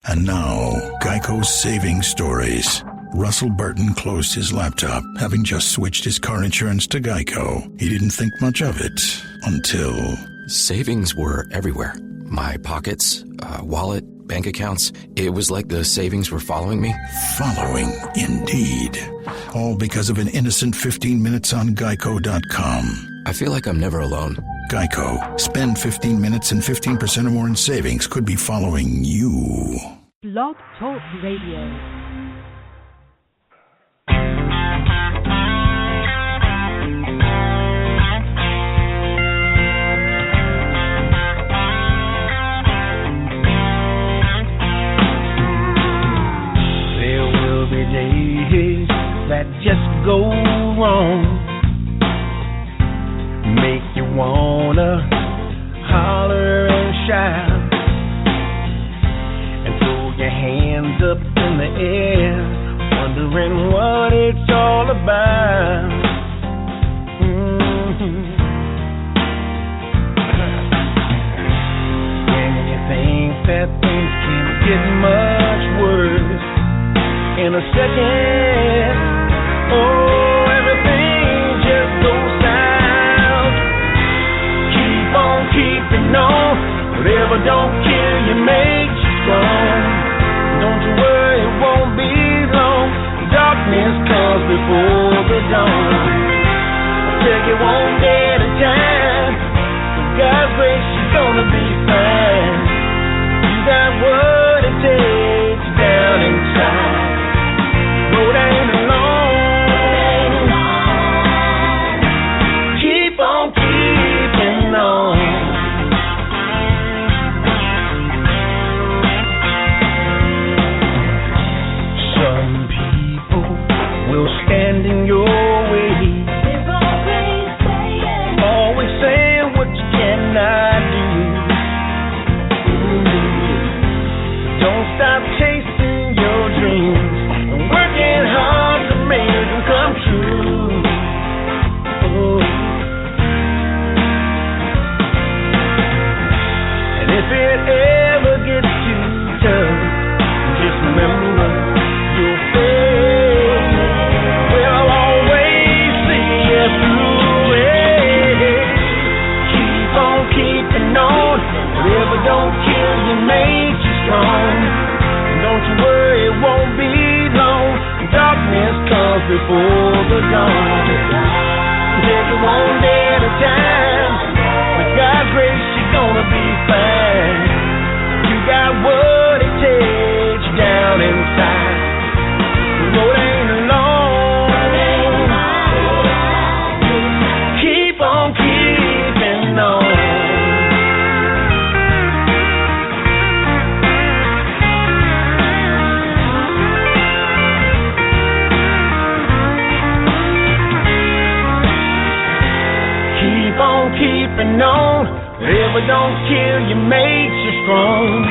And now, Geico's Saving Stories. Russell Burton closed his laptop, having just switched his car insurance to Geico. He didn't think much of it until... Savings were everywhere. My pockets, wallet, bank accounts. It was like the savings were following me. Following, indeed. All because of an innocent 15 minutes on Geico.com. I feel like I'm never alone. Geico. Spend 15 minutes and 15% or more in savings could be following you. Blog Talk Radio. Days that just go wrong, make you wanna holler and shout and throw your hands up in the air, wondering what it's all about. When you think that things can't get much worse, in a second, oh, everything just goes south. Keep on keeping on. Whatever don't kill you makes you strong. Don't you worry, it won't be long. Darkness comes before the dawn. I'll take it one day at a time. With God's grace, you're gonna be fine. You got what it takes down inside. Road ain't alone. Keep on keeping on. Some people will stand in your way, always saying what you cannot do. Don't stop chasing your dreams, working hard to make them come true. Oh. And if it ever gets too tough, just remember your faith will always see you through it. Keep on keeping on. Whatever don't kill you makes you strong. Don't you worry, it won't be long. Darkness comes before the dawn. Take it one day at a time. With God's grace, you're gonna be fine. You got what it takes down inside. The road ain't alone. Keep on keeping on. Keep on keeping on. Whatever don't kill you makes you strong.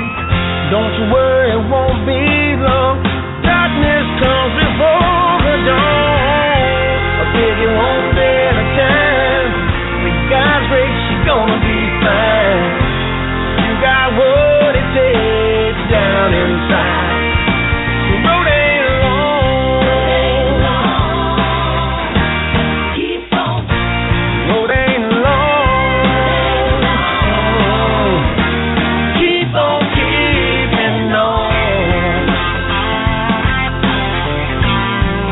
Don't you worry, it won't be long. Darkness comes before the dawn. I'll take it one day at a time. With God's grace, you're gonna be fine. You got what it takes down inside. The road ain't long. Keep on. The road ain't long. Keep on keeping on.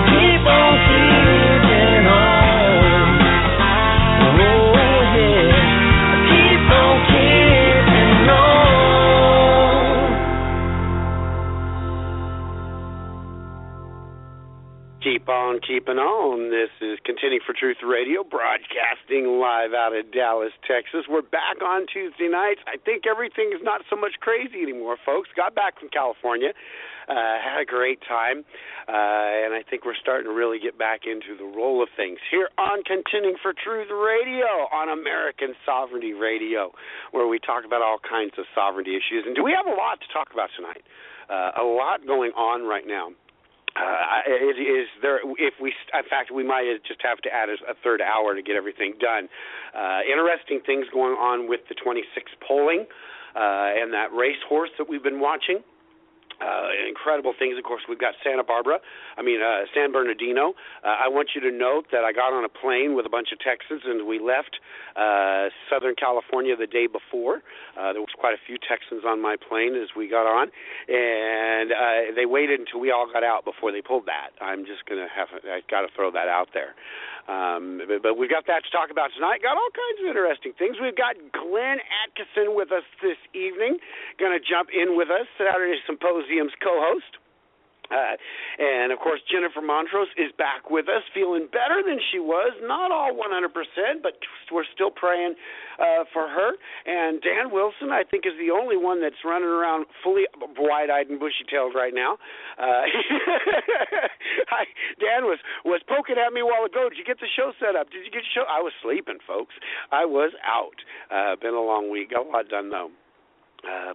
Keep on keeping on. Oh yeah. Keep on keeping on. Keep on keeping on. This is Contending for Truth Radio, broadcasting live out of Dallas, Texas. We're back on Tuesday nights. I think everything is not so much crazy anymore, folks. Got back from California, had a great time, and I think we're starting to really get back into the roll of things here on Contending for Truth Radio on American Sovereignty Radio, where we talk about all kinds of sovereignty issues. And do we have a lot to talk about tonight? A lot going on right now. Is there? If we, in fact, we might just have to add a third hour to get everything done. Interesting things going on with the 26 polling and that racehorse that we've been watching. incredible things. Of course, we've got San Bernardino. I want you to note that I got on a plane with a bunch of Texans, and we left Southern California the day before. There was quite a few Texans on my plane as we got on, and they waited until we all got out before they pulled that. I'm just going to I've got to throw that out there. But we've got that to talk about tonight. Got all kinds of interesting things. We've got Glenn Atkinson with us this evening, going to jump in with us, Saturday Symposium's co-host. And, of course, Jennifer Montrose is back with us, feeling better than she was. Not all 100%, but we're still praying for her. And Dan Wilson, I think, is the only one that's running around fully wide-eyed and bushy-tailed right now. Dan was poking at me a while ago. Did you get the show set up? Did you get the show? I was sleeping, folks. I was out. Been a long week. Got a lot done, though.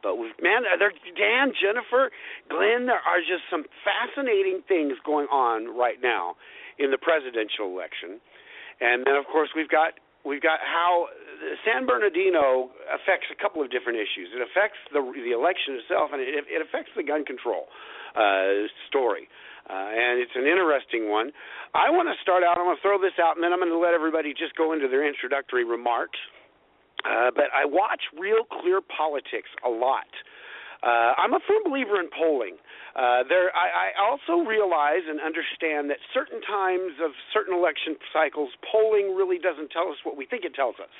But Dan, Jennifer, Glenn, there are just some fascinating things going on right now in the presidential election. And then, of course, we've got how San Bernardino affects a couple of different issues. It affects the election itself, and it affects the gun control story. And it's an interesting one. I want to start out, I'm going to throw this out, and then I'm going to let everybody just go into their introductory remarks. But I watch Real Clear Politics a lot. I'm a firm believer in polling. I also realize and understand that certain times of certain election cycles, polling really doesn't tell us what we think it tells us.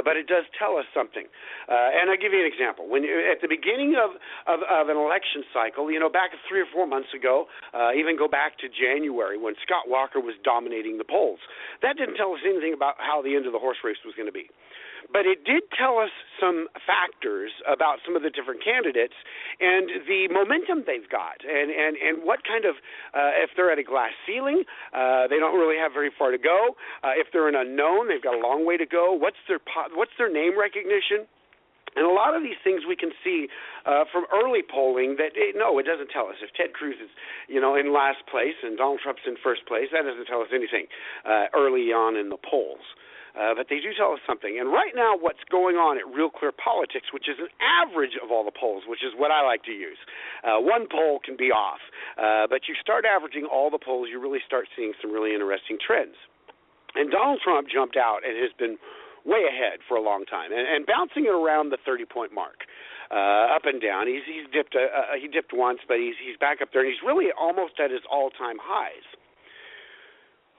But it does tell us something. And I'll give you an example. When at the beginning of an election cycle, back 3 or 4 months ago, even go back to January when Scott Walker was dominating the polls, that didn't tell us anything about how the end of the horse race was going to be. But it did tell us some factors about some of the different candidates and the momentum they've got and what kind of, if they're at a glass ceiling, they don't really have very far to go. If they're an unknown, they've got a long way to go. What's their name recognition? And a lot of these things we can see from early polling that, it doesn't tell us. If Ted Cruz is, in last place and Donald Trump's in first place, that doesn't tell us anything early on in the polls. But they do tell us something. And right now what's going on at Real Clear Politics, which is an average of all the polls, which is what I like to use. One poll can be off. But you start averaging all the polls, you really start seeing some really interesting trends. And Donald Trump jumped out and has been way ahead for a long time and bouncing it around the 30-point mark. Up and down. He dipped once, but he's back up there, and he's really almost at his all-time highs.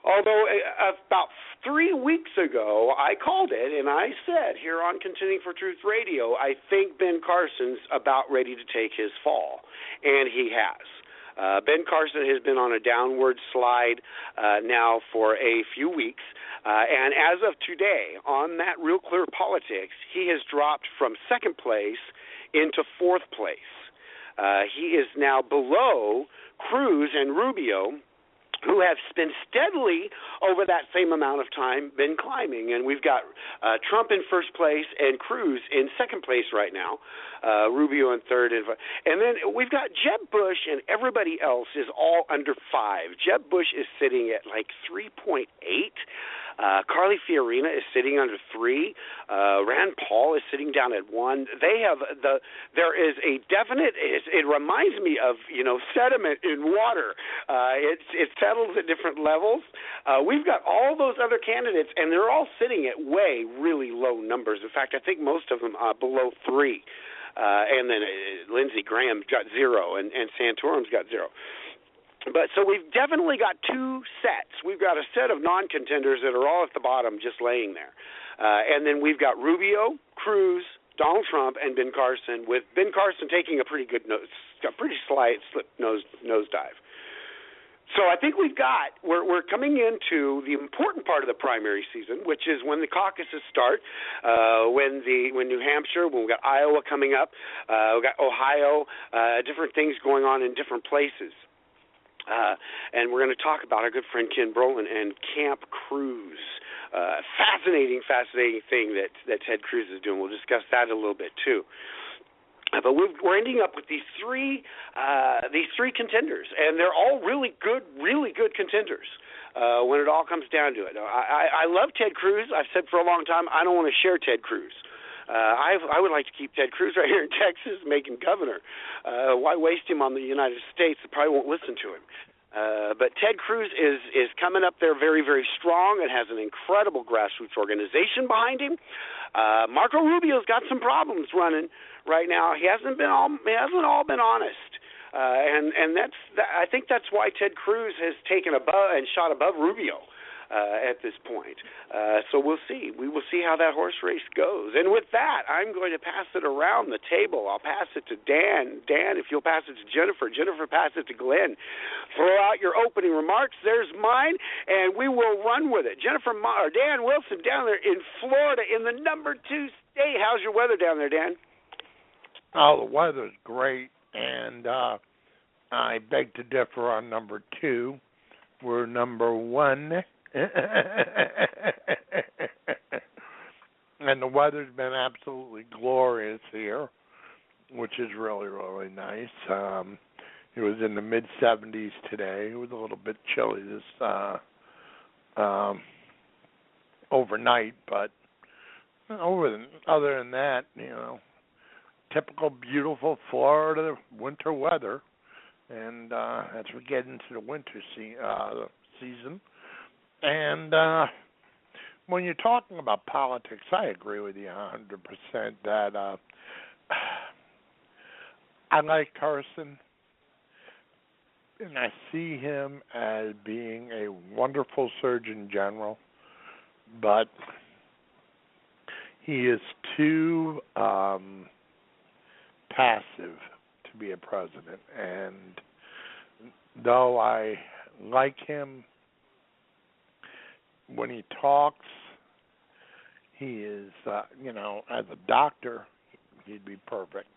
Although about 3 weeks ago, I called it, and I said here on Contending for Truth Radio, I think Ben Carson's about ready to take his fall, and he has. Ben Carson has been on a downward slide now for a few weeks, and as of today, on that Real Clear Politics, he has dropped from second place into fourth place. He is now below Cruz and Rubio, who have been steadily over that same amount of time been climbing. And we've got Trump in first place and Cruz in second place right now, Rubio in third. And then we've got Jeb Bush, and everybody else is all under 5. Jeb Bush is sitting at like 3.8. Carly Fiorina is sitting under 3. Rand Paul is sitting down at 1. There is a definite, it reminds me of, sediment in water. It settles at different levels. We've got all those other candidates, and they're all sitting at really low numbers. In fact, I think most of them are below 3. And then Lindsey Graham got 0, and Santorum's got 0. But so we've definitely got 2 sets. We've got a set of non-contenders that are all at the bottom just laying there. And then we've got Rubio, Cruz, Donald Trump, and Ben Carson, with Ben Carson taking a pretty slight nosedive. So I think we're coming into the important part of the primary season, which is when the caucuses start, when New Hampshire, when we've got Iowa coming up, we've got Ohio, different things going on in different places. And we're going to talk about our good friend Ken Brolin and Camp Cruz. Fascinating thing that Ted Cruz is doing. We'll discuss that a little bit too. But we're ending up with these three contenders, and they're all really good contenders. When it all comes down to it, I love Ted Cruz. I've said for a long time I don't want to share Ted Cruz. I would like to keep Ted Cruz right here in Texas, make him governor. Why waste him on the United States? They probably won't listen to him. But Ted Cruz is coming up there very, very strong. It has an incredible grassroots organization behind him. Marco Rubio's got some problems running right now. He hasn't all been honest. And I think that's why Ted Cruz has taken above and shot above Rubio at this point. So we'll see. We will see how that horse race goes. And with that, I'm going to pass it around the table. I'll pass it to Dan. Dan, if you'll pass it to Jennifer. Jennifer, pass it to Glenn. Throw out your opening remarks. There's mine, and we will run with it. Dan Wilson down there in Florida in the number 2 state. How's your weather down there, Dan? Oh, the weather's great, and I beg to differ on number 2. We're number 1. And the weather's been absolutely glorious here, which is really, really nice. It was in the mid-70s today. It was a little bit chilly this overnight, but other than that, typical beautiful Florida winter weather. And as we get into the winter season, and when you're talking about politics, I agree with you 100% that I like Carson, and I see him as being a wonderful Surgeon General, but he is too passive to be a president. And though I like him when he talks, he is, as a doctor, he'd be perfect.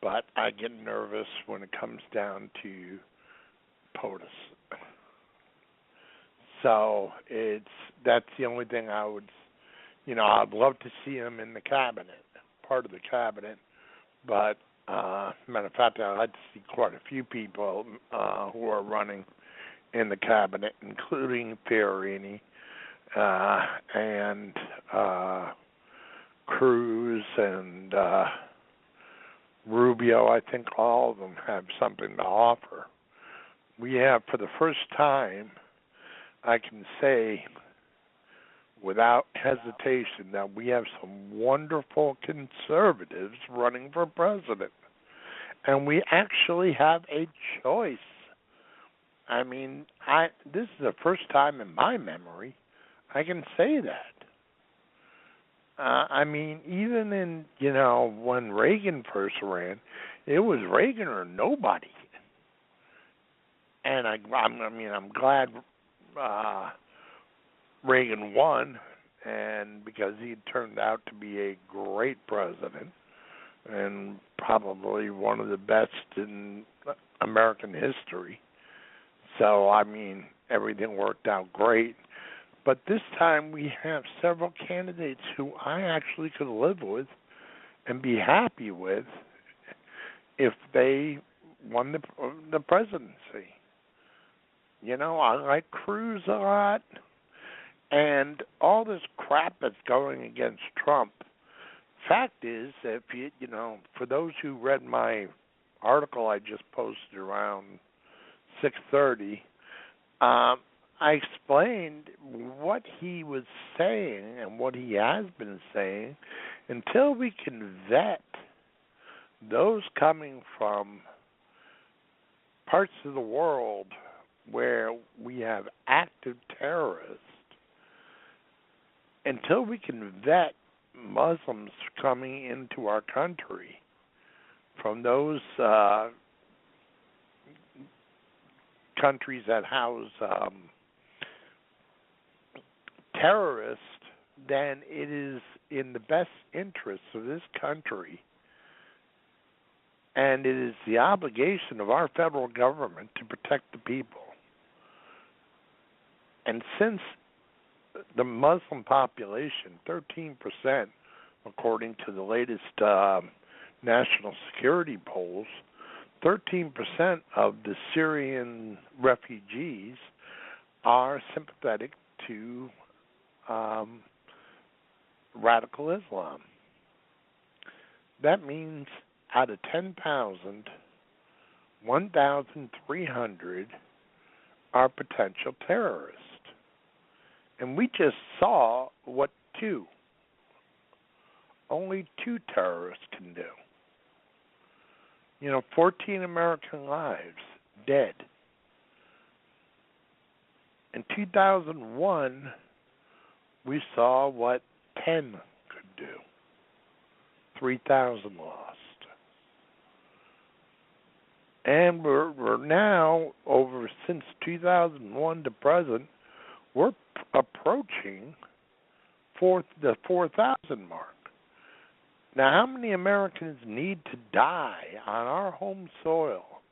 But I get nervous when it comes down to POTUS. So that's the only thing I would, I'd love to see him in the cabinet, part of the cabinet. But, matter of fact, I'd like to see quite a few people who are running in the cabinet, including Fiorini and Cruz and Rubio. I think all of them have something to offer. We have, for the first time, I can say without hesitation that we have some wonderful conservatives running for president. And we actually have a choice. I mean, this is the first time in my memory I can say that. Even in, when Reagan first ran, it was Reagan or nobody. And I'm glad Reagan won, and because he turned out to be a great president and probably one of the best in American history. So, everything worked out great. But this time we have several candidates who I actually could live with and be happy with if they won the presidency. I like Cruz a lot. And all this crap that's going against Trump, fact is, if for those who read my article I just posted around 6:30, I explained what he was saying and what he has been saying. Until we can vet those coming from parts of the world where we have active terrorists, until we can vet Muslims coming into our country from those countries that house terrorists, then it is in the best interests of this country, and it is the obligation of our federal government to protect the people. And since the Muslim population, 13%, according to the latest national security polls, 13% of the Syrian refugees are sympathetic to radical Islam. that means out of 10,000, 1,300 are potential terrorists. And we just saw what only 2 terrorists can do. 14 American lives dead. In 2001, we saw what 10 could do. 3,000 lost. And we're now, since 2001 to present, we're approaching the 4,000 mark. Now, how many Americans need to die on our home soil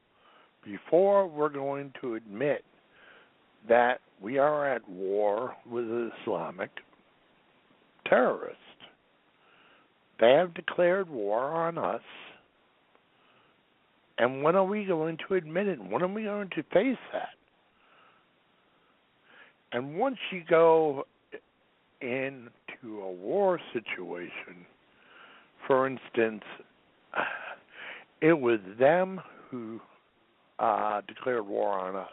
before we're going to admit that we are at war with Islamic terrorists? They have declared war on us. And when are we going to admit it? When are we going to face that? And once you go into a war situation, for instance, it was them who declared war on us.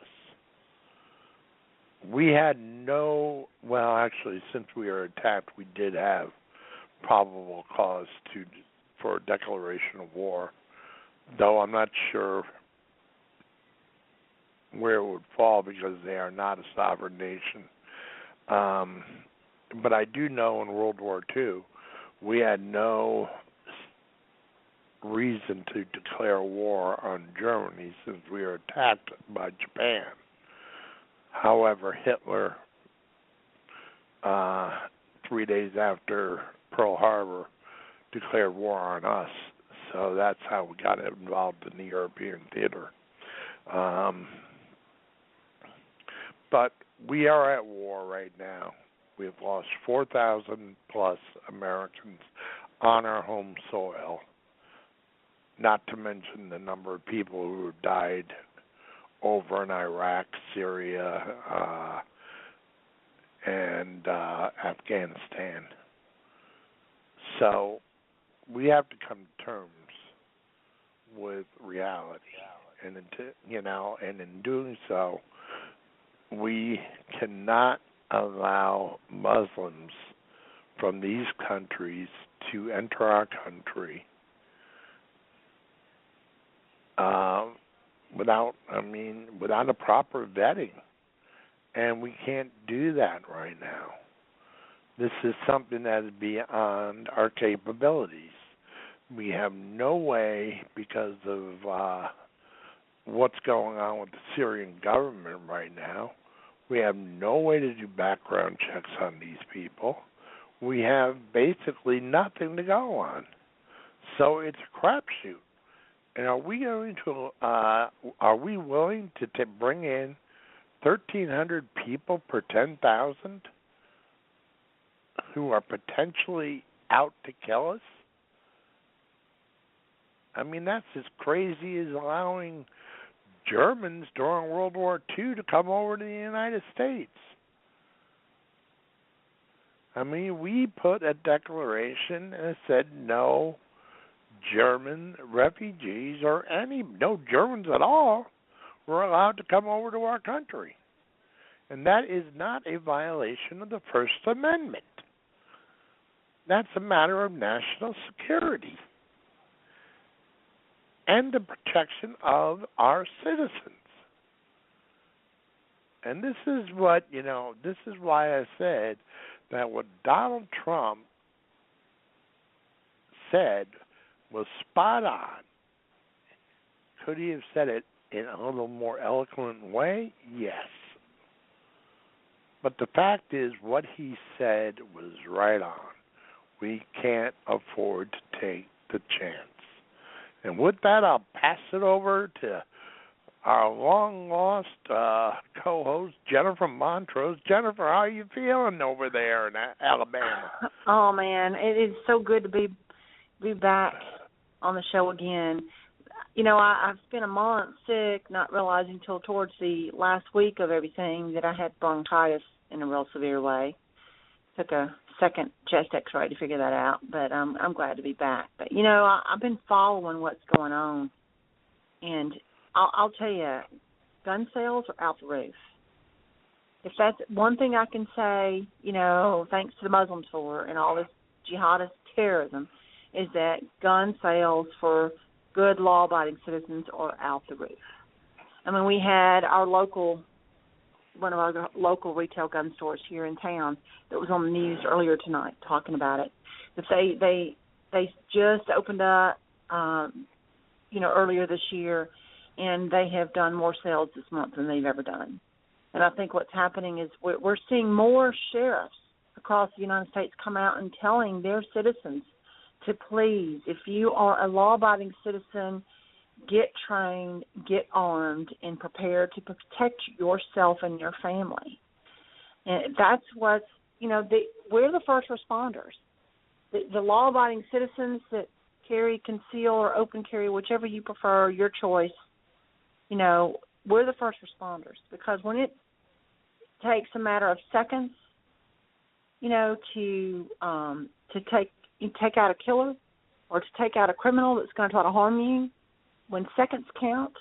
We had since we were attacked, we did have probable cause for a declaration of war, though I'm not sure where it would fall because they are not a sovereign nation. But I do know in World War II, we had no reason to declare war on Germany since we were attacked by Japan. However, Hitler, 3 days after Pearl Harbor, declared war on us. So that's how we got involved in the European theater. But we are at war right now. We've lost 4,000 plus Americans on our home soil, not to mention the number of people who have died over in Iraq, Syria, and Afghanistan. So we have to come to terms with reality, and in doing so, we cannot allow Muslims from these countries to enter our country without a proper vetting. And we can't do that right now. This is something that is beyond our capabilities. We have no way, because of what's going on with the Syrian government right now, we have no way to do background checks on these people. We have basically nothing to go on. So it's a crapshoot. And are we willing to bring in 1,300 people per 10,000 who are potentially out to kill us? I mean, that's as crazy as allowing Germans during World War II to come over to the United States. I mean, we put a declaration and said no German refugees or no Germans at all were allowed to come over to our country. And that is not a violation of the First Amendment. That's a matter of national security and the protection of our citizens. And this is why I said that what Donald Trump said was spot on. Could he have said it in a little more eloquent way? Yes. But the fact is, what he said was right on. We can't afford to take the chance. And with that, I'll pass it over to our long-lost co-host, Jennifer Montrose. Jennifer, how are you feeling over there in Alabama? Oh, man, it is so good to be back on the show again. I've spent a month sick, not realizing till towards the last week of everything that I had bronchitis in a real severe way. Took a second chest X-ray to figure that out. But I'm glad to be back. But I've been following what's going on, and I'll tell you, gun sales are out the roof. If that's one thing I can say, thanks to the Muslims for and all this jihadist terrorism, is that gun sales for good law-abiding citizens are out the roof. I mean, we had one of our local retail gun stores here in town that was on the news earlier tonight talking about it. That they just opened up, earlier this year, and they have done more sales this month than they've ever done. And I think what's happening is we're seeing more sheriffs across the United States come out and telling their citizens to please, if you are a law-abiding citizen, get trained, get armed, and prepare to protect yourself and your family. And that's what's, we're the first responders. The law-abiding citizens that carry, conceal, or open carry, whichever you prefer, your choice, we're the first responders. Because when it takes a matter of seconds, to take out a killer or to take out a criminal that's going to try to harm you, when seconds count,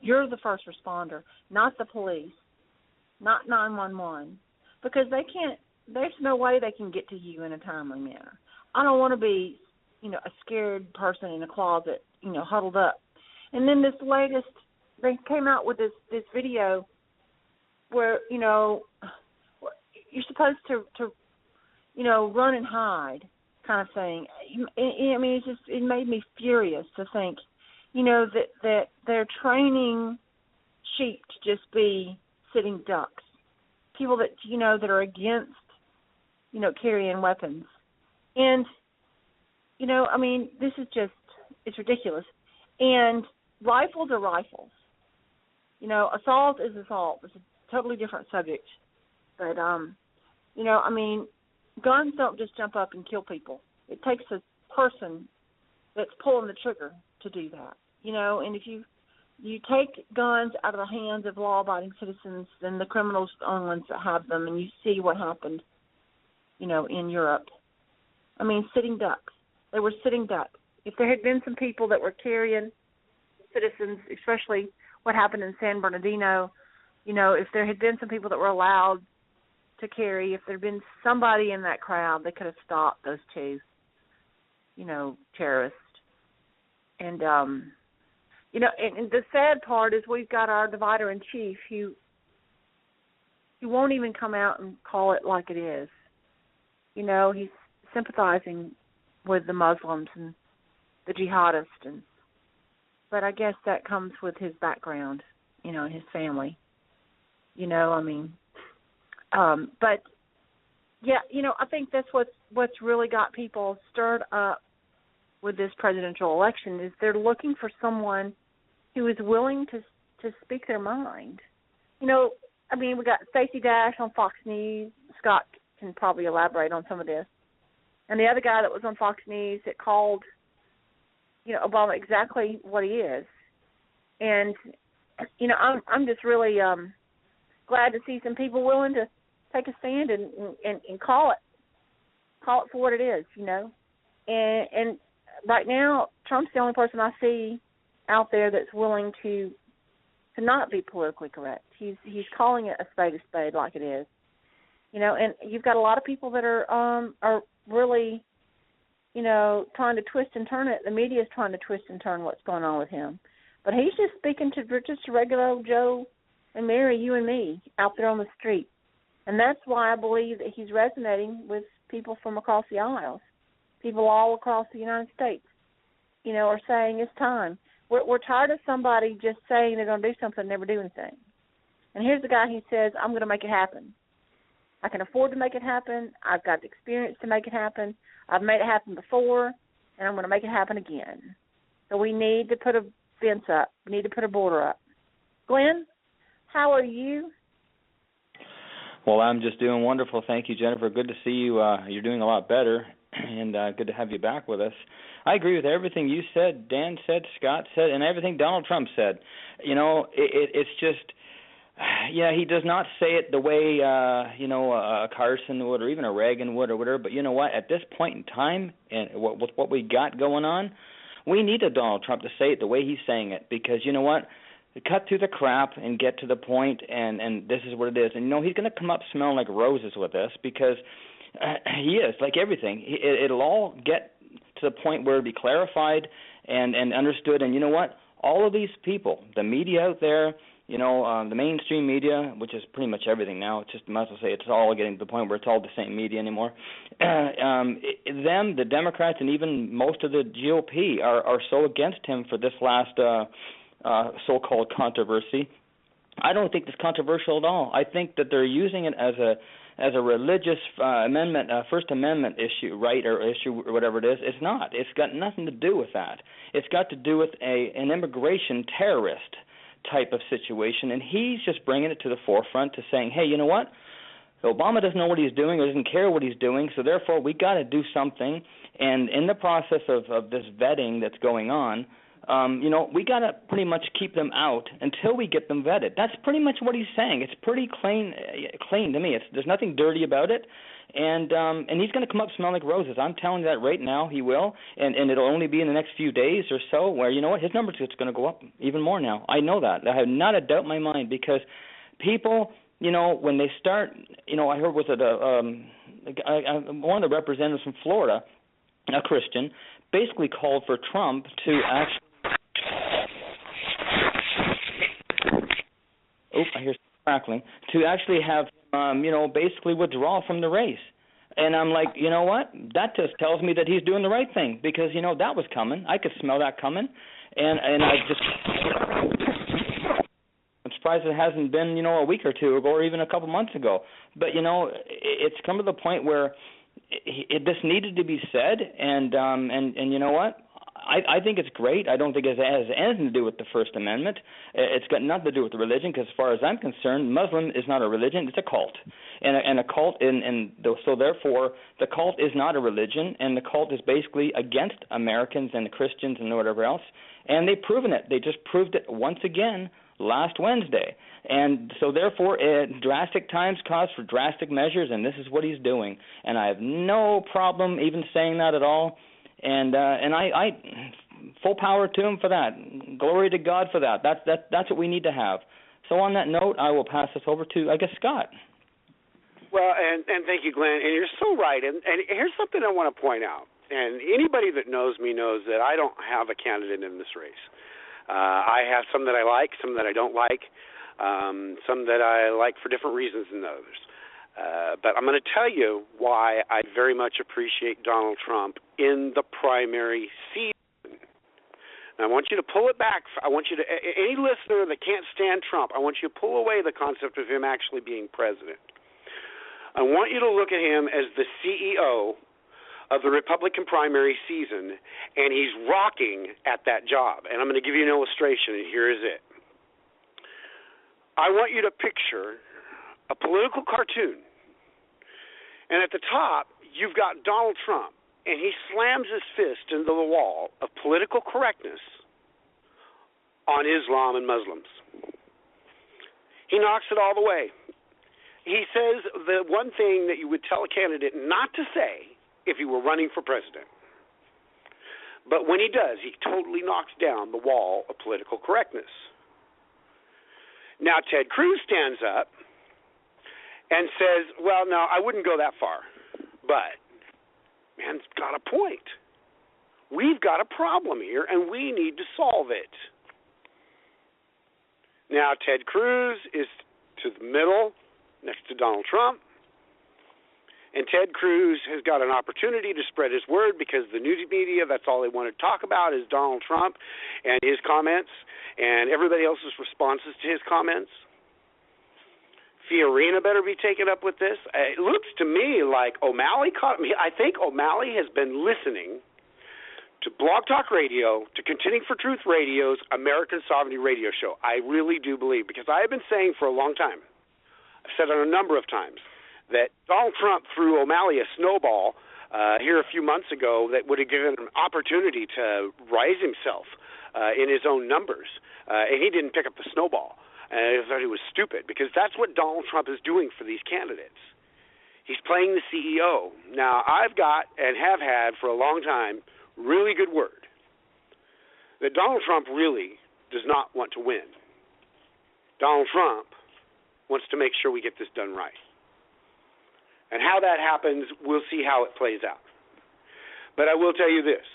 you're the first responder, not the police, not 911, because there's no way they can get to you in a timely manner. I don't want to be, a scared person in a closet, huddled up. And then this latest, they came out with this video where, you're supposed to run and hide kind of thing. I mean, it made me furious to think, that they're training sheep to just be sitting ducks, people that, that are against, carrying weapons. And, I mean, this is it's ridiculous. And rifles are rifles. Assault is assault. It's a totally different subject. But, I mean, guns don't just jump up and kill people. It takes a person that's pulling the trigger to do that. And if you take guns out of the hands of law-abiding citizens, then the criminals are the only ones that have them, and you see what happened, in Europe. I mean, sitting ducks. They were sitting ducks. If there had been some people that were carrying citizens, especially what happened in San Bernardino, if there had been some people that were allowed to carry, if there had been somebody in that crowd, they could have stopped those two, terrorists. And, and the sad part is we've got our divider-in-chief who won't even come out and call it like it is. He's sympathizing with the Muslims and the jihadists, but I guess that comes with his background, and his family. But yeah, I think that's what's really got people stirred up with this presidential election is they're looking for someone who is willing to speak their mind. We got Stacey Dash on Fox News. Scott can probably elaborate on some of this. And the other guy that was on Fox News that called, Obama exactly what he is. And, I'm just really glad to see some people willing to take a stand and call it for what it is, And right now, Trump's the only person I see out there that's willing to not be politically correct. He's calling it a spade like it is, And you've got a lot of people that are really, trying to twist and turn it. The media is trying to twist and turn what's going on with him, but he's just speaking to just regular old Joe and Mary, you and me, out there on the street, and that's why I believe that he's resonating with people from across the aisles. People all across the United States, are saying it's time. We're tired of somebody just saying they're going to do something and never do anything. And here's the guy who says, I'm going to make it happen. I can afford to make it happen. I've got the experience to make it happen. I've made it happen before, and I'm going to make it happen again. So we need to put a fence up. We need to put a border up. Glenn, how are you? Well, I'm just doing wonderful. Thank you, Jennifer. Good to see you. You're doing a lot better, and good to have you back with us. I agree with everything you said, Dan said, Scott said, and everything Donald Trump said. It's just Yeah, he does not say it the way Carson would, or even a Reagan would, or whatever. But you know what? At this point in time, and with what we got going on, we need a Donald Trump to say it the way he's saying it. Because you know what? Cut through the crap and get to the point, and this is what it is. And he's going to come up smelling like roses with this, because he is, like everything. It'll all get to the point where it'll be clarified and understood. And you know what? All of these people, the media out there, the mainstream media, which is pretty much everything now, it's just, might as well say it's all getting to the point where it's all the same media anymore. The Democrats, and even most of the GOP are so against him for this last so-called controversy. I don't think it's controversial at all. I think that they're using it as a religious amendment, First Amendment issue, right, or issue, or whatever it is. It's not. It's got nothing to do with that. It's got to do with an immigration terrorist type of situation, and he's just bringing it to the forefront to saying, hey, you know what? Obama doesn't know what he's doing or doesn't care what he's doing, so therefore we got to do something. And in the process of this vetting that's going on, we got to pretty much keep them out until we get them vetted. That's pretty much what he's saying. It's pretty clean to me. There's nothing dirty about it. And he's going to come up smelling like roses. I'm telling you that right now, he will. And it'll only be in the next few days or so where, you know what, his numbers are going to go up even more now. I know that. I have not a doubt in my mind, because people, when they start, I heard one of the representatives from Florida, a Christian, basically called for Trump to actually I hear crackling, to actually have basically withdraw from the race. And I'm like, you know what? That just tells me that he's doing the right thing, because that was coming. I could smell that coming, and I'm surprised it hasn't been a week or two ago, or even a couple months ago. But it's come to the point where this needed to be said, and you know what? I think it's great. I don't think it has anything to do with the First Amendment. It's got nothing to do with the religion, because as far as I'm concerned, Muslim is not a religion, it's a cult. And a cult, so therefore the cult is not a religion, and the cult is basically against Americans and Christians and whatever else. And they've proven it. They just proved it once again last Wednesday. And so therefore drastic times cause for drastic measures, and this is what he's doing. And I have no problem even saying that at all. And I full power to him for that. Glory to God for that. That's what we need to have. So on that note, I will pass this over to, I guess, Scott. Well, and thank you, Glenn. And you're so right. And here's something I want to point out. And anybody that knows me knows that I don't have a candidate in this race. I have some that I like, some that I don't like, some that I like for different reasons than others. But I'm going to tell you why I very much appreciate Donald Trump in the primary season. And I want you to pull it back. I want you to, any listener that can't stand Trump, I want you to pull away the concept of him actually being president. I want you to look at him as the CEO of the Republican primary season, and he's rocking at that job. And I'm going to give you an illustration, and here is it. I want you to picture a political cartoon, and at the top, you've got Donald Trump, and he slams his fist into the wall of political correctness on Islam and Muslims. He knocks it all the way. He says the one thing that you would tell a candidate not to say if he were running for president. But when he does, he totally knocks down the wall of political correctness. Now, Ted Cruz stands up and says, well, no, I wouldn't go that far. But man's got a point. We've got a problem here, and we need to solve it. Now, Ted Cruz is to the middle, next to Donald Trump. And Ted Cruz has got an opportunity to spread his word, because the news media, that's all they want to talk about is Donald Trump and his comments and everybody else's responses to his comments. Fiorina better be taken up with this. It looks to me like O'Malley caught me. I think O'Malley has been listening to Blog Talk Radio, to Contending for Truth Radio's American Sovereignty Radio Show. I really do believe, because I have been saying for a long time, I've said it a number of times, that Donald Trump threw O'Malley a snowball here a few months ago that would have given him an opportunity to rise himself in his own numbers, and he didn't pick up the snowball. And I thought he was stupid, because that's what Donald Trump is doing for these candidates. He's playing the CEO. Now, I've got and have had for a long time really good word that Donald Trump really does not want to win. Donald Trump wants to make sure we get this done right. And how that happens, we'll see how it plays out. But I will tell you this.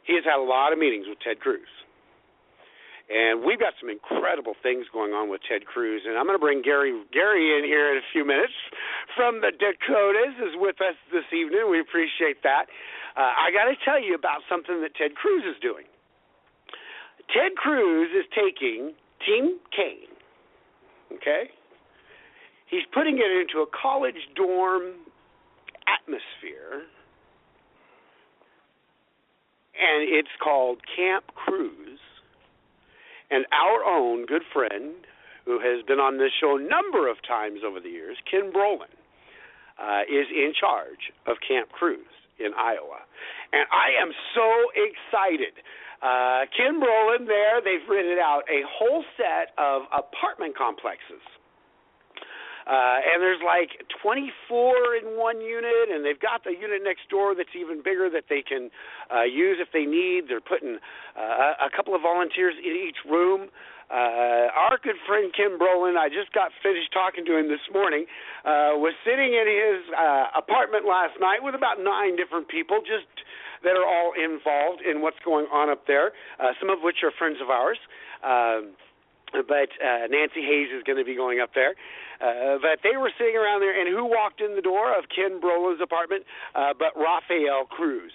He has had a lot of meetings with Ted Cruz. And we've got some incredible things going on with Ted Cruz. And I'm going to bring Gary in here in a few minutes from the Dakotas, is with us this evening. We appreciate that. I got to tell you about something that Ted Cruz is doing. Ted Cruz is taking Team Kaine, okay? He's putting it into a college dorm atmosphere, and it's called Camp Cruz. And our own good friend, who has been on this show a number of times over the years, Ken Brolin, is in charge of Camp Cruz in Iowa. And I am so excited. Ken Brolin there, they've rented out a whole set of apartment complexes. And there's like 24 in one unit, and they've got the unit next door that's even bigger that they can use if they need. They're putting a couple of volunteers in each room. Our good friend Kim Brolin, I just got finished talking to him this morning, was sitting in his apartment last night with about 9 different people just that are all involved in what's going on up there, some of which are friends of ours. But Nancy Hayes is going to be going up there. But they were sitting around there, and who walked in the door of Ken Brolin's apartment but Rafael Cruz,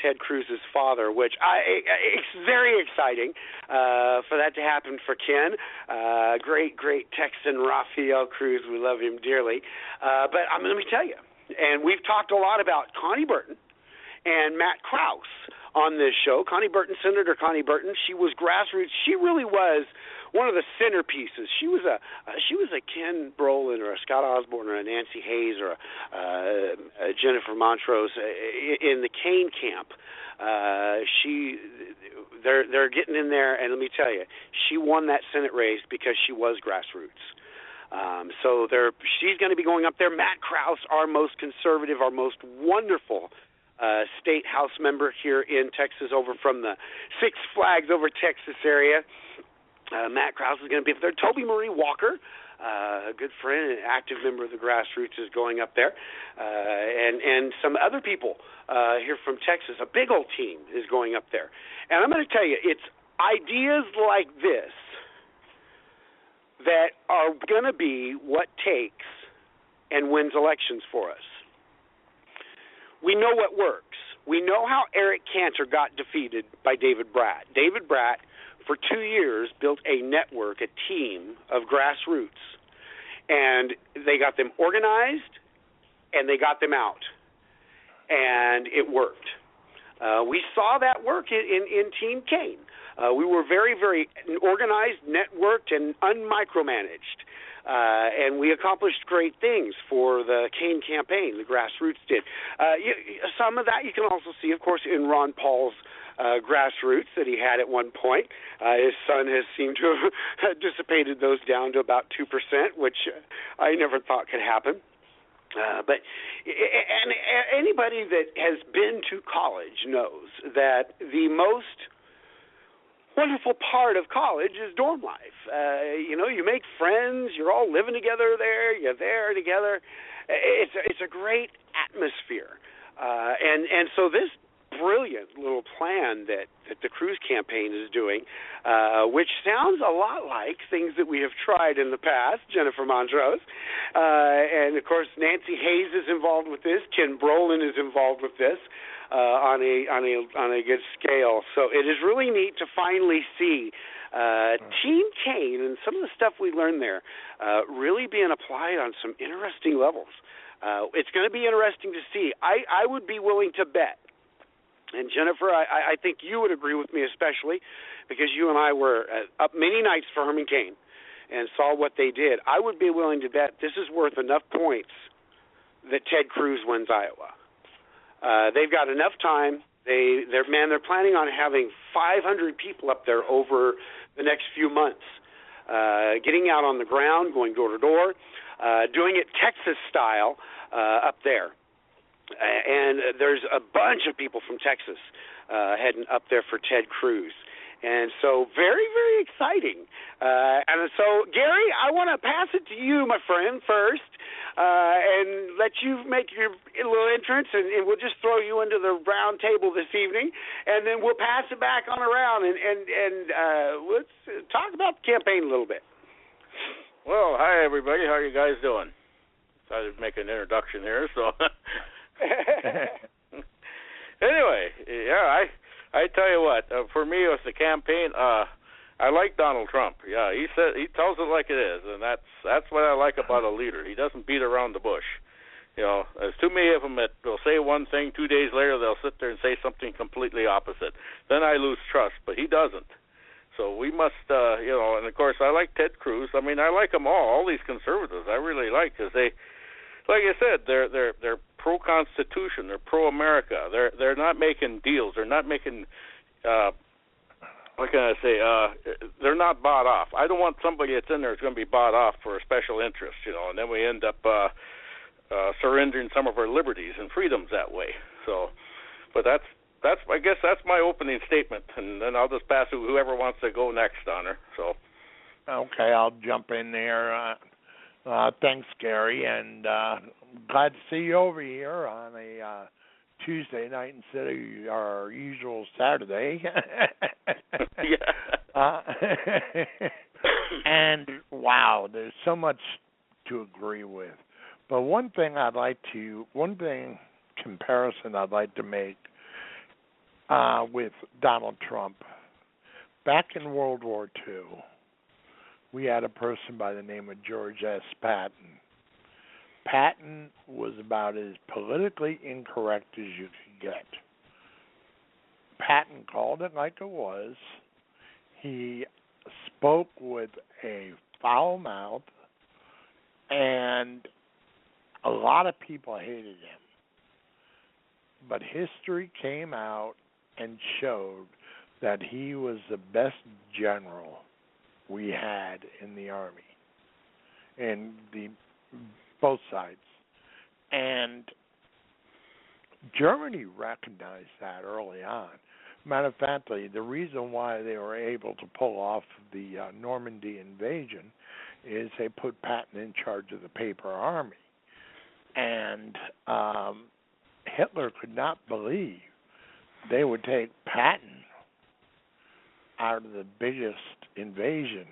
Ted Cruz's father, which it's very exciting for that to happen for Ken. Great Texan Rafael Cruz. We love him dearly. But let me tell you, and we've talked a lot about Connie Burton and Matt Krause on this show. Senator Connie Burton, she was grassroots. She really was one of the centerpieces. She was a Ken Brolin or a Scott Osborne or a Nancy Hayes or a Jennifer Montrose in the Kaine camp. They're getting in there, and let me tell you, she won that Senate race because she was grassroots. So she's going to be going up there. Matt Krause, our most conservative, our most wonderful state House member here in Texas, over from the Six Flags over Texas area. Matt Krause is going to be up there. Toby Marie Walker, a good friend and active member of the grassroots, is going up there. And some other people here from Texas, a big old team, is going up there. And I'm going to tell you, it's ideas like this that are going to be what takes and wins elections for us. We know what works. We know how Eric Cantor got defeated by David Brat. David Brat, for 2 years, built a network, a team of grassroots. And they got them organized, and they got them out. And it worked. We saw that work in Team Kaine. We were very, very organized, networked, and unmicromanaged. And we accomplished great things for the Kaine campaign, the grassroots did. Some of that you can also see, of course, in Ron Paul's grassroots that he had at one point. His son has seemed to have dissipated those down to about 2%, which I never thought could happen. But anybody that has been to college knows that the most wonderful part of college is dorm life. You make friends. You're all living together there. You're there together. It's a great atmosphere. And so this brilliant little plan that the Cruz campaign is doing, which sounds a lot like things that we have tried in the past, Jennifer Montrose. And, of course, Nancy Hayes is involved with this. Ken Brolin is involved with this. On a good scale. So it is really neat to finally see Team Kaine and some of the stuff we learned there really being applied on some interesting levels. It's going to be interesting to see. I would be willing to bet, and Jennifer, I think you would agree with me especially, because you and I were up many nights for Herman Cain and saw what they did. I would be willing to bet this is worth enough points that Ted Cruz wins Iowa. They've got enough time. They're planning on having 500 people up there over the next few months. getting out on the ground, going door to door, doing it Texas style up there. And there's a bunch of people from Texas heading up there for Ted Cruz. And so very, very exciting. And so, Gary, I want to pass it to you, my friend, first, and let you make your little entrance, and we'll just throw you into the round table this evening, and then we'll pass it back on around, and let's talk about the campaign a little bit. Well, hi, everybody. How are you guys doing? Decided to make an introduction here, so... Anyway, yeah, I tell you what, for me with the campaign, I like Donald Trump. Yeah, he tells it like it is, and that's what I like about a leader. He doesn't beat around the bush. You know, there's too many of them that will say one thing, 2 days later they'll sit there and say something completely opposite. Then I lose trust, but he doesn't. So we must, and of course I like Ted Cruz. I mean, I like them all these conservatives. I really like, because they, like I said, they're pro-Constitution. They're pro-America. They're not making deals. They're not making, what can I say? They're not bought off. I don't want somebody that's in there that's going to be bought off for a special interest, and then we end up surrendering some of our liberties and freedoms that way. So, but that's I guess that's my opening statement, and then I'll just pass to whoever wants to go next on her. So, okay, I'll jump in there. Thanks, Gary, and glad to see you over here on a Tuesday night instead of our usual Saturday. And wow, there's so much to agree with. But one comparison I'd like to make with Donald Trump. Back in World War II, we had a person by the name of George S. Patton. Patton was about as politically incorrect as you could get. Patton called it like it was. He spoke with a foul mouth, and a lot of people hated him. But history came out and showed that he was the best general we had in the Army, and both sides. And Germany recognized that early on. Matter of fact, the reason why they were able to pull off the Normandy invasion is they put Patton in charge of the paper army. And Hitler could not believe they would take Patton out of the biggest invasion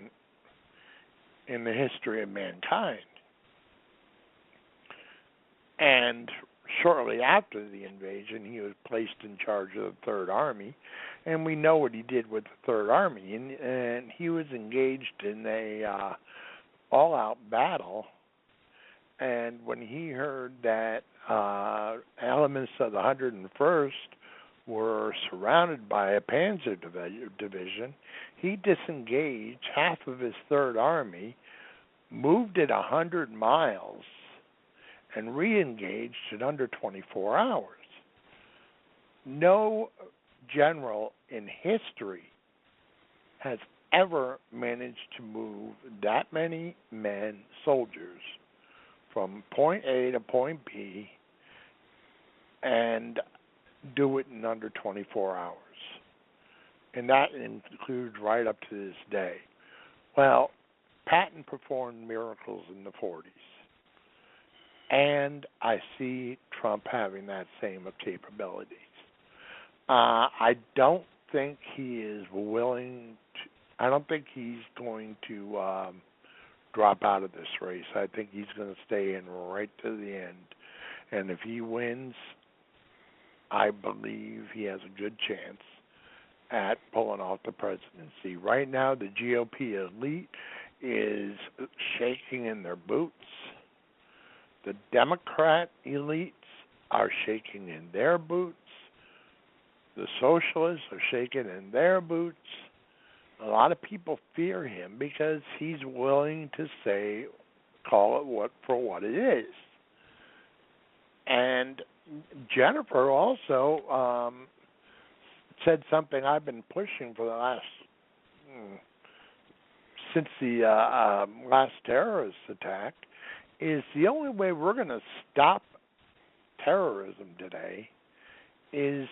in the history of mankind. And shortly after the invasion, he was placed in charge of the Third Army, and we know what he did with the Third Army. And he was engaged in a all-out battle, and when he heard that elements of the 101st were surrounded by a Panzer division, he disengaged half of his Third Army, moved it 100 miles, and re-engaged in under 24 hours. No general in history has ever managed to move that many men, soldiers, from point A to point B and do it in under 24 hours. And that includes right up to this day. Well, Patton performed miracles in the 40s. And I see Trump having that same capabilities. I don't think he is willing to, I don't think he's going to drop out of this race. I think he's going to stay in right to the end. And if he wins, I believe he has a good chance at pulling off the presidency. Right now, the GOP elite is shaking in their boots. The Democrat elites are shaking in their boots. The socialists are shaking in their boots. A lot of people fear him because he's willing to call it for what it is. And Jennifer also said something I've been pushing for the last since the last terrorist attack, is the only way we're going to stop terrorism today is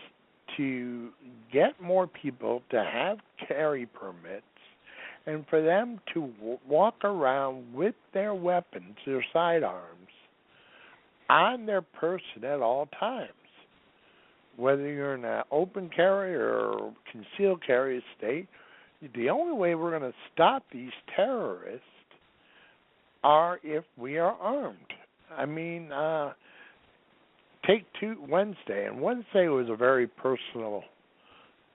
to get more people to have carry permits and for them to walk around with their weapons, their sidearms, on their person at all times. Whether you're in an open carry or concealed carry state, the only way we're going to stop these terrorists are if we are armed. I mean, take Wednesday, and Wednesday was a very personal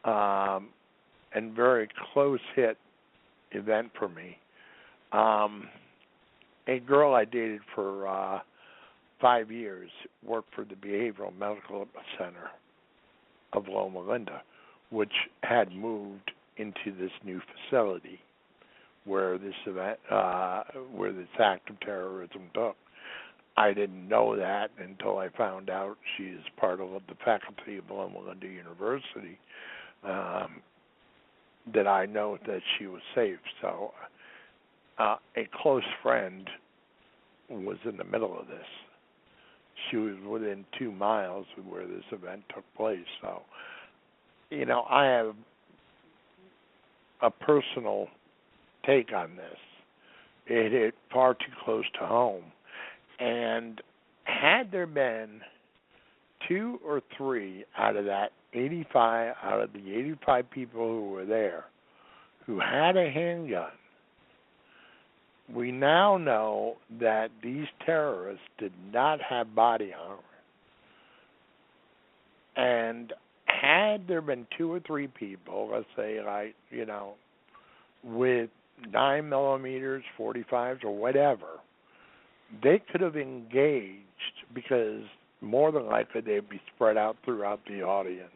and very close-hit event for me. A girl I dated for 5 years worked for the Behavioral Medical Center of Loma Linda, which had moved into this new facility where this event, where this act of terrorism took. I didn't know that until I found out she is part of the faculty of Loma Linda University. That I know that she was safe. So a close friend was in the middle of this. She was within 2 miles of where this event took place. So, you know, I have a personal take on this. It hit far too close to home. And had there been 2 or 3 out of the 85 people who were there who had a handgun, we now know that these terrorists did not have body armor. And had there been 2 or 3 people, let's say, like, you know, with 9mm, 45s, or whatever, they could have engaged, because more than likely they'd be spread out throughout the audience.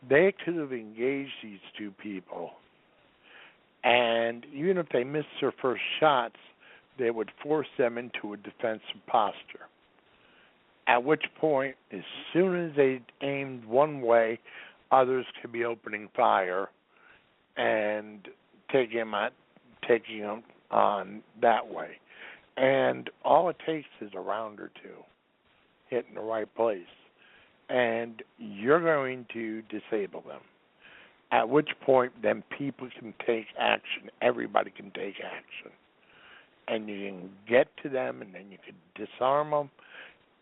They could have engaged these 2 people, and even if they missed their first shots, they would force them into a defensive posture. At which point, as soon as they aimed one way, others could be opening fire and taking them on that way. And all it takes is a round or 2 hitting the right place, and you're going to disable them. At which point, then people can take action. Everybody can take action. And you can get to them, and then you can disarm them.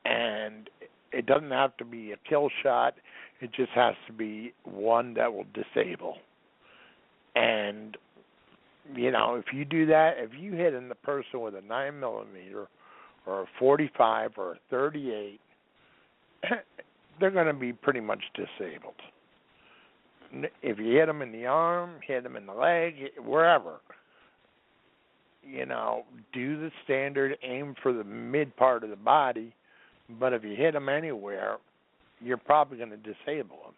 And it doesn't have to be a kill shot. It just has to be one that will disable. And, you know, if you do that, if you hit in the person with a 9mm or a 45 or a 38, they're going to be pretty much disabled. If you hit them in the arm, hit them in the leg, wherever, you know, do the standard, aim for the mid part of the body, but if you hit them anywhere, you're probably going to disable them.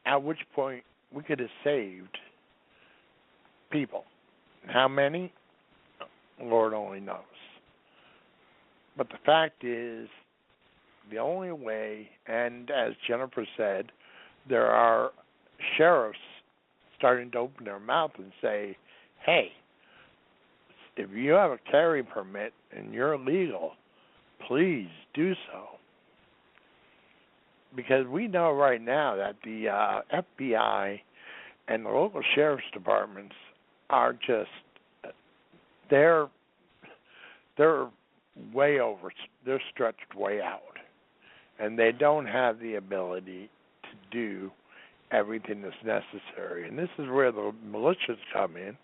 At which point, we could have saved people. How many? Lord only knows. But the fact is, the only way, and as Jennifer said, there are sheriffs starting to open their mouth and say, hey, if you have a carry permit and you're legal, please do so. Because we know right now that the FBI and the local sheriff's departments are just, they're way over, they're stretched way out. And they don't have the ability to do everything that's necessary. And this is where the militias come in.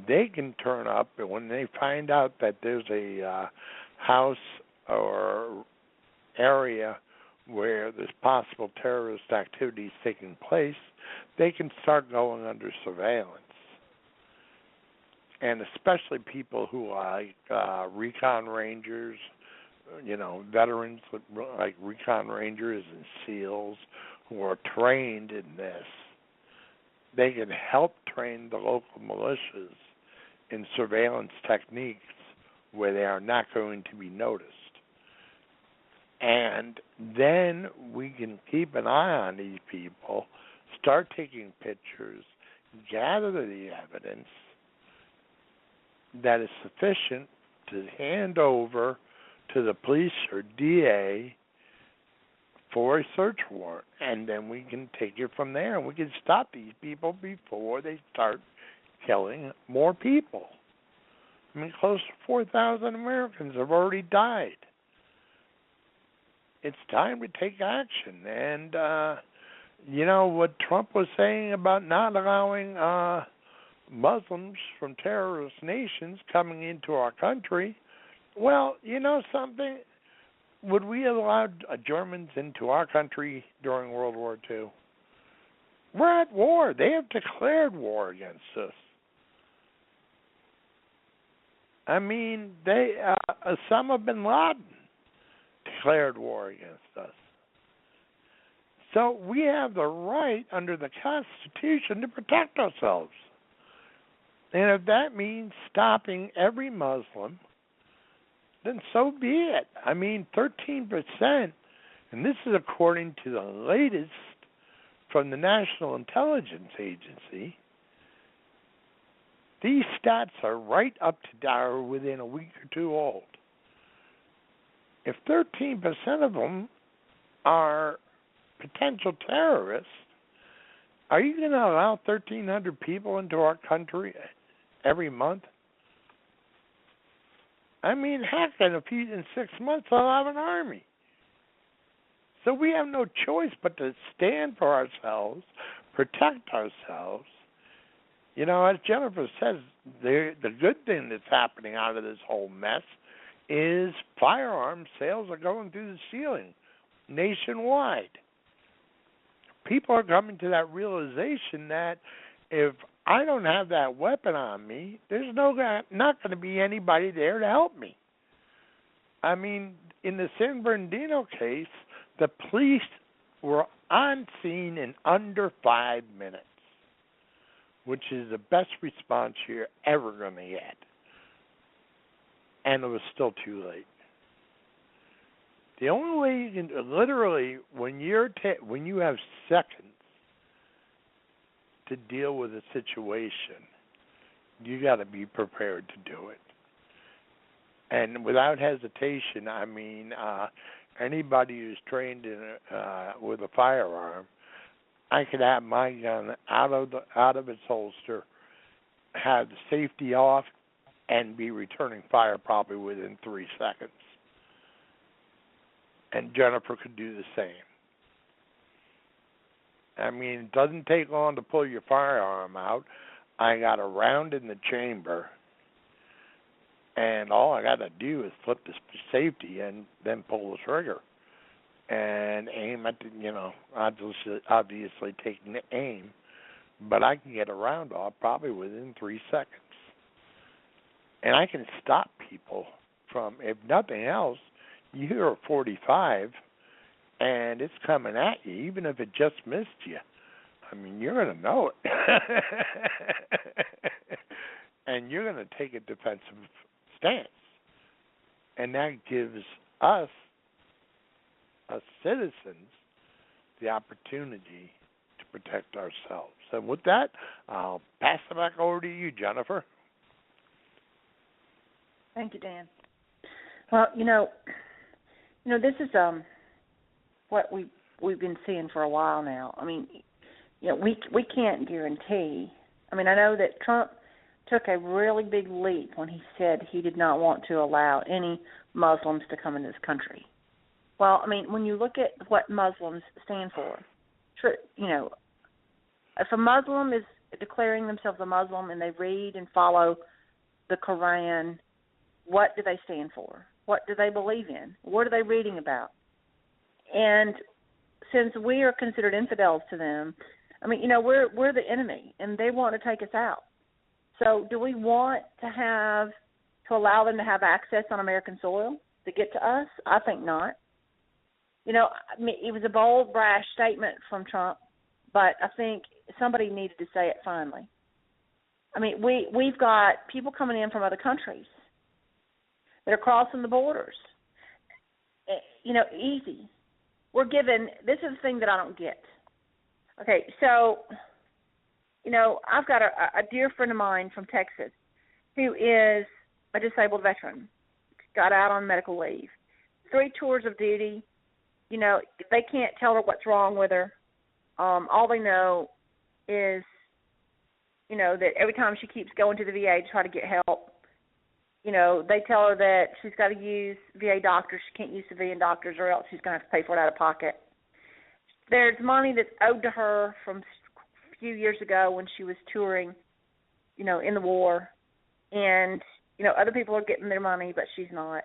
They can turn up, and when they find out that there's a house or area where there's possible terrorist activities taking place, they can start going under surveillance. And especially people who are like recon rangers, you know, veterans like recon rangers and SEALs who are trained in this, they can help train the local militias in surveillance techniques where they are not going to be noticed. And then we can keep an eye on these people, start taking pictures, gather the evidence that is sufficient to hand over to the police or DA for a search warrant, and then we can take it from there, and we can stop these people before they start killing more people. I mean, close to 4,000 Americans have already died. It's time to take action. And, what Trump was saying about not allowing Muslims from terrorist nations coming into our country, well, you know something? Would we have allowed Germans into our country during World War II? We're at war. They have declared war against us. I mean, Osama bin Laden declared war against us. So we have the right under the Constitution to protect ourselves. And if that means stopping every Muslim, then so be it. I mean, 13%, and this is according to the latest from the National Intelligence Agency. These stats are right up to date, or within a week or two old. If 13% of them are potential terrorists, are you going to allow 1,300 people into our country every month? I mean, heck, in 6 months I'll have an army. So we have no choice but to stand for ourselves, protect ourselves. You know, as Jennifer says, the good thing that's happening out of this whole mess is firearm sales are going through the ceiling nationwide. People are coming to that realization that if I don't have that weapon on me, there's not going to be anybody there to help me. I mean, in the San Bernardino case, the police were on scene in under 5 minutes, which is the best response you're ever going to get. And it was still too late. The only way you can, literally, when you have seconds to deal with a situation, you got to be prepared to do it. And without hesitation, I mean, anybody who's trained with a firearm, I could have my gun out of its holster, have the safety off, and be returning fire probably within 3 seconds. And Jennifer could do the same. I mean, it doesn't take long to pull your firearm out. I got a round in the chamber, and all I got to do is flip the safety and then pull the trigger and aim at obviously taking the aim, but I can get a round off probably within 3 seconds. And I can stop people from, if nothing else, you hear a 45 and it's coming at you, even if it just missed you. I mean, you're going to know it. And you're going to take a defensive stance. And that gives us, as citizens, the opportunity to protect ourselves. And with that, I'll pass it back over to you, Jennifer. Thank you, Dan. Well, this is what we've been seeing for a while now. I mean, we can't guarantee. I mean, I know that Trump took a really big leap when he said he did not want to allow any Muslims to come into this country. Well, I mean, when you look at what Muslims stand for, if a Muslim is declaring themselves a Muslim and they read and follow the Quran, what do they stand for? What do they believe in? What are they reading about? And since we are considered infidels to them, I mean, we're the enemy, and they want to take us out. So do we want to allow them to have access on American soil to get to us? I think not. I mean, it was a bold, brash statement from Trump, but I think somebody needed to say it finally. I mean, we've got people coming in from other countries that are crossing the borders. Easy. We're given, this is the thing that I don't get. Okay, so You know, I've got a dear friend of mine from Texas who is a disabled veteran, got out on medical leave, 3 tours of duty. You know, they can't tell her what's wrong with her. All they know is, you know, that every time she keeps going to the VA to try to get help, you know, they tell her that she's got to use VA doctors. She can't use civilian doctors or else she's going to have to pay for it out of pocket. There's money that's owed to her from a few years ago when she was touring, you know, in the war. And, you know, other people are getting their money, but she's not.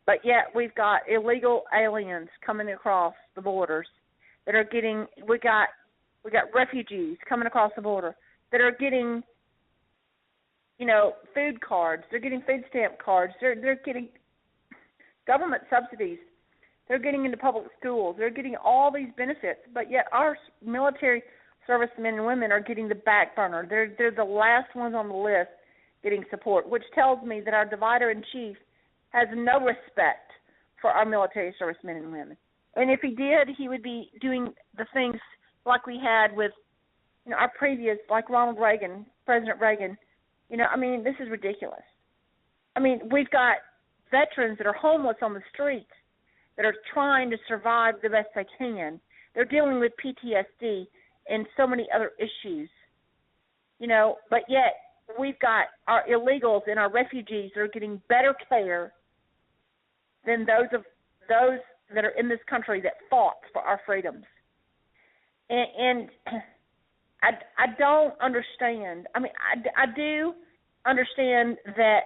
But yet we've got illegal aliens coming across the borders that are getting, we got refugees coming across the border that are getting, you know, food cards. They're getting food stamp cards. They're getting government subsidies. They're getting into public schools. They're getting all these benefits, but yet our military servicemen and women are getting the back burner. They're the last ones on the list getting support, which tells me that our divider-in-chief has no respect for our military servicemen and women. And if he did, he would be doing the things like we had with, you know, our previous, like Ronald Reagan, President Reagan. You know, I mean, this is ridiculous. I mean, we've got veterans that are homeless on the streets that are trying to survive the best they can. They're dealing with PTSD and so many other issues, you know, but yet we've got our illegals and our refugees that are getting better care than those that are in this country that fought for our freedoms. And I don't understand. I mean, I do understand that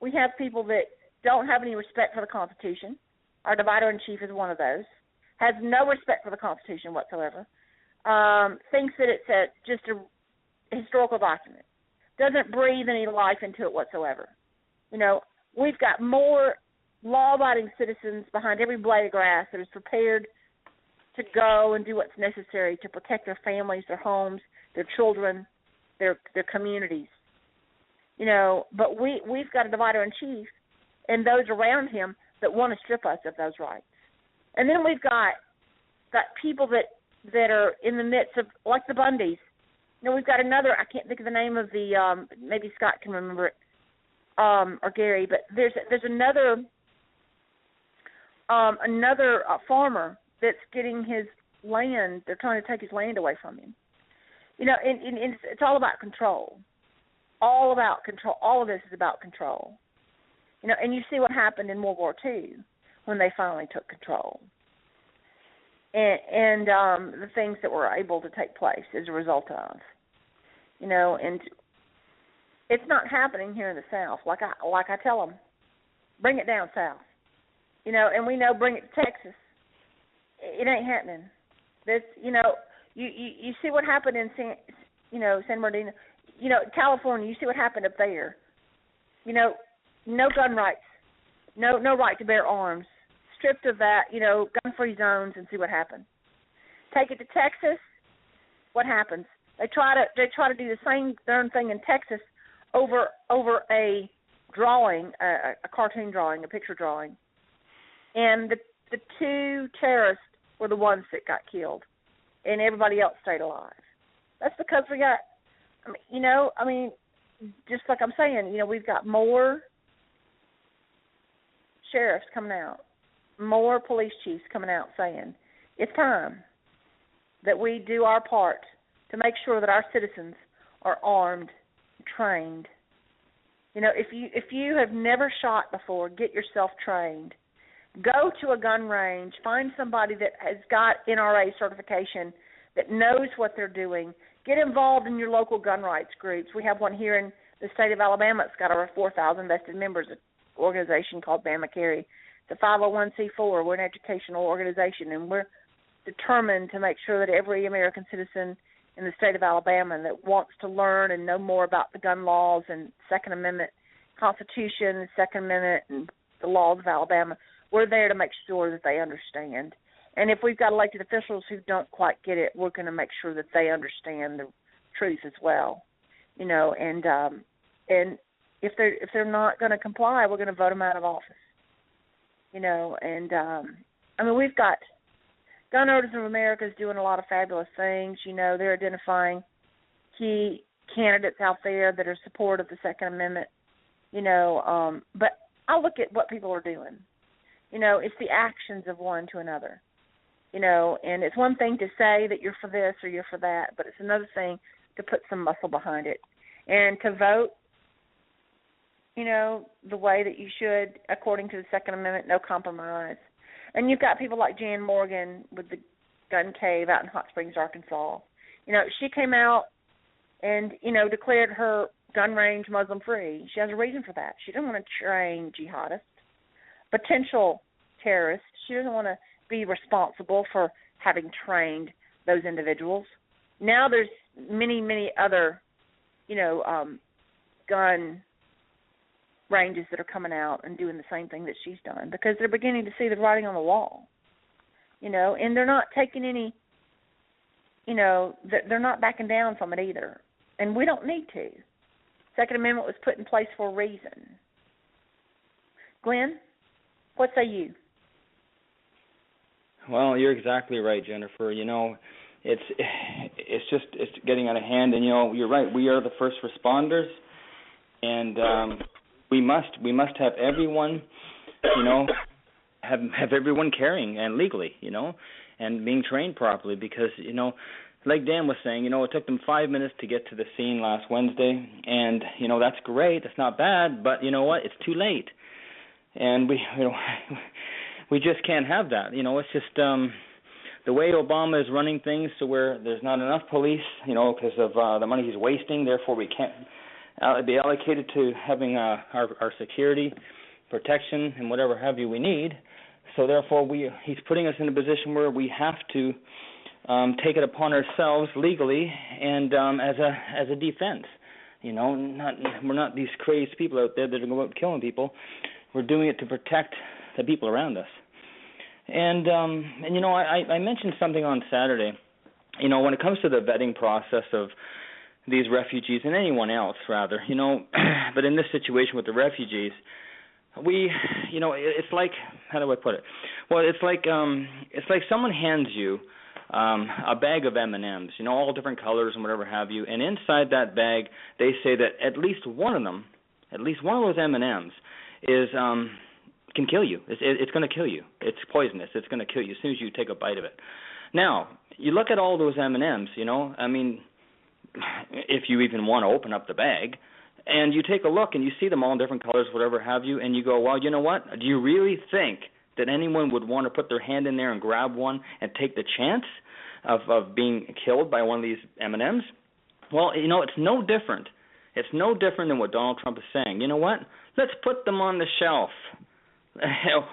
we have people that don't have any respect for the Constitution. Our divider-in-chief is one of those. Has no respect for the Constitution whatsoever. Thinks that it's just a historical document. Doesn't breathe any life into it whatsoever. You know, we've got more law-abiding citizens behind every blade of grass that is prepared to go and do what's necessary to protect their families, their homes, their children, their communities. You know, but we've got a divider-in-chief and those around him that want to strip us of those rights. And then we've got people that are in the midst of, like the Bundys. You know, we've got another, I can't think of the name of the, maybe Scott can remember it, or Gary, but there's another farmer that's getting his land. They're trying to take his land away from him. You know, and it's all about control. All about control. All of this is about control. You know, and you see what happened in World War II when they finally took control. And the things that were able to take place as a result of. You know, and it's not happening here in the South. Like I tell them, bring it down south. You know, and we know bring it to Texas. It ain't happening. This, you know, you see what happened in San Bernardino. You know, California. You see what happened up there. You know, no gun rights, no right to bear arms. Stripped of that, you know, gun-free zones, and see what happens. Take it to Texas. What happens? They try to do the same darn thing in Texas over a drawing, a cartoon drawing, a picture drawing, and the 2 terrorists were the ones that got killed, and everybody else stayed alive. That's because we got, just like I'm saying, you know, we've got more sheriffs coming out, more police chiefs coming out saying it's time that we do our part to make sure that our citizens are armed, trained. You know, if you have never shot before, get yourself trained. Go to a gun range, find somebody that has got NRA certification, that knows what they're doing. Get involved in your local gun rights groups. We have one here in the state of Alabama. It's got over 4,000 vested members, an organization called Bama Carry. It's a 501c4. We're an educational organization, and we're determined to make sure that every American citizen in the state of Alabama that wants to learn and know more about the gun laws and Second Amendment Constitution, Second Amendment, and the laws of Alabama, we're there to make sure that they understand. And if we've got elected officials who don't quite get it, we're going to make sure that they understand the truth as well. You know, and if they're not going to comply, we're going to vote them out of office. You know, and we've got Gun Owners of America is doing a lot of fabulous things. You know, they're identifying key candidates out there that are supportive of the Second Amendment, but I look at what people are doing. It's the actions of one to another, and it's one thing to say that you're for this or you're for that, but it's another thing to put some muscle behind it and to vote, the way that you should according to the Second Amendment, no compromise. And you've got people like Jan Morgan with the gun cave out in Hot Springs, Arkansas. She came out and, declared her gun range Muslim-free. She has a reason for that. She doesn't want to train jihadists, potential terrorists. She doesn't want to be responsible for having trained those individuals. Now there's many, many other, gun ranges that are coming out and doing the same thing that she's done because they're beginning to see the writing on the wall, and they're not taking any, they're not backing down from it either. And we don't need to. Second Amendment was put in place for a reason. Glenn, what say you? Well, you're exactly right, Jennifer. It's getting out of hand, and you're right. We are the first responders, and we must have everyone, have everyone carrying and legally, and being trained properly because like Dan was saying, it took them 5 minutes to get to the scene last Wednesday, and that's great. That's not bad, but you know what? It's too late, and we just can't have that. It's just the way Obama is running things to where there's not enough police, because of the money he's wasting. Therefore, we can't be allocated to having our security, protection, and whatever have you we need. So therefore, he's putting us in a position where we have to take it upon ourselves legally and as a defense. We're not these crazy people out there that are going out killing people. We're doing it to protect the people around us. And I mentioned something on Saturday. When it comes to the vetting process of these refugees and anyone else, rather, but in this situation with the refugees, it's like, how do I put it? Well, it's like someone hands you a bag of M&Ms, all different colors and whatever have you, and inside that bag they say that at least one of those M&Ms is can kill you. It's going to kill you. It's poisonous. It's going to kill you as soon as you take a bite of it. Now, you look at all those M&Ms, if you even want to open up the bag, and you take a look and you see them all in different colors, whatever have you, and you go, well, you know what? Do you really think that anyone would want to put their hand in there and grab one and take the chance of being killed by one of these M&Ms? Well, it's no different. It's no different than what Donald Trump is saying. You know what? Let's put them on the shelf.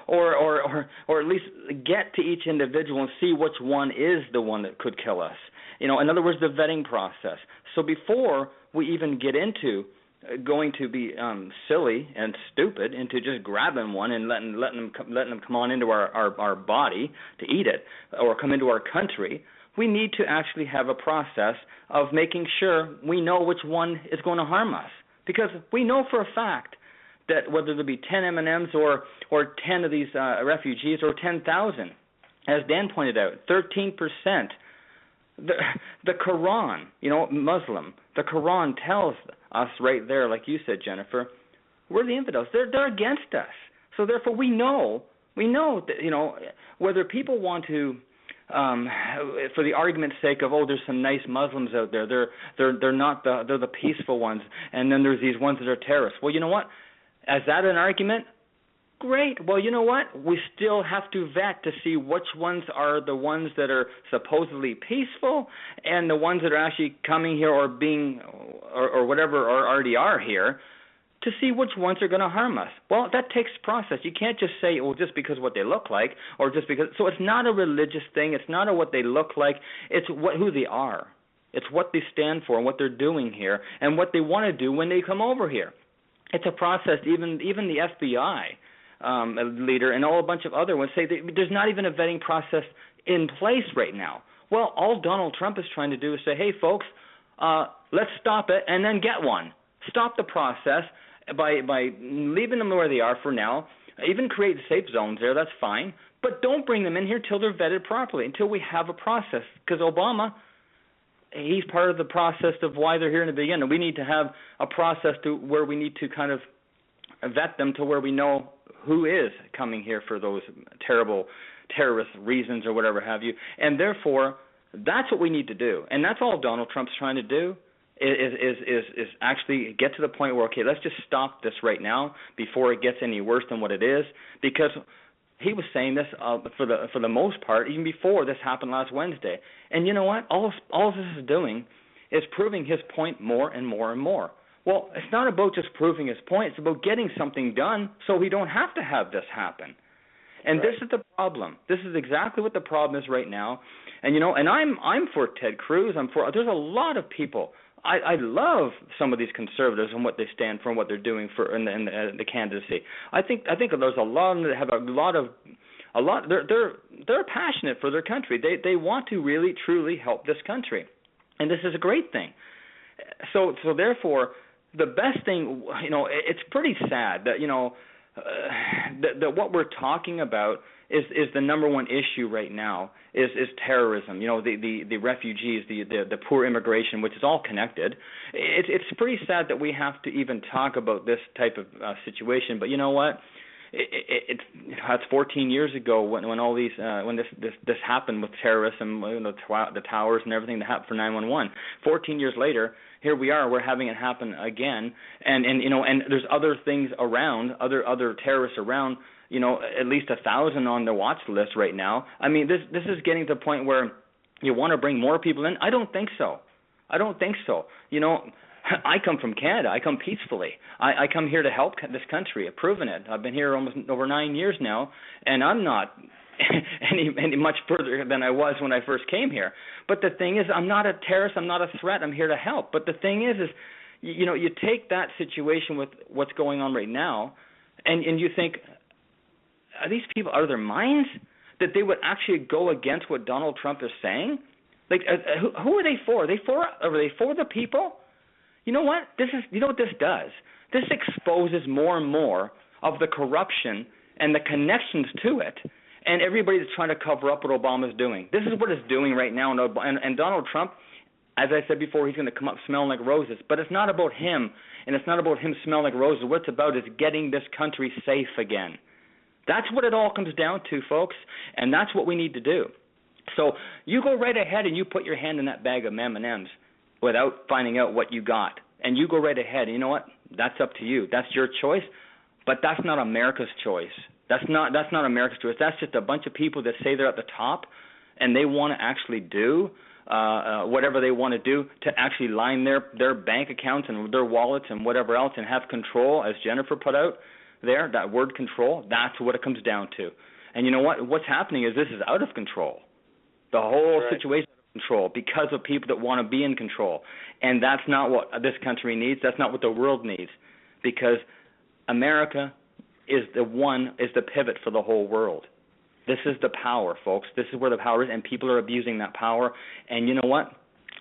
or at least get to each individual and see which one is the one that could kill us. In other words, the vetting process. So before we even get into going to be silly and stupid into just grabbing one and letting them come on into our body to eat it or come into our country, we need to actually have a process of making sure we know which one is going to harm us. Because we know for a fact that whether there be 10 M&Ms or 10 of these refugees or 10,000, as Dan pointed out, 13%. The Quran, Muslim, the Quran tells us right there, like you said, Jennifer, we're the infidels. They're against us. So therefore, we know that whether people want to, for the argument's sake of there's some nice Muslims out there. They're not they're the peaceful ones, and then there's these ones that are terrorists. Well, you know what? Is that an argument? Great. Well, you know what? We still have to vet to see which ones are the ones that are supposedly peaceful and the ones that are actually coming here or being or whatever or already are here to see which ones are going to harm us. Well, that takes process. You can't just say, just because what they look like or just because. So it's not a religious thing. It's not what they look like. It's who they are. It's what they stand for and what they're doing here and what they want to do when they come over here. It's a process. Even the FBI leader and a bunch of other ones say that there's not even a vetting process in place right now. Well, all Donald Trump is trying to do is say, hey, folks, let's stop it and then get one. Stop the process by leaving them where they are for now, even create safe zones there, that's fine, but don't bring them in here until they're vetted properly, until we have a process. Because Obama, he's part of the process of why they're here in the beginning. We need to have a process to where we need to kind of vet them to where we know who is coming here for those terrible terrorist reasons or whatever have you. And therefore, that's what we need to do. And that's all Donald Trump's trying to do is actually get to the point where, okay, let's just stop this right now before it gets any worse than what it is, because he was saying this for the most part even before this happened last Wednesday. And you know what? All this is doing is proving his point more and more and more. Well, it's not about just proving his point. It's about getting something done so we don't have to have this happen. And This is the problem. This is exactly what the problem is right now. And and I'm for Ted Cruz. There's a lot of people. I love some of these conservatives and what they stand for and what they're doing for in the candidacy. I think there's a lot that have a lot. They're passionate for their country. They want to really truly help this country, and this is a great thing. So therefore, the best thing, it's pretty sad that that what we're talking about is the number one issue right now is terrorism. The refugees, the poor immigration, which is all connected. It's pretty sad that we have to even talk about this type of situation. But you know what? It's 14 years ago when all these when this happened with terrorism, the towers and everything that happened for 9/11. 14 years later, here we are. We're having it happen again, and there's other things around, other terrorists around. At least 1,000 on the watch list right now. I mean, this is getting to the point where you want to bring more people in. I don't think so. I come from Canada. I come peacefully. I come here to help this country. I've proven it. I've been here almost over 9 years now, and I'm not any much further than I was when I first came here. But the thing is, I'm not a terrorist. I'm not a threat. I'm here to help. But the thing is you take that situation with what's going on right now, and you think, are these people out of their minds that they would actually go against what Donald Trump is saying? Like, who are they for? Are they for the people? You know what? You know what this does? This exposes more and more of the corruption and the connections to it, and everybody that's trying to cover up what Obama's doing. This is what it's doing right now, and Donald Trump, as I said before, he's going to come up smelling like roses. But it's not about him, and it's not about him smelling like roses. What it's about is getting this country safe again. That's what it all comes down to, folks, and that's what we need to do. So you go right ahead and you put your hand in that bag of M&Ms without finding out what you got, and you go right ahead. And you know what? That's up to you. That's your choice, but that's not America's choice. That's not America's choice. That's just a bunch of people that say they're at the top, and they want to actually do whatever they want to do to actually line their bank accounts and their wallets and whatever else and have control, as Jennifer put out there, that word control. That's what it comes down to. And you know what? What's happening is this is out of control. The whole situation is out of control because of people that want to be in control. And that's not what this country needs. That's not what the world needs, because America is the pivot for the whole world. This is the power, folks. This is where the power is, and people are abusing that power. And you know what?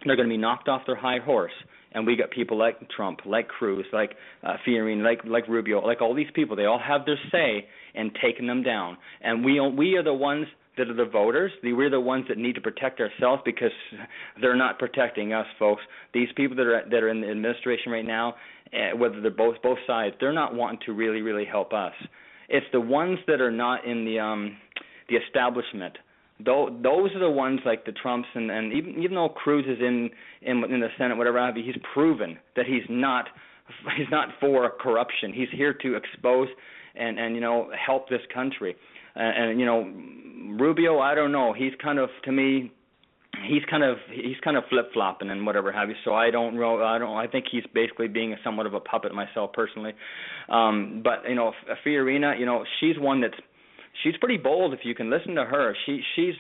They're going to be knocked off their high horse. And we got people like Trump, like Cruz, like Fiorina, like Rubio, like all these people. They all have their say in taking them down. And we are the ones that are the voters. We're the ones that need to protect ourselves, because they're not protecting us, folks. These people that are in the administration right now, whether they're both sides, they're not wanting to really, really help us. It's the ones that are not in the establishment. Those are the ones like the Trumps, and even though Cruz is in the Senate, whatever have you, he's proven that he's not for corruption. He's here to expose and help this country. And Rubio, I don't know. He's kind of, to me, he's kind of flip-flopping and whatever have you. So I don't know. I think he's basically being somewhat of a puppet myself personally. But Fiorina, she's one that's. She's pretty bold if you can listen to her. She's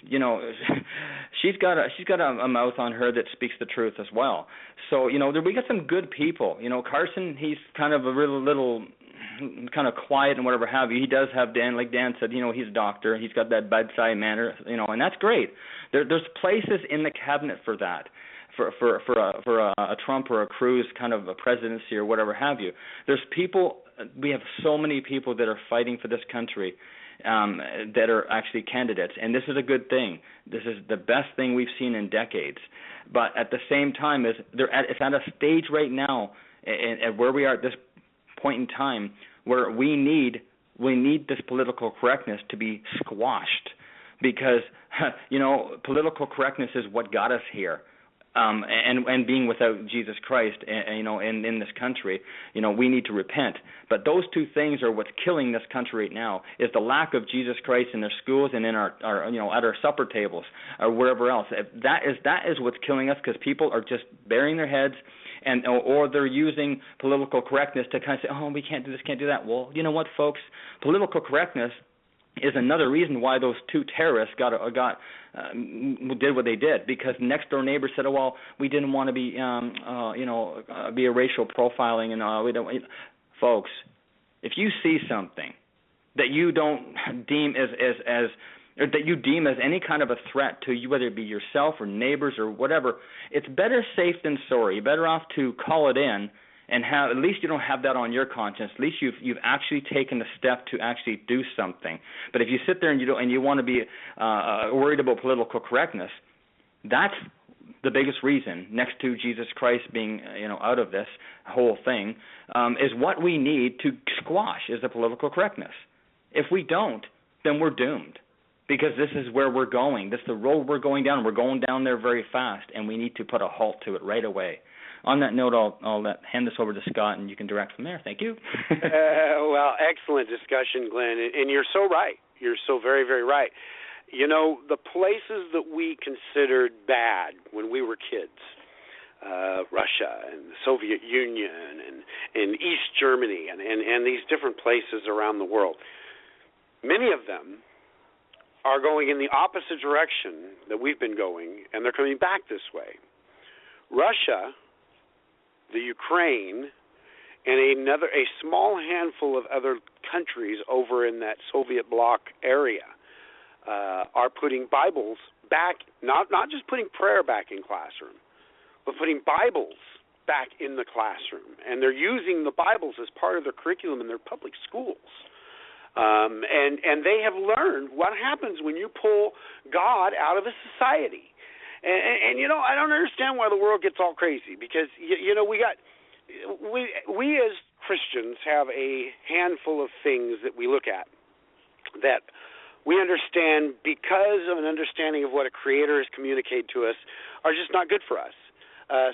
got a mouth on her that speaks the truth as well. So we got some good people. Carson, he's kind of a little kind of quiet and whatever have you. He does have like Dan said, he's a doctor. He's got that bedside manner, and that's great. There's places in the cabinet for that. For a Trump or a Cruz kind of a presidency or whatever have you. There's people. We have so many people that are fighting for this country. that are actually candidates. And this is a good thing. This is the best thing we've seen in decades. But at the same time, it's at a stage right now, and where we are at this point in time, where we need this political correctness to be squashed, because political correctness is what got us here. And being without Jesus Christ, in this country, we need to repent. But those two things are what's killing this country right now, is the lack of Jesus Christ in their schools and in our at our supper tables or wherever else. That is what's killing us, because people are just burying their heads, or they're using political correctness to kind of say, oh, we can't do this, can't do that. Well, you know what, folks? Political correctness is another reason why those two terrorists did what they did, because next door neighbor said, "Oh well, we didn't want to be, be a racial profiling, and we don't." Folks, if you see something that you don't deem or that you deem as any kind of a threat to you, whether it be yourself or neighbors or whatever, it's better safe than sorry. You're better off to call it in. And at least you don't have that on your conscience. At least you've actually taken the step to actually do something. But if you sit there and you want to be worried about political correctness, that's the biggest reason, next to Jesus Christ being out of this whole thing, is what we need to squash is the political correctness. If we don't, then we're doomed, because this is where we're going. This is the road we're going down. We're going down there very fast, and we need to put a halt to it right away. On that note, I'll hand this over to Scott, and you can direct from there. Thank you. Well, excellent discussion, Glenn. And you're so right. You're so very, very right. The places that we considered bad when we were kids, Russia and the Soviet Union and East Germany and these different places around the world, many of them are going in the opposite direction that we've been going, and they're coming back this way. Russia, the Ukraine, and a small handful of other countries over in that Soviet bloc area are putting Bibles back, not just putting prayer back in classroom, but putting Bibles back in the classroom. And they're using the Bibles as part of their curriculum in their public schools. And they have learned what happens when you pull God out of a society. And I don't understand why the world gets all crazy, because we as Christians have a handful of things that we look at that we understand, because of an understanding of what a creator has communicated to us, are just not good for us.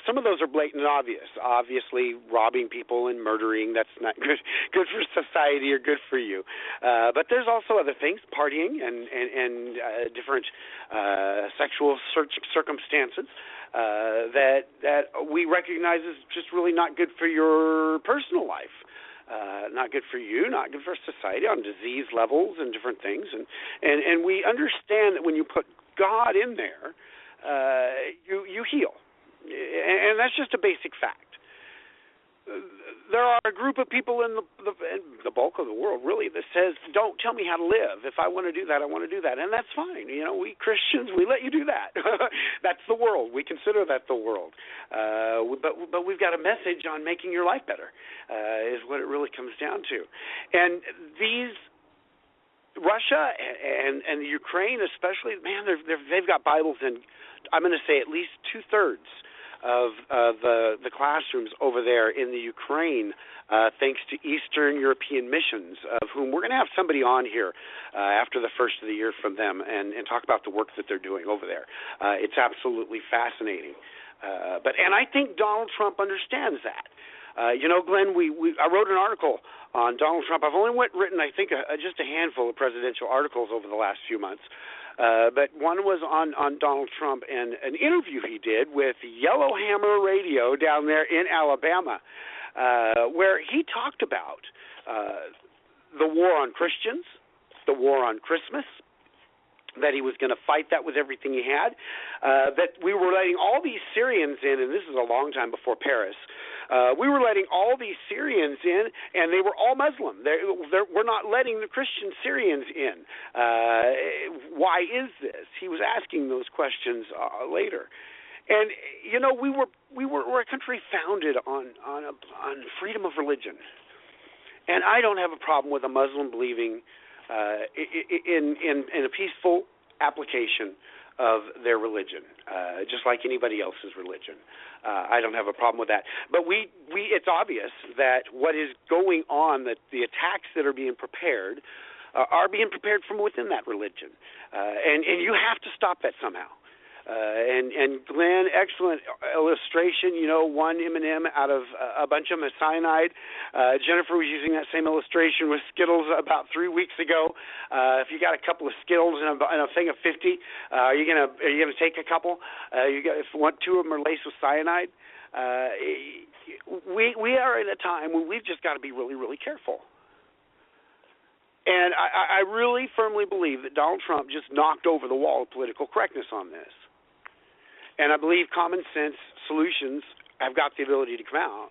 Some of those are blatant and obvious. Obviously, robbing people and murdering, that's not good for society or good for you. But there's also other things, partying and different sexual circumstances that we recognize as just really not good for your personal life. Not good for you, not good for society, on disease levels and different things. And we understand that when you put God in there, you heal. And that's just a basic fact. There are a group of people in the bulk of the world, really, that says, don't tell me how to live. If I want to do that, I want to do that. And that's fine. We Christians, we let you do that. That's the world. We consider that the world. But we've got a message on making your life better, is what it really comes down to. And these Russia and the Ukraine especially, man, they've got Bibles in, I'm going to say, at least 2/3 of the classrooms over there in the Ukraine, thanks to Eastern European missions, of whom we're going to have somebody on here after the first of the year from them and talk about the work that they're doing over there. It's absolutely fascinating. And I think Donald Trump understands that. Glenn, I wrote an article on Donald Trump. I've only written, I think, just a handful of presidential articles over the last few months. But one was on Donald Trump and an interview he did with Yellowhammer Radio down there in Alabama, where he talked about the war on Christians, the war on Christmas, that he was going to fight that with everything he had, that we were letting all these Syrians in, and this is a long time before Paris. We were letting all these Syrians in, and they were all Muslim. We're not letting the Christian Syrians in. Why is this? He was asking those questions later. And we're a country founded on freedom of religion, and I don't have a problem with a Muslim believing in a peaceful application of their religion, just like anybody else's religion. I don't have a problem with that. But it's obvious that what is going on, that the attacks that are being prepared are being prepared from within that religion. And you have to stop that somehow. And Glenn, excellent illustration. One M&M out of a bunch of them is cyanide. Jennifer was using that same illustration with Skittles about 3 weeks ago. If you got a couple of Skittles and a thing of 50, are you gonna take a couple? If two of them are laced with cyanide. We are at a time when we've just got to be really, really careful. And I really firmly believe that Donald Trump just knocked over the wall of political correctness on this. And I believe common sense solutions have got the ability to come out.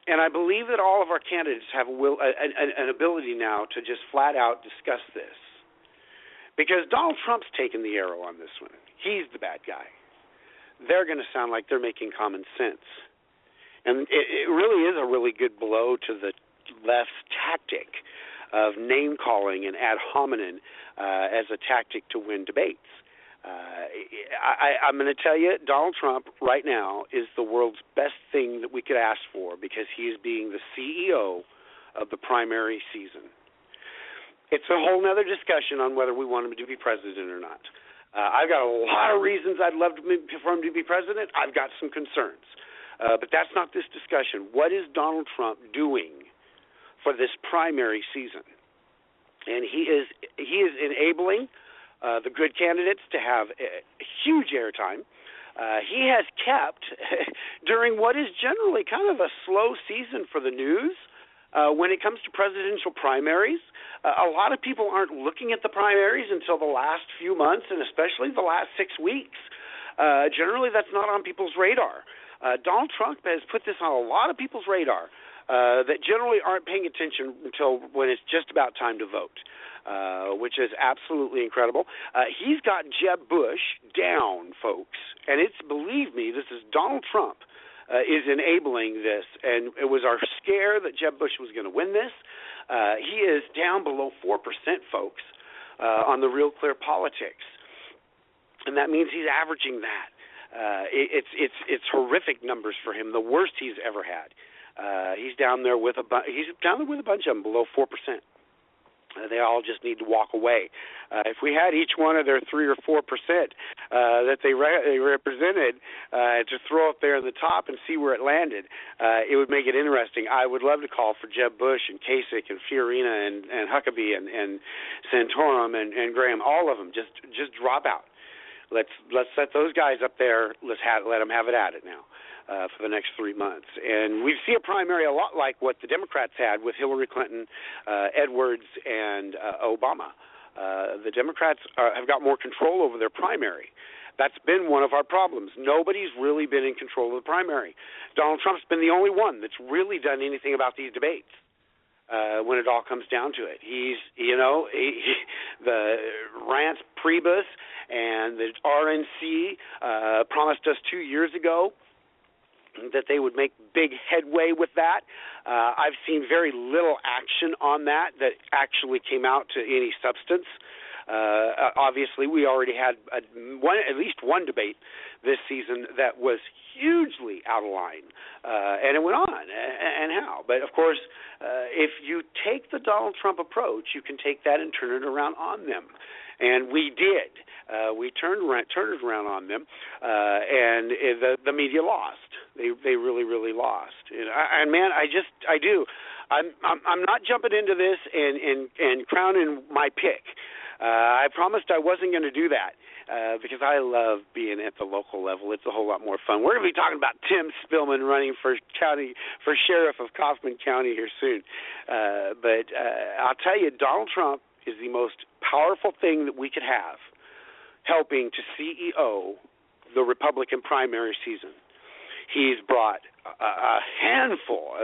And I believe that all of our candidates have an ability now to just flat out discuss this. Because Donald Trump's taken the arrow on this one. He's the bad guy. They're going to sound like they're making common sense. And it really is a really good blow to the left's tactic of name-calling and ad hominem as a tactic to win debates. I'm going to tell you, Donald Trump right now is the world's best thing that we could ask for because he is being the CEO of the primary season. It's a whole other discussion on whether we want him to be president or not. I've got a lot of reasons I'd love for him to be president. I've got some concerns. But that's not this discussion. What is Donald Trump doing for this primary season? And he is enabling the good candidates to have a huge airtime. He has kept, during what is generally kind of a slow season for the news, when it comes to presidential primaries, a lot of people aren't looking at the primaries until the last few months, and especially the last 6 weeks. Generally, that's not on people's radar. Donald Trump has put this on a lot of people's radar that generally aren't paying attention until when it's just about time to vote. Which is absolutely incredible. He's got Jeb Bush down, folks, and believe me, this is Donald Trump is enabling this, and it was our scare that Jeb Bush was going to win this. He is down below 4%, folks, on the Real Clear Politics, and that means he's averaging that. It's horrific numbers for him, the worst he's ever had. He's down there with a bunch of them below 4%. They all just need to walk away. If we had each one of their 3 or 4% that they represented to throw up there in the top and see where it landed, it would make it interesting. I would love to call for Jeb Bush and Kasich and Fiorina and Huckabee and Santorum and Graham, all of them. Just drop out. Let's set those guys up there. Let them have it at it now. For the next 3 months. And we see a primary a lot like what the Democrats had with Hillary Clinton, Edwards, and Obama. The Democrats have got more control over their primary. That's been one of our problems. Nobody's really been in control of the primary. Donald Trump's been the only one that's really done anything about these debates. When it all comes down to it, the Reince Priebus and the RNC promised us 2 years ago that they would make big headway with that. I've seen very little action on that actually came out to any substance. Obviously, we already had at least one debate this season that was hugely out of line, and it went on, and how. But, of course, if you take the Donald Trump approach, you can take that and turn it around on them. And we did. We turned it around on them, and the media lost. They really, really lost. And man, I do. I'm not jumping into this and crowning my pick. I promised I wasn't going to do that because I love being at the local level. It's a whole lot more fun. We're going to be talking about Tim Spillman running for sheriff of Kaufman County here soon. But I'll tell you, Donald Trump is the most powerful thing that we could have helping to CEO the Republican primary season. He's brought a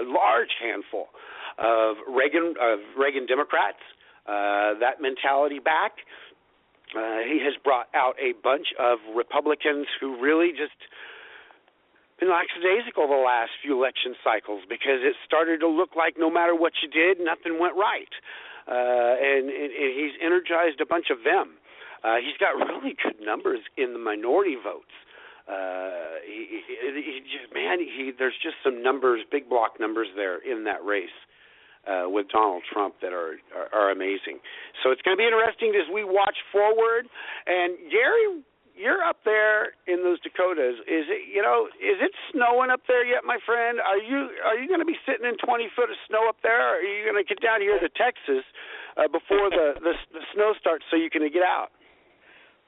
large handful of Reagan Democrats, that mentality back. He has brought out a bunch of Republicans who really just been lackadaisical the last few election cycles because it started to look like no matter what you did, nothing went right. and he's energized a bunch of them. He's got really good numbers in the minority votes. There's just some numbers, big block numbers there in that race with Donald Trump that are amazing. So it's going to be interesting as we watch forward. And Gary, you're up there in those Dakotas. Is it snowing up there yet, my friend? Are you going to be sitting in 20 foot of snow up there, or are you going to get down here to Texas before the snow starts so you can get out?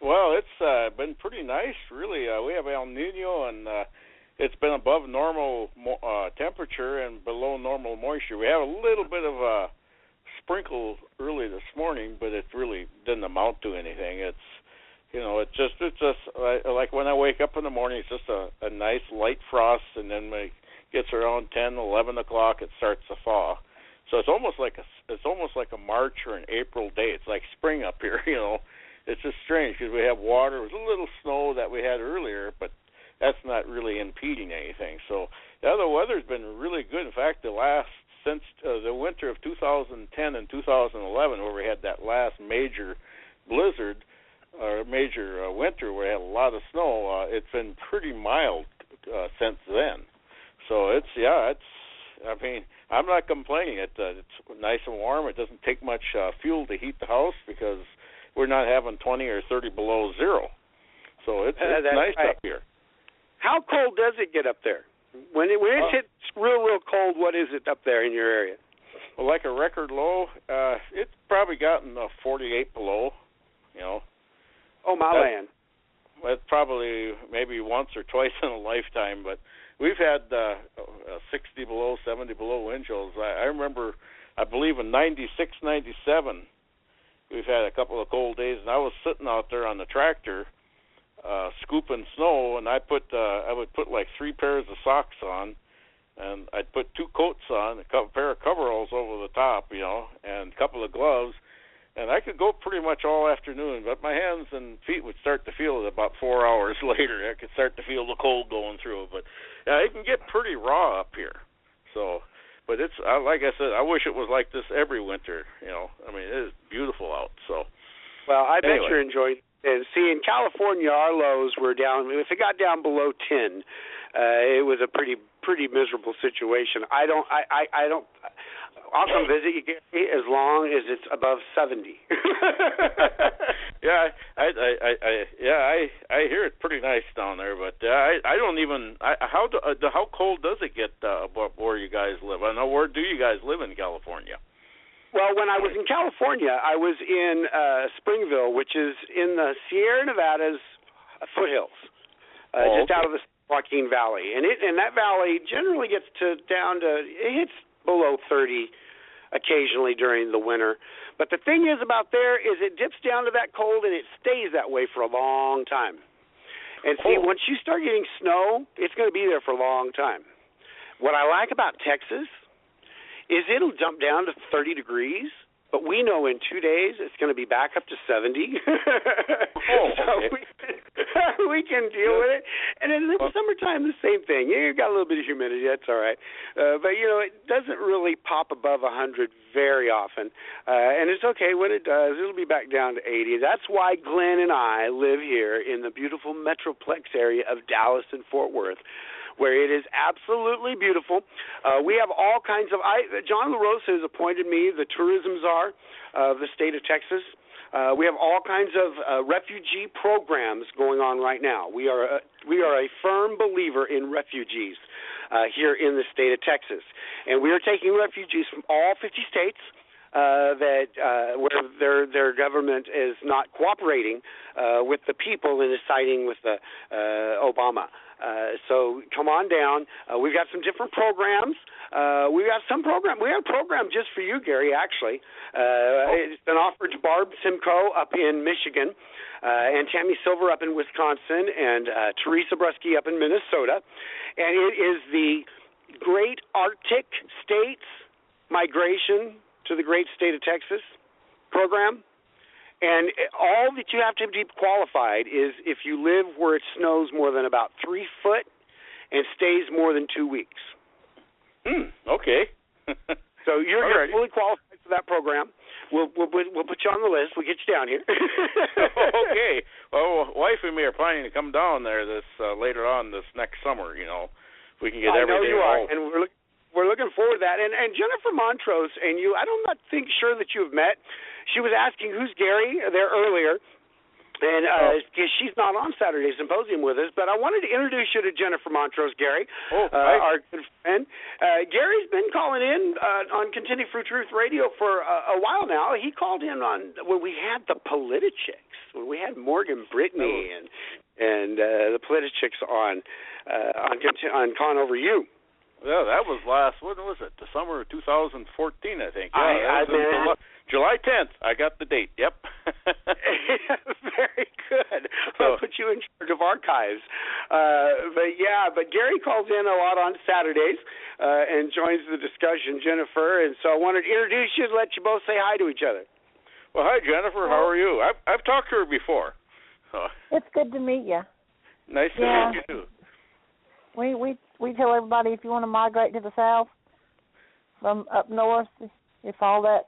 Well, it's been pretty nice, really. We have El Nino, and it's been above normal temperature and below normal moisture. We have a little bit of a sprinkle early this morning, but it really didn't amount to anything. It's just like when I wake up in the morning, it's just a nice light frost, and then when it gets around 10, 11 o'clock, it starts to thaw. So it's almost like a March or an April day. It's like spring up here, It's just strange because we have water. It was a little snow that we had earlier, but that's not really impeding anything. So the weather's been really good. In fact, since the winter of 2010 and 2011, where we had that last major blizzard or major winter where we had a lot of snow, it's been pretty mild since then. So I'm not complaining. It's nice and warm. It doesn't take much fuel to heat the house because we're not having 20 or 30 below zero. So it's nice up here. How cold does it get up there? When it hits real cold, what is it up there in your area? Well, like a record low, it's probably gotten 48 below, Oh, my land. That's probably maybe once or twice in a lifetime, but we've had 60 below, 70 below wind chills. I remember, I believe in 96, 97, we've had a couple of cold days, and I was sitting out there on the tractor scooping snow, and I would put like 3 pairs of socks on, and I'd put 2 coats on, a pair of coveralls over the top, and a couple of gloves, and I could go pretty much all afternoon, but my hands and feet would start to feel it about 4 hours later. I could start to feel the cold going through it, but it can get pretty raw up here. So, but it's like I said, I wish it was like this every winter. It is beautiful out. So, well, I bet you're enjoying. And see, in California, our lows were down. If it got down below 10, it was a pretty miserable situation. I'll come visit you as long as it's above 70. Yeah, I hear it's pretty nice down there, but I don't even. How cold does it get where you guys live? I know, where do you guys live in California? Well, when I was in California, I was in Springville, which is in the Sierra Nevadas foothills, just out of the Joaquin Valley, and that valley generally gets down to it hits below 30 occasionally during the winter. But the thing is about there is it dips down to that cold and it stays that way for a long time. And see, once you start getting snow, it's going to be there for a long time. What I like about Texas is it'll jump down to 30 degrees, but we know in 2 days it's going to be back up to 70. So we can deal with it. And in the summertime, the same thing. You've got a little bit of humidity. That's all right. But, it doesn't really pop above 100 very often. And it's okay when it does. It'll be back down to 80. That's why Glenn and I live here in the beautiful Metroplex area of Dallas and Fort Worth, where it is absolutely beautiful. We have all kinds of. John LaRosa has appointed me the tourism czar of the state of Texas. We have all kinds of refugee programs going on right now. We are a firm believer in refugees here in the state of Texas, and we are taking refugees from all 50 states where their government is not cooperating with the people and is siding with Obama. So come on down. We've got some different programs. We have a program just for you, Gary, actually. It's been offered to Barb Simcoe up in Michigan, and Tammy Silver up in Wisconsin, and Teresa Brusky up in Minnesota. And it is the Great Arctic States Migration to the Great State of Texas program. And all that you have to be qualified is if you live where it snows more than about 3 foot and stays more than 2 weeks. Okay. So you're fully qualified for that program. we'll put you on the list. We'll get you down here. Okay. Well, wife and me are planning to come down there this later on this next summer. You know, if we can get everything. I know you are, all... and we're looking forward to that. And Jennifer Montrose and you, I'm not sure that you've met. She was asking who's Gary there earlier. And she's not on Saturday Symposium with us, but I wanted to introduce you to Jennifer Montrose, Gary, our good friend. Gary's been calling in on Contending for Truth Radio for a while now. He called in on when we had the Politichicks, when we had Morgan Brittany and the Politichicks on Con Over You. Yeah, that was when was it? The summer of 2014, I think. July 10th. I got the date. Yep. Very good. I'll put you in charge of archives. But Gary calls in a lot on Saturdays and joins the discussion, Jennifer. And so I wanted to introduce you and let you both say hi to each other. Well, hi, Jennifer. How are you? I've talked to her before. It's good to meet you. Nice to meet you, too. We tell everybody if you want to migrate to the South from up north, if all that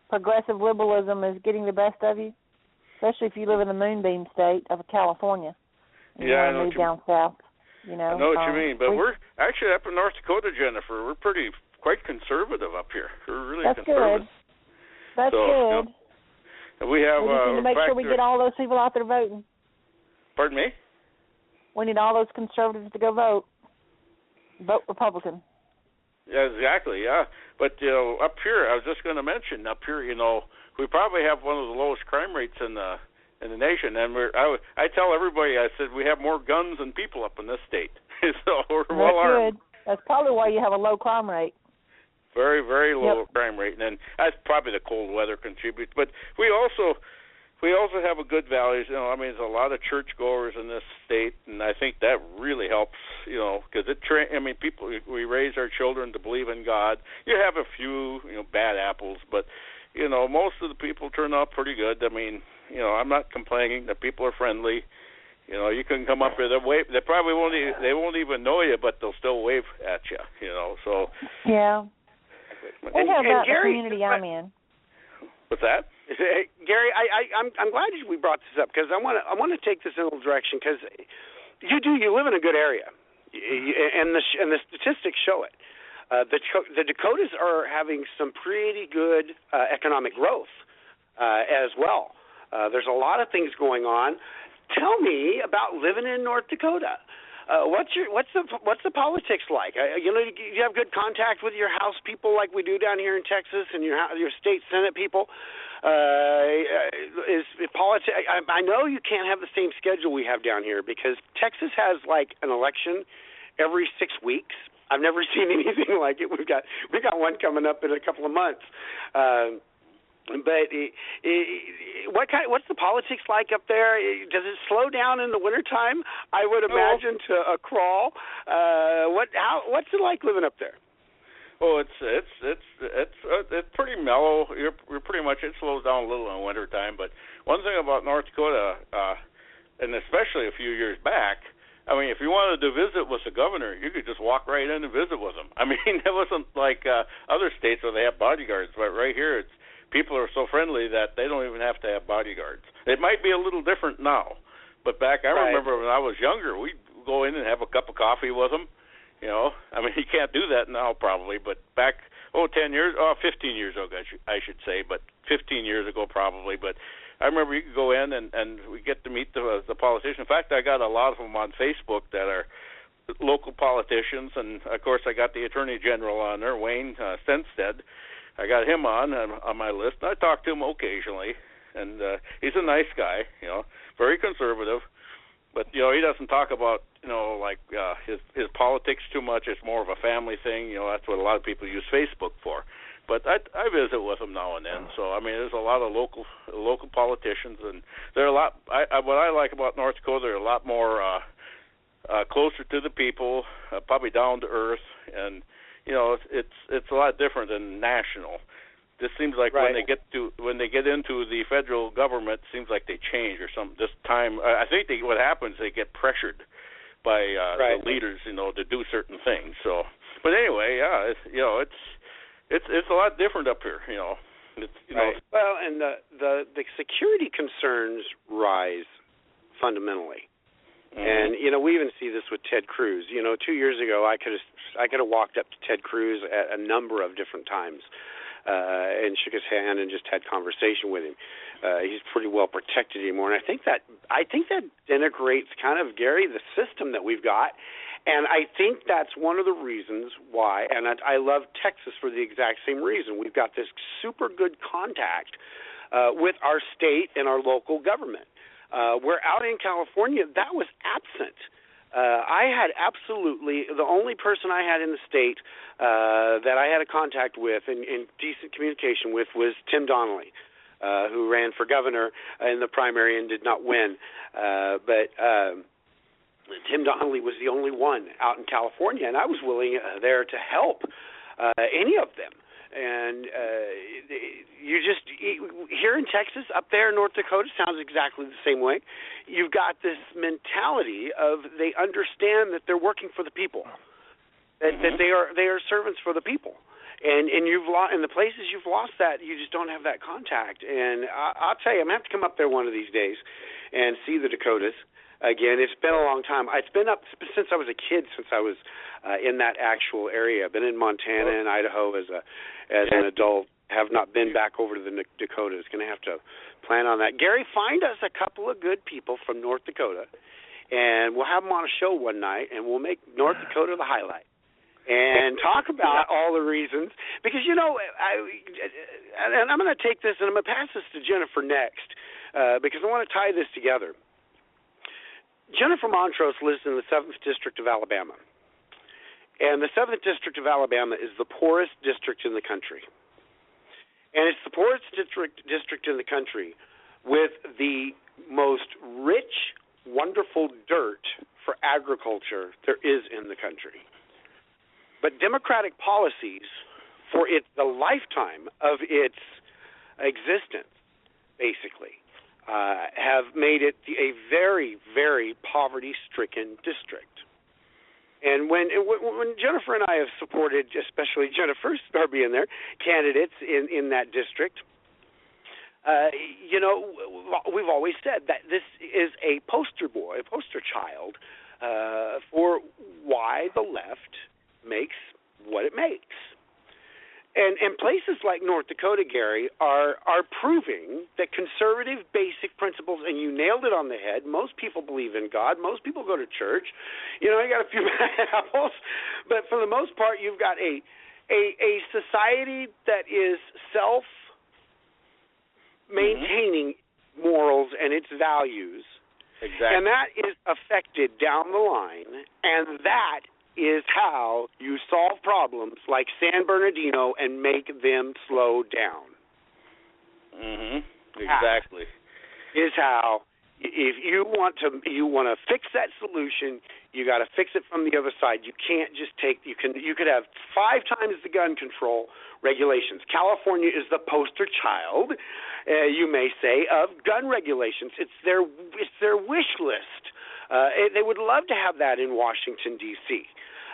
progressive liberalism is getting the best of you, especially if you live in the moonbeam state of California. Yeah, I know what you mean. South, you know. I know what you mean, but we're actually up in North Dakota, Jennifer. We're quite conservative up here. We're really conservative. That's good. You know, we have. We just need to make sure we get all those people out there voting. Pardon me? We need all those conservatives to go vote. Vote Republican. Yeah, exactly. Yeah, but up here, I was just going to mention up here, we probably have one of the lowest crime rates in the nation, and I tell everybody, I said we have more guns than people up in this state, so we're well armed. Good. That's probably why you have a low crime rate. Very, very low crime rate, and that's probably the cold weather contributes. But we also have a good values. There's a lot of churchgoers in this state, and I think that really helps. Because people. We raise our children to believe in God. You have a few, bad apples, but most of the people turn out pretty good. I'm not complaining. The people are friendly. You can come up here. They probably won't. They won't even know you, but they'll still wave at you. So. Yeah. We have that Gary, in the community I'm in. What's that? Gary, I'm glad we brought this up because I want to take this in a little direction because you live in a good area, and the statistics show it. The Dakotas are having some pretty good economic growth as well. There's a lot of things going on. Tell me about living in North Dakota. What's the politics like? You have good contact with your House people like we do down here in Texas, and your state Senate people. Is politics? I know you can't have the same schedule we have down here because Texas has like an election every 6 weeks. I've never seen anything like it. We got one coming up in a couple of months. But what's the politics like up there? Does it slow down in the wintertime? I would imagine to a crawl. What's it like living up there? Oh, it's pretty mellow. You're pretty much, it slows down a little in wintertime. But one thing about North Dakota, and especially a few years back, if you wanted to visit with the governor, you could just walk right in and visit with him. It wasn't like other states where they have bodyguards, but right here people are so friendly that they don't even have to have bodyguards. It might be a little different now, but back I remember when I was younger, we'd go in and have a cup of coffee with them. You can't do that now probably, but back 15 years ago, I should say, but 15 years ago probably. But I remember you could go in and we get to meet the politicians. In fact, I got a lot of them on Facebook that are local politicians, and of course I got the Attorney General on there, Wayne Stenstead. I got him on my list. I talk to him occasionally, and he's a nice guy, very conservative. But he doesn't talk about his politics too much. It's more of a family thing. That's what a lot of people use Facebook for. But I visit with him now and then. So there's a lot of local politicians, and they're a lot. What I like about North Dakota, they're a lot more closer to the people, probably down to earth, and it's a lot different than national. This seems like when they get into the federal government, it seems like they change or something. This time, I think what happens, they get pressured by the leaders, to do certain things. So, but anyway, it's a lot different up here. It's, right. Well, and the security concerns rise fundamentally. And we even see this with Ted Cruz. 2 years ago, I could have walked up to Ted Cruz at a number of different times and shook his hand and just had conversation with him. He's pretty well protected anymore, and I think that denigrates kind of, Gary, the system that we've got. And I think that's one of the reasons why. And I love Texas for the exact same reason. We've got this super good contact with our state and our local government. Where out in California, that was absent. I had absolutely, the only person I had in the state that I had a contact with and decent communication with was Tim Donnelly, who ran for governor in the primary and did not win. But Tim Donnelly was the only one out in California, and I was willing there to help any of them. And you just, here in Texas, up there in North Dakota, sounds exactly the same way. You've got this mentality of they understand that they're working for the people, that they are servants for the people. And you've lost, in the places you've lost that, you just don't have that contact. And I'll tell you, I'm going to have to come up there one of these days and see the Dakotas. Again, it's been a long time. It's been up since I was a kid, since I was in that actual area. I've been in Montana and Idaho as an adult. Have not been back over to the Dakotas. Going to have to plan on that. Gary, find us a couple of good people from North Dakota, and we'll have them on a show one night, and we'll make North Dakota the highlight. And talk about all the reasons, because and I'm going to take this and I'm going to pass this to Jennifer next, because I want to tie this together. Jennifer Montrose lives in the 7th District of Alabama, and the 7th District of Alabama is the poorest district in the country, and it's the poorest district in the country with the most rich, wonderful dirt for agriculture there is in the country. But Democratic policies for the lifetime of its existence, basically, have made it a very, very poverty-stricken district. And when Jennifer and I have supported, especially Jennifer Star being there, candidates in that district, we've always said that this is a poster child for why the left makes what it makes. And places like North Dakota, Gary, are proving that conservative basic principles, and you nailed it on the head, most people believe in God, most people go to church, you got a few bad apples, but for the most part you've got a society that is self-maintaining morals and its values. Exactly. And that is affected down the line, and that is how you solve problems like San Bernardino and make them slow down. Exactly. Is how, if you want to fix that solution, you got to fix it from the other side. You can't just you could have 5 times the gun control regulations. California is the poster child, you may say, of gun regulations. It's their wish list. They would love to have that in Washington, D.C.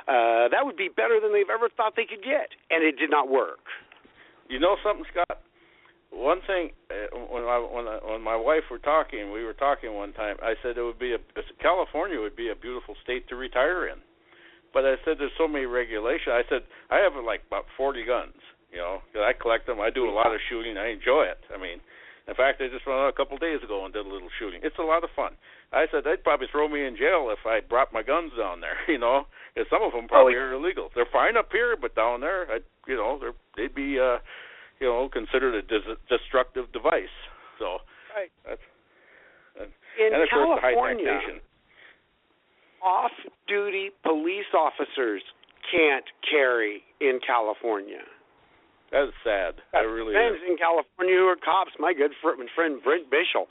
That would be better than they've ever thought they could get, and it did not work. You know something, Scott? One thing, when my wife we were talking one time, I said California would be a beautiful state to retire in. But I said there's so many regulations. I said I have about 40 guns, 'cause I collect them. I do a lot of shooting. I enjoy it. I mean, in fact, I just went out a couple of days ago and did a little shooting. It's a lot of fun. I said they'd probably throw me in jail if I brought my guns down there, because some of them probably are illegal. They're fine up here, but down there, they'd be, considered a destructive device. So, right. And of course, the high taxation. Off-duty police officers can't carry in California. That is sad. That really friends is. In California who are cops. My good friend Brent Bishel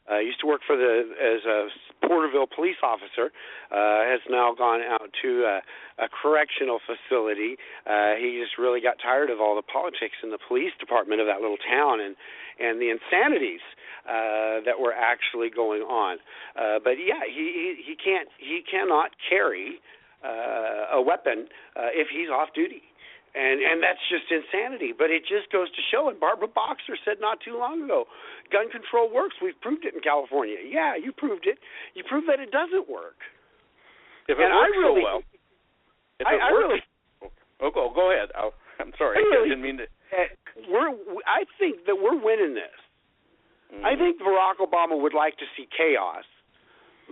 used to work as a Porterville police officer. Has now gone out to a correctional facility. He just really got tired of all the politics in the police department of that little town and the insanities that were actually going on. But yeah, he cannot carry a weapon if he's off duty. And that's just insanity. But it just goes to show, and Barbara Boxer said not too long ago, gun control works. We've proved it in California. Yeah, you proved it. You proved that it doesn't work. If it works so well. If it works. Go ahead. I'm sorry. I didn't mean to. I think that we're winning this. Mm-hmm. I think Barack Obama would like to see chaos.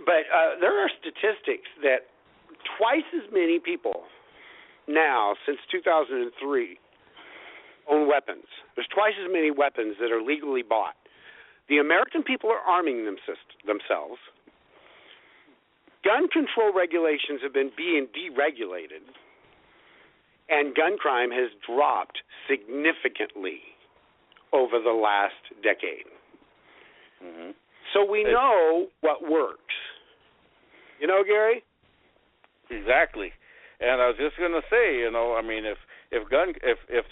But there are statistics that twice as many people now, since 2003, own weapons. There's twice as many weapons that are legally bought. The American people are arming themselves. Gun control regulations have been being deregulated, and gun crime has dropped significantly over the last decade. Mm-hmm. So we know what works. You know, Gary? Exactly. And I was just going to say, I mean, if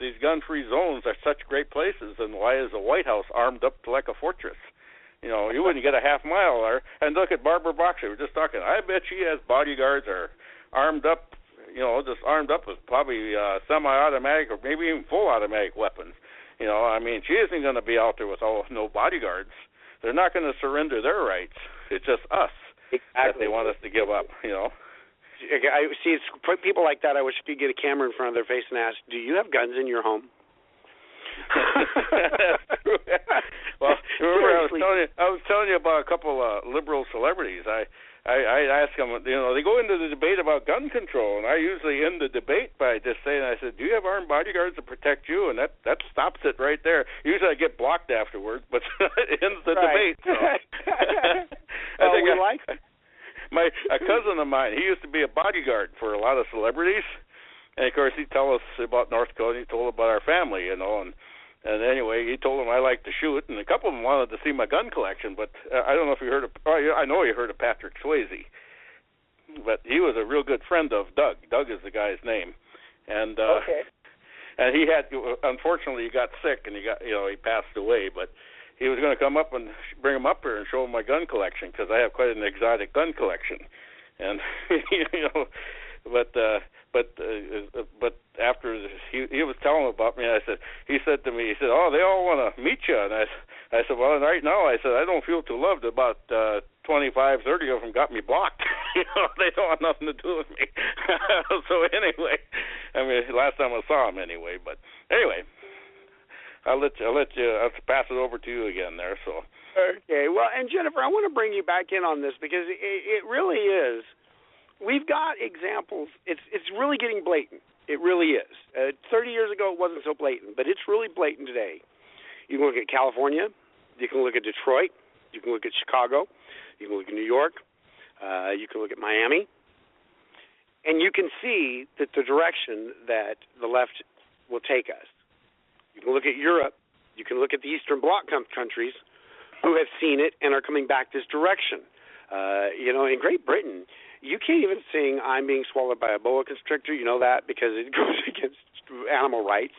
these gun-free zones are such great places, then why is the White House armed up to like a fortress? You wouldn't get a half mile there. And look at Barbara Boxer. We're just talking. I bet she has bodyguards are armed up, just armed up with probably semi-automatic or maybe even full automatic weapons. I mean, she isn't going to be out there with no bodyguards. They're not going to surrender their rights. It's just us that they want us to give up, I see. It's people like that. I wish you could get a camera in front of their face and ask, "Do you have guns in your home?" Well, remember I was telling you about a couple liberal celebrities. I asked them. They go into the debate about gun control, and I usually end the debate by just saying, I said, "Do you have armed bodyguards to protect you?" And that stops it right there. Usually I get blocked afterwards, but it ends the debate. So. A cousin of mine, he used to be a bodyguard for a lot of celebrities, and of course he'd tell us about North Dakota. He told about our family, and anyway, he told them I like to shoot, and a couple of them wanted to see my gun collection. But I don't know if you heard of. I know you heard of Patrick Swayze, but he was a real good friend of Doug. Doug is the guy's name, and and he had, unfortunately, he got sick and he passed away, but. He was going to come up and bring him up here and show him my gun collection because I have quite an exotic gun collection, and but after he was telling about me, he said to me, "Oh, they all want to meet you," and I said, "Well, right now," I said, "I don't feel too loved. About 25, 30 of them got me blocked. They don't want nothing to do with me." So anyway, I mean, last time I saw him anyway, but anyway. I'll pass it over to you again there. So. Okay. Well, and Jennifer, I want to bring you back in on this because it really is. We've got examples. It's really getting blatant. It really is. 30 years ago, it wasn't so blatant, but it's really blatant today. You can look at California. You can look at Detroit. You can look at Chicago. You can look at New York. You can look at Miami. And you can see that the direction that the left will take us. You can look at Europe. You can look at the Eastern Bloc countries who have seen it and are coming back this direction. In Great Britain, you can't even sing "I'm Being Swallowed by a Boa Constrictor." You know that because it goes against animal rights.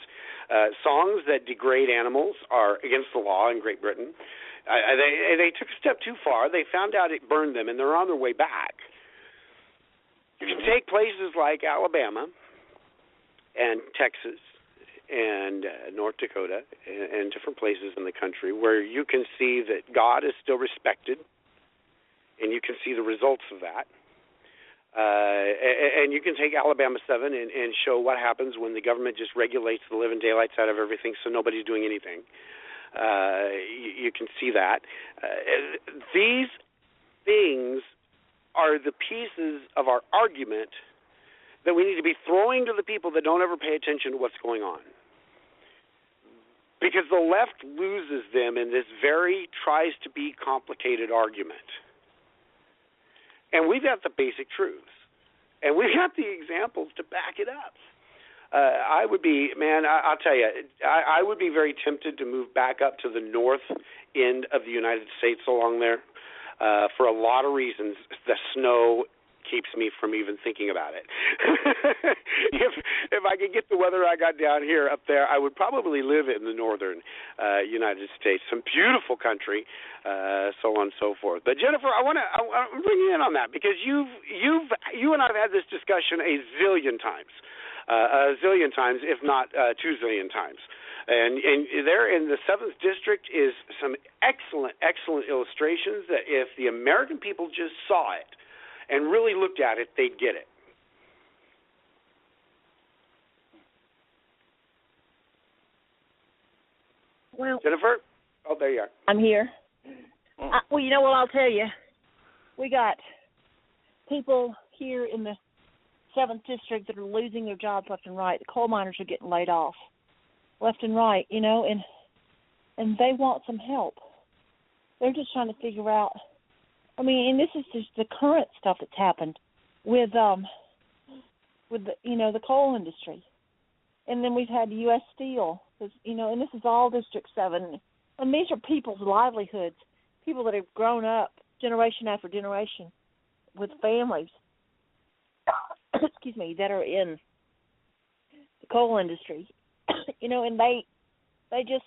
Songs that degrade animals are against the law in Great Britain. They took a step too far. They found out it burned them, and they're on their way back. You can take places like Alabama and Texas and North Dakota and different places in the country where you can see that God is still respected, and you can see the results of that. And you can take Alabama 7 and show what happens when the government just regulates the living daylights out of everything so nobody's doing anything. You can see that. These things are the pieces of our argument that we need to be throwing to the people that don't ever pay attention to what's going on. Because the left loses them in this very tries-to-be complicated argument. And we've got the basic truths. And we've got the examples to back it up. I'll tell you, I would be very tempted to move back up to the north end of the United States along there for a lot of reasons. The snow keeps me from even thinking about it. If I could get the weather I got down here up there, I would probably live in the northern United States. Some beautiful country, so on and so forth. But Jennifer, I want to bring you in on that because you and I have had this discussion a zillion times a zillion times, if not 2 zillion times. And there in the 7th District is some excellent illustrations that if the American people just saw it and really looked at it, they'd get it. Well, Jennifer? Oh, there you are. I'm here. Well, you know what I'll tell you? We got people here in the 7th District that are losing their jobs left and right. The coal miners are getting laid off left and right, you know, and they want some help. They're just trying to figure out. I mean, and this is just the current stuff that's happened with the, you know, the coal industry. And then we've had U.S. Steel, you know, and this is all District 7. And these are people's livelihoods, people that have grown up generation after generation with families, excuse me, that are in the coal industry, you know, and they just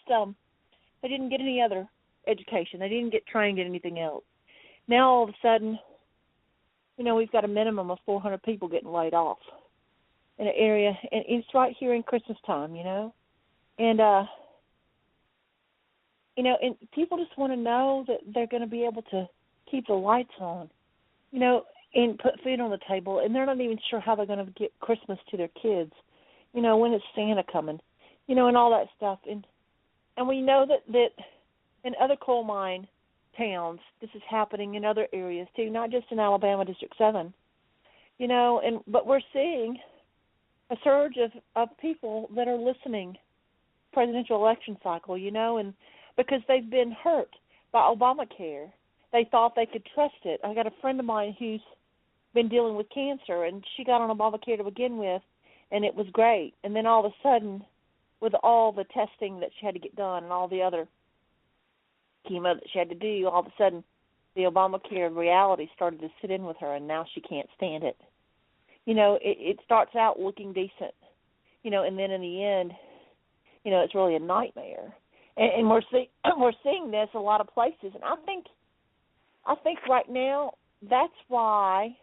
they didn't get any other education. They didn't get trained in anything else. Now all of a sudden, you know, we've got a minimum of 400 people getting laid off in an area, and it's right here in Christmas time, you know, and you know, and people just want to know that they're going to be able to keep the lights on, you know, and put food on the table, and they're not even sure how they're going to get Christmas to their kids, you know, when is Santa coming, you know, and all that stuff. And we know that in other coal mine towns, this is happening in other areas too, not just in Alabama District 7, you know, but we're seeing a surge of people that are listening presidential election cycle, you know, and because they've been hurt by Obamacare. They thought they could trust it. I got a friend of mine who's been dealing with cancer, and she got on Obamacare to begin with, and it was great. And then all of a sudden, with all the testing that she had to get done and all the other chemo that she had to do, all of a sudden the Obamacare reality started to sit in with her, and now she can't stand it. You know, it starts out looking decent, you know, and then in the end, you know, it's really a nightmare. And we're seeing this a lot of places, and I think right now that's why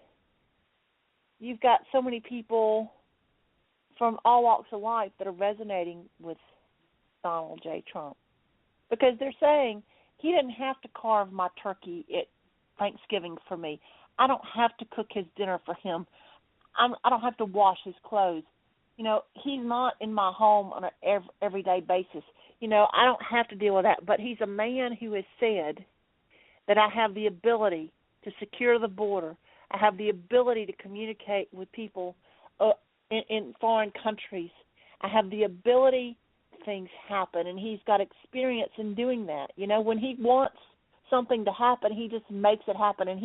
you've got so many people from all walks of life that are resonating with Donald J. Trump, because they're saying he didn't have to carve my turkey at Thanksgiving for me. I don't have to cook his dinner for him. I don't have to wash his clothes. You know, he's not in my home on an everyday basis. You know, I don't have to deal with that. But he's a man who has said that I have the ability to secure the border. I have the ability to communicate with people in foreign countries. I have the ability things happen, and he's got experience in doing that. You know, when he wants something to happen, he just makes it happen, and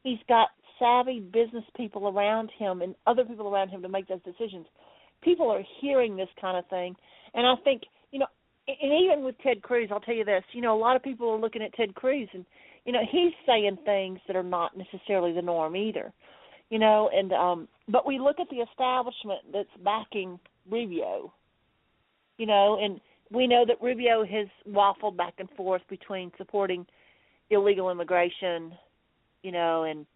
he's got savvy business people around him and other people around him to make those decisions. People are hearing this kind of thing, and I think, you know, and even with Ted Cruz, I'll tell you this, you know, a lot of people are looking at Ted Cruz, and, you know, he's saying things that are not necessarily the norm either, you know, and but we look at the establishment that's backing Rubio, you know, and we know that Rubio has waffled back and forth between supporting illegal immigration, you know, and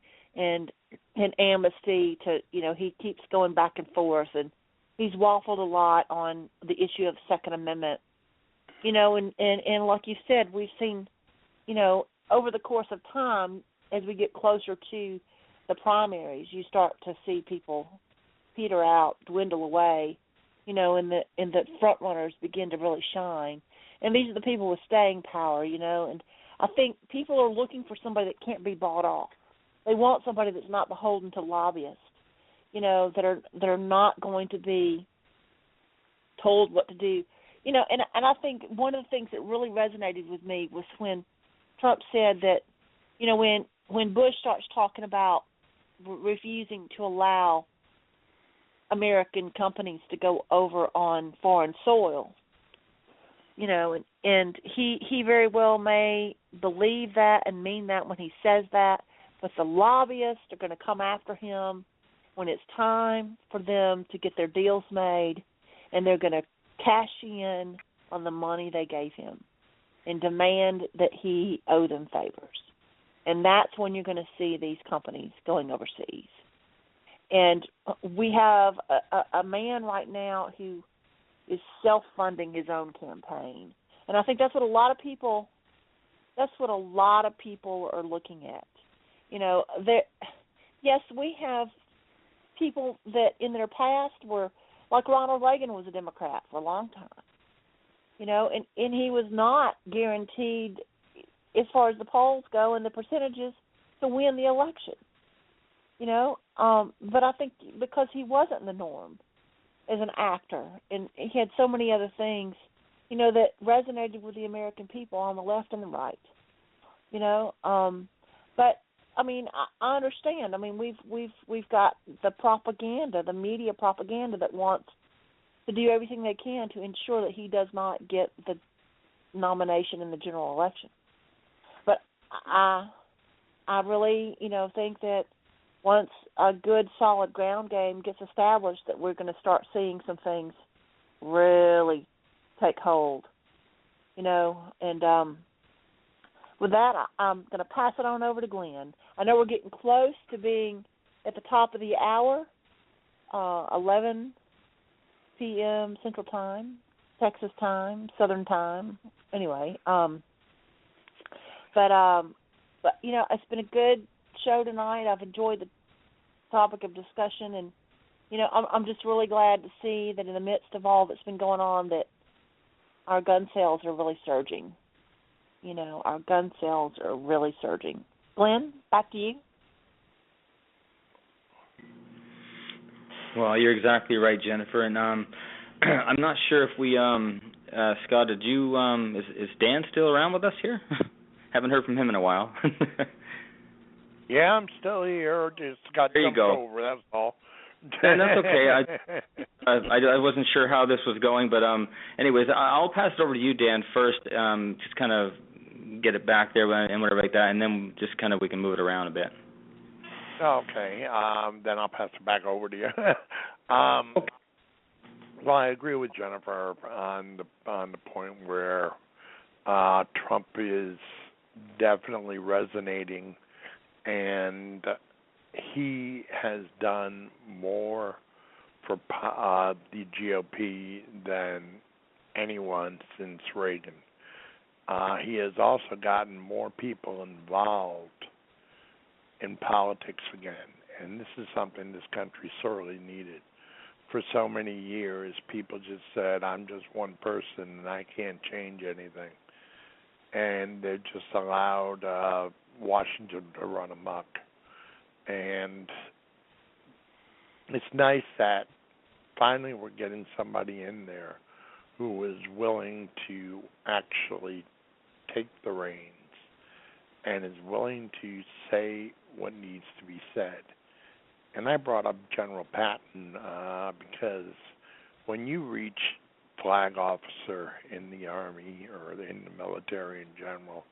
amnesty to, you know, he keeps going back and forth, and he's waffled a lot on the issue of Second Amendment, you know, and like you said, we've seen, you know, over the course of time, as we get closer to the primaries, you start to see people peter out, dwindle away, you know, and the front runners begin to really shine. And these are the people with staying power, you know, and I think people are looking for somebody that can't be bought off. They want somebody that's not beholden to lobbyists, you know, that are not going to be told what to do. You know, and I think one of the things that really resonated with me was when Trump said that, you know, when Bush starts talking about refusing to allow American companies to go over on foreign soil, you know, and he very well may believe that and mean that when he says that, but the lobbyists are going to come after him when it's time for them to get their deals made, and they're going to cash in on the money they gave him and demand that he owe them favors. And that's when you're going to see these companies going overseas. And we have a man right now who is self-funding his own campaign. And I think that's what a lot of people are looking at. You know, yes, we have people that in their past were, like Ronald Reagan was a Democrat for a long time. You know, and he was not guaranteed, as far as the polls go and the percentages, to win the election. You know, but I think because he wasn't the norm as an actor, and he had so many other things, you know, that resonated with the American people on the left and the right. You know, but I mean, I understand. I mean, we've got the propaganda, the media propaganda that wants to do everything they can to ensure that he does not get the nomination in the general election. But I really, you know, think that once a good, solid ground game gets established, that we're going to start seeing some things really take hold, you know. And with that, I'm going to pass it on over to Glenn. I know we're getting close to being at the top of the hour, 11 p.m. Central Time, Texas time, Southern Time. Anyway, but you know, it's been a good show tonight. I've enjoyed the topic of discussion, and you know, I'm just really glad to see that in the midst of all that's been going on, that our gun sales are really surging. You know, our gun sales are really surging. Glenn, back to you. Well, you're exactly right, Jennifer, and I'm not sure if we, Scott, did you, is Dan still around with us here? Haven't heard from him in a while. Yeah, I'm still here. Just got jumped over, that's all. And that's okay. I wasn't sure how this was going, but anyways, I'll pass it over to you, Dan, first, just kind of get it back there and whatever like that, and then just kind of we can move it around a bit. Okay, then I'll pass it back over to you. Well, I agree with Jennifer on the point where Trump is definitely resonating, and he has done more for the GOP than anyone since Reagan. He has also gotten more people involved in politics again, and this is something this country sorely needed. For so many years, people just said, I'm just one person and I can't change anything. And they just allowed Washington to run amok. And it's nice that finally we're getting somebody in there who is willing to actually take the reins and is willing to say what needs to be said. And I brought up General Patton because when you reach flag officer in the Army or in the military in general,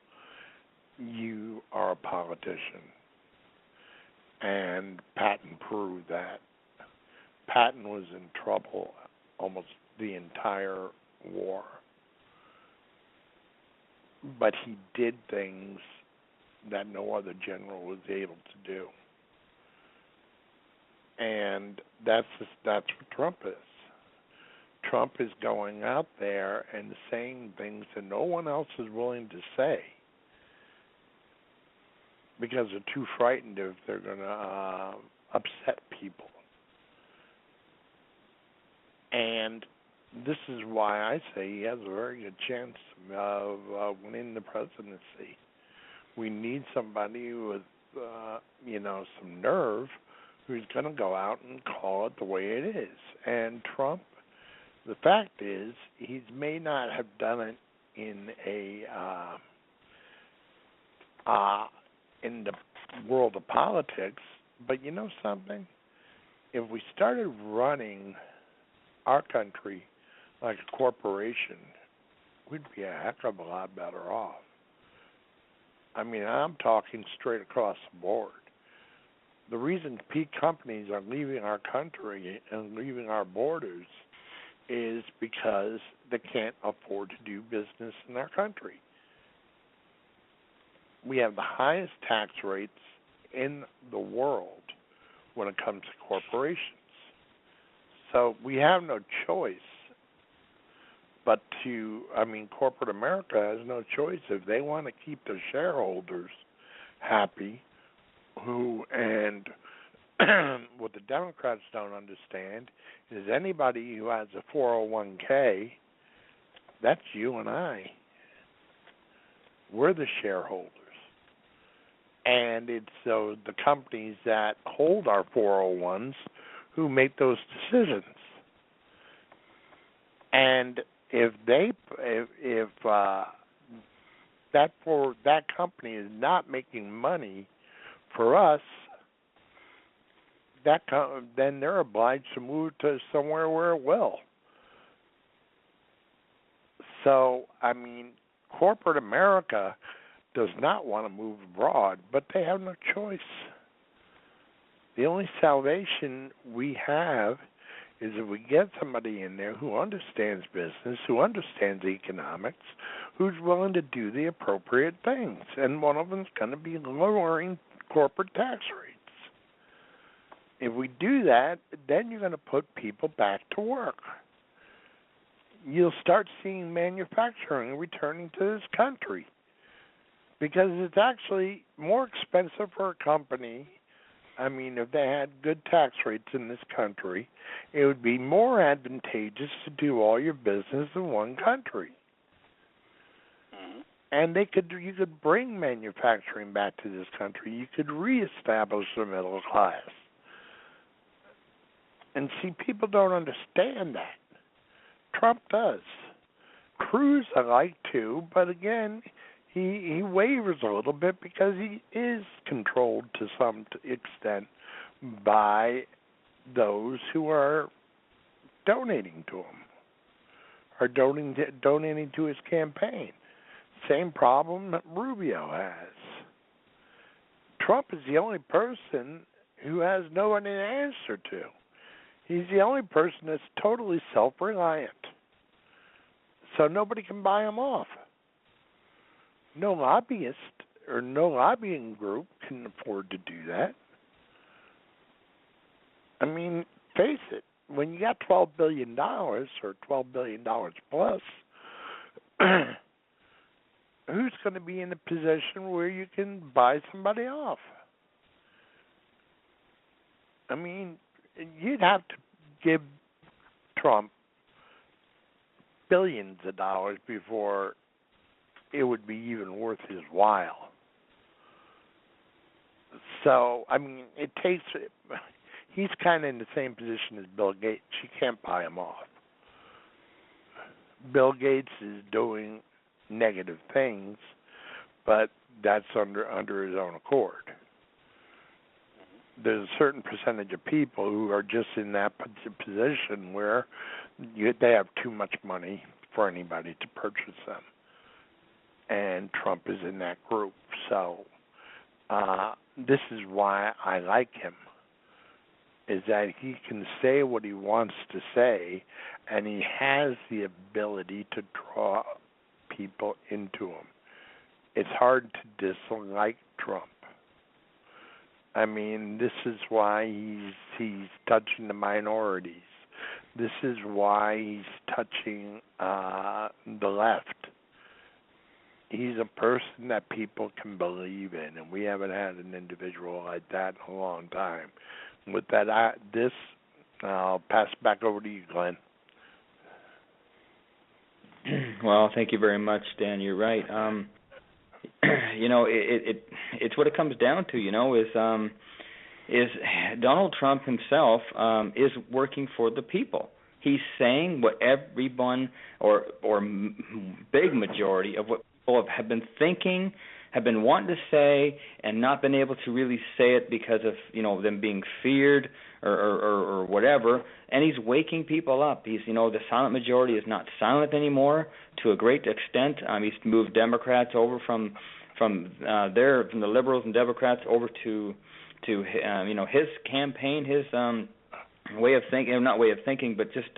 you are a politician. And Patton proved that. Patton was in trouble almost the entire war. But he did things that no other general was able to do. And that's what Trump is. Trump is going out there and saying things that no one else is willing to say because they're too frightened if they're going to upset people. And this is why I say he has a very good chance of winning the presidency. We need somebody with, some nerve who's going to go out and call it the way it is. And Trump, the fact is, he may not have done it in in the world of politics, but you know something? If we started running our country like a corporation, we'd be a heck of a lot better off. I mean, I'm talking straight across the board. The reason companies are leaving our country and leaving our borders is because they can't afford to do business in our country. We have the highest tax rates in the world when it comes to corporations. So we have no choice but corporate America has no choice if they want to keep their shareholders happy, and what the Democrats don't understand is anybody who has a 401k, that's you and I. We're the shareholders. And it's the companies that hold our 401s who make those decisions. And if that company is not making money for us, then they're obliged to move to somewhere where it will. So, corporate America does not want to move abroad, but they have no choice. The only salvation we have is if we get somebody in there who understands business, who understands economics, who's willing to do the appropriate things. And one of them is going to be lowering corporate tax rates. If we do that, then you're going to put people back to work. You'll start seeing manufacturing returning to this country because it's actually more expensive for a company. If they had good tax rates in this country, it would be more advantageous to do all your business in one country. Mm-hmm. And you could bring manufacturing back to this country. You could reestablish the middle class. And see, people don't understand that. Trump does. Cruz I like too, but again, he wavers a little bit because he is controlled to some extent by those who are donating to him, or donating to his campaign. Same problem that Rubio has. Trump is the only person who has no one to answer to. He's the only person that's totally self-reliant. So nobody can buy him off. No lobbyist or no lobbying group can afford to do that. Face it, when you got $12 billion or $12 billion plus, who's going to be in a position where you can buy somebody off? You'd have to give Trump billions of dollars before it would be even worth his while. So, he's kind of in the same position as Bill Gates. You can't buy him off. Bill Gates is doing negative things, but that's under his own accord. There's a certain percentage of people who are just in that position where they have too much money for anybody to purchase them. And Trump is in that group. So this is why I like him, is that he can say what he wants to say, and he has the ability to draw people into him. It's hard to dislike Trump. This is why he's touching the minorities. This is why he's touching the left. He's a person that people can believe in, and we haven't had an individual like that in a long time. With that, I'll pass it back over to you, Glenn. Well, thank you very much, Dan. You're right. It's what it comes down to, is Donald Trump himself is working for the people. He's saying what everyone or big majority of what people have been thinking, have been wanting to say, and not been able to really say it because of them being feared or whatever. And he's waking people up. He's the silent majority is not silent anymore to a great extent. He's moved Democrats over from the liberals and Democrats over to his campaign, his way of thinking, not way of thinking, but just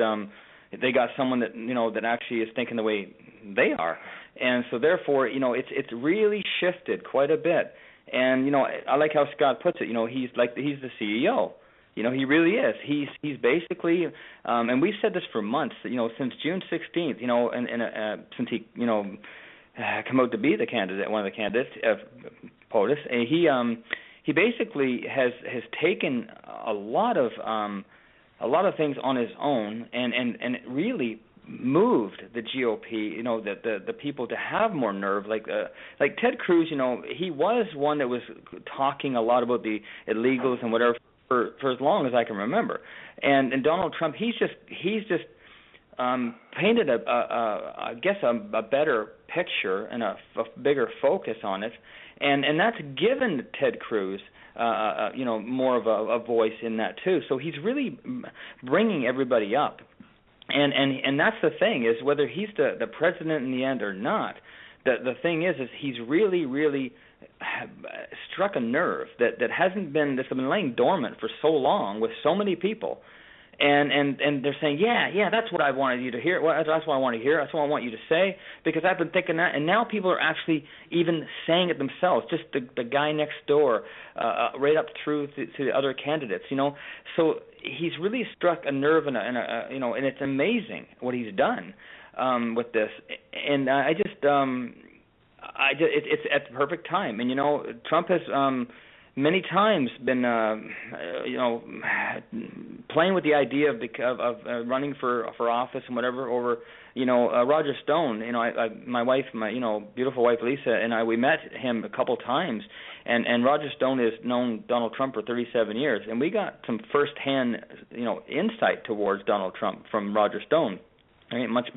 they got someone that that actually is thinking the way they are. And so therefore, it's really shifted quite a bit. And I like how Scott puts it, he's the CEO. You know, he really is. He's basically, and we've said this for months. You know, since June 16th. You know, and since he, you know, come out to be the candidate, one of the candidates, POTUS, and he basically has taken a lot of things on his own, and really moved the GOP, you know, the people to have more nerve. Like Ted Cruz, you know, he was one that was talking a lot about the illegals and whatever for as long as I can remember. And Donald Trump, he's just painted I guess a better picture and a bigger focus on it, and that's given Ted Cruz you know, more of a voice in that too. So he's really bringing everybody up. And that's the thing, is whether he's the president in the end or not, the thing is he's really struck a nerve that's been laying dormant for so long with so many people. And they're saying, yeah, that's what I wanted you to hear. Well, that's what I want to hear. That's what I want you to say, because I've been thinking that. And now people are actually even saying it themselves. Just the guy next door, right up through to the other candidates. You know, so he's really struck a nerve, and you know, and it's amazing what he's done with this. And it's at the perfect time. And you know, Trump has many times been, you know, playing with the idea of running for office and whatever over, you know, Roger Stone. You know, my wife, you know, beautiful wife Lisa, and we met him a couple times, and Roger Stone has known Donald Trump for 37 years, and we got some firsthand, you know, insight towards Donald Trump from Roger Stone. I mean, much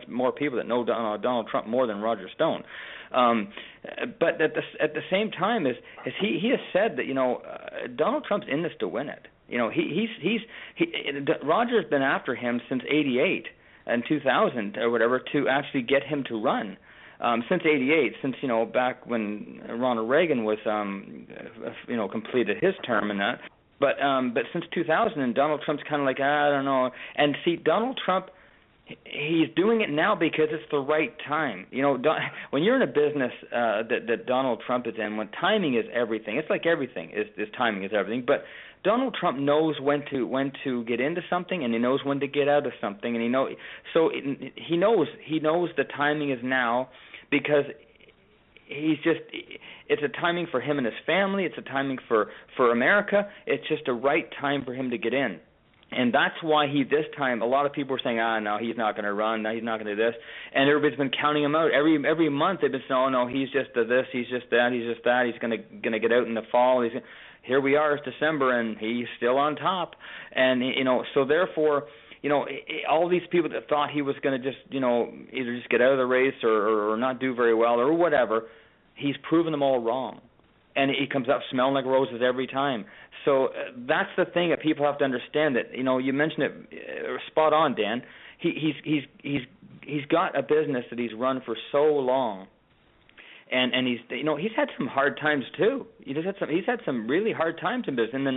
more people that know Donald Trump more than Roger Stone. But at the same time, is he has said that, you know, Donald Trump's in this to win it. You know, Roger's been after him since '88 and 2000 or whatever to actually get him to run. Since '88, since, you know, back when Ronald Reagan was you know, completed his term and that. But since 2000, and Donald Trump's kind of like, I don't know. And see, Donald Trump, he's doing it now because it's the right time. You know, when you're in a business that Donald Trump is in, when timing is everything. It's like everything is timing is everything. But Donald Trump knows when to get into something, and he knows when to get out of something, and he knows the timing is now, because it's a timing for him and his family. It's a timing for America. It's just a right time for him to get in. And that's why this time, a lot of people were saying, no, he's not going to run, no, he's not going to do this. And everybody's been counting him out. Every month they've been saying, oh, no, he's just this, he's just that, he's going to get out in the fall. Here we are, it's December, and he's still on top. And, you know, so therefore, you know, all these people that thought he was going to just, you know, either just get out of the race or not do very well or whatever, he's proven them all wrong. And he comes up smelling like roses every time. So that's the thing that people have to understand. That, you know, you mentioned it spot on, Dan. He's got a business that he's run for so long, and he's had some hard times too. He's had some really hard times in business in the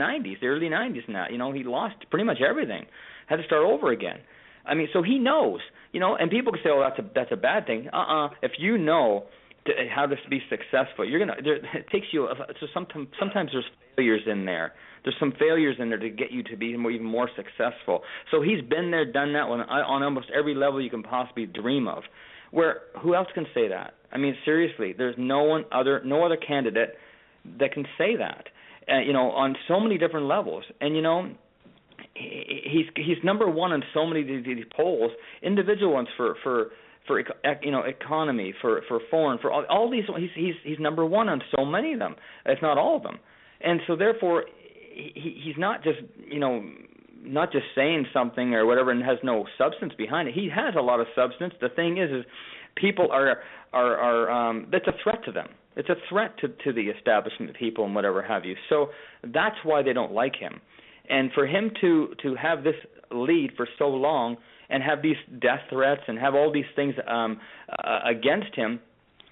early 90s now. You know, he lost pretty much everything, had to start over again. I mean, so he knows. You know, and people can say, oh, that's a bad thing. If you know how to be successful, it takes you. So sometimes there's failures in there. There's some failures in there to get you to be even more successful. So he's been there, done that on almost every level you can possibly dream of. Who else can say that? I mean, seriously, there's no other candidate that can say that. You know, on so many different levels, and you know, he's number one on so many of these polls, individual ones for you know, economy, for foreign, for all these. He's number one on so many of them, if not all of them. And so therefore, he's not just, you know, not just saying something or whatever and has no substance behind it. He has a lot of substance. The thing is people are that's a threat to them. It's a threat to the establishment people and whatever have you. So that's why they don't like him. And for him to have this lead for so long and have these death threats and have all these things against him,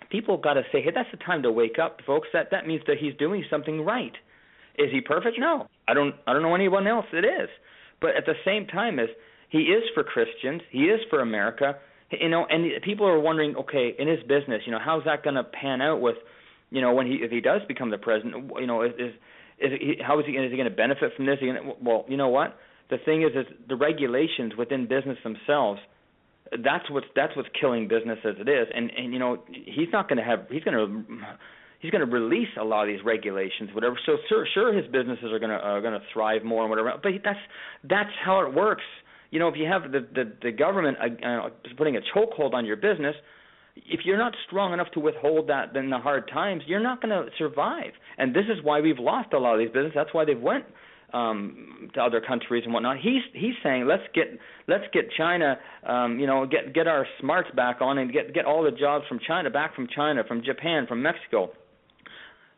people have got to say, hey, that's the time to wake up, folks. That means that he's doing something right. Is he perfect? No. I don't know anyone else that is. But at the same time, he is for Christians, he is for America, you know, and people are wondering, okay, in his business, you know, how's that going to pan out with, you know, if he does become the president, you know, How is he going to benefit from this? Well, you know what? The thing is the regulations within business themselves. That's what's killing business as it is. And he's not going to have. He's going to release a lot of these regulations, whatever. So sure, his businesses are going to thrive more and whatever. But that's how it works. If you have the government putting a chokehold on your business, if you're not strong enough to withhold that in the hard times, you're not going to survive. And this is why we've lost a lot of these businesses. That's why they've went to other countries and whatnot. He's saying let's get China, get our smarts back on and get all the jobs from China, from Japan, from Mexico.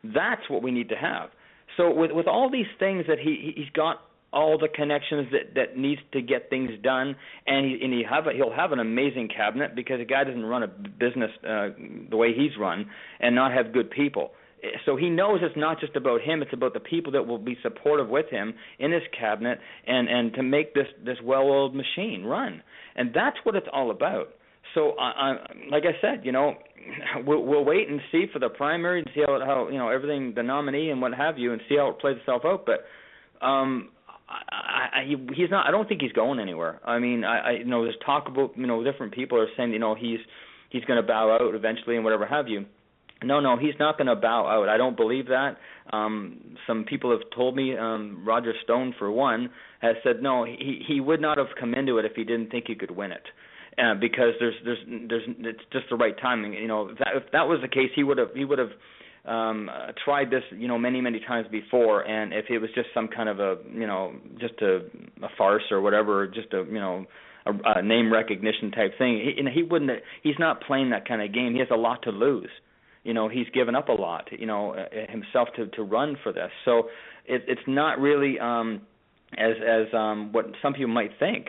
That's what we need to have. So with all these things that he's got, all the connections that needs to get things done, and he'll have an amazing cabinet, because a guy doesn't run a business the way he's run and not have good people. So he knows it's not just about him; it's about the people that will be supportive with him in his cabinet, and to make this well-oiled machine run. And that's what it's all about. So, like I said, we'll wait and see for the primary and see how everything, the nominee and what have you, and see how it plays itself out. But he's not. I don't think he's going anywhere. I mean, there's talk about different people are saying he's going to bow out eventually and whatever have you. No, he's not going to bow out. I don't believe that. Some people have told me, Roger Stone for one, has said no, he would not have come into it if he didn't think he could win it. Because there's it's just the right timing. If that was the case, he would have tried this many times before. And if it was just some kind of a farce or whatever, just a name recognition type thing, he wouldn't. He's not playing that kind of game. He has a lot to lose. He's given up a lot, himself to run for this. So it's not really as what some people might think.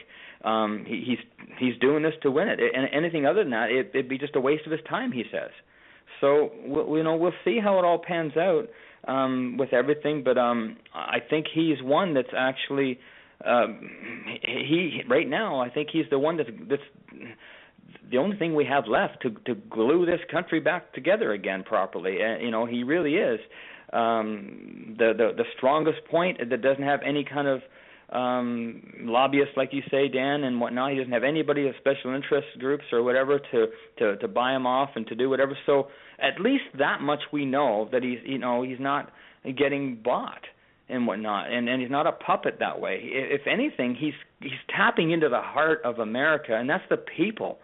He's doing this to win it, and anything other than that, it'd be just a waste of his time, he says. So we'll see how it all pans out with everything. But I think he's one that's actually right now. I think he's the one that's the only thing we have left to glue this country back together again properly. And he really is the strongest point that doesn't have any kind of lobbyists, like you say, Dan, and whatnot. He doesn't have anybody of special interest groups or whatever to buy him off and to do whatever. So at least that much we know, that he's not getting bought and whatnot, and he's not a puppet that way. If anything, he's tapping into the heart of America, and that's the people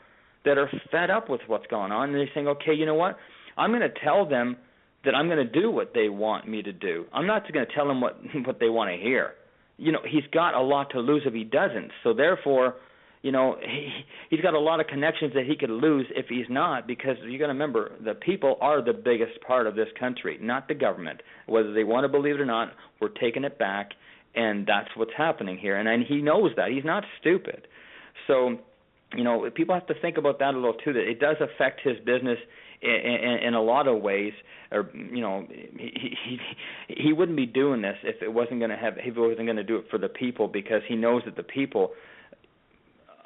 that are fed up with what's going on, and they're saying, okay, you know what? I'm going to tell them that I'm going to do what they want me to do. I'm not just going to tell them what they want to hear. He's got a lot to lose if he doesn't. So therefore, he's got a lot of connections that he could lose if he's not, because you got to remember, the people are the biggest part of this country, not the government. Whether they want to believe it or not, we're taking it back, and that's what's happening here. And he knows that. He's not stupid. So, people have to think about that a little too, that it does affect his business in a lot of ways. Or he wouldn't be doing this if it wasn't going to do it for the people, because he knows that the people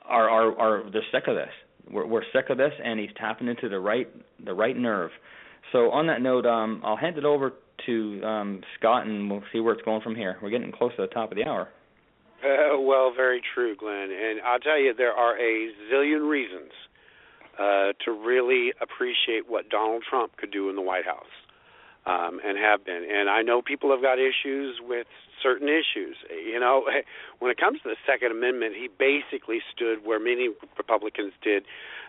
they're sick of this. We're sick of this, and he's tapping into the right nerve. So on that note, I'll hand it over to Scott, and we'll see where it's going from here. We're getting close to the top of the hour. Well, very true, Glenn. And I'll tell you, there are a zillion reasons to really appreciate what Donald Trump could do in the White House, and have been. And I know people have got issues with certain issues. When it comes to the Second Amendment, he basically stood where many Republicans did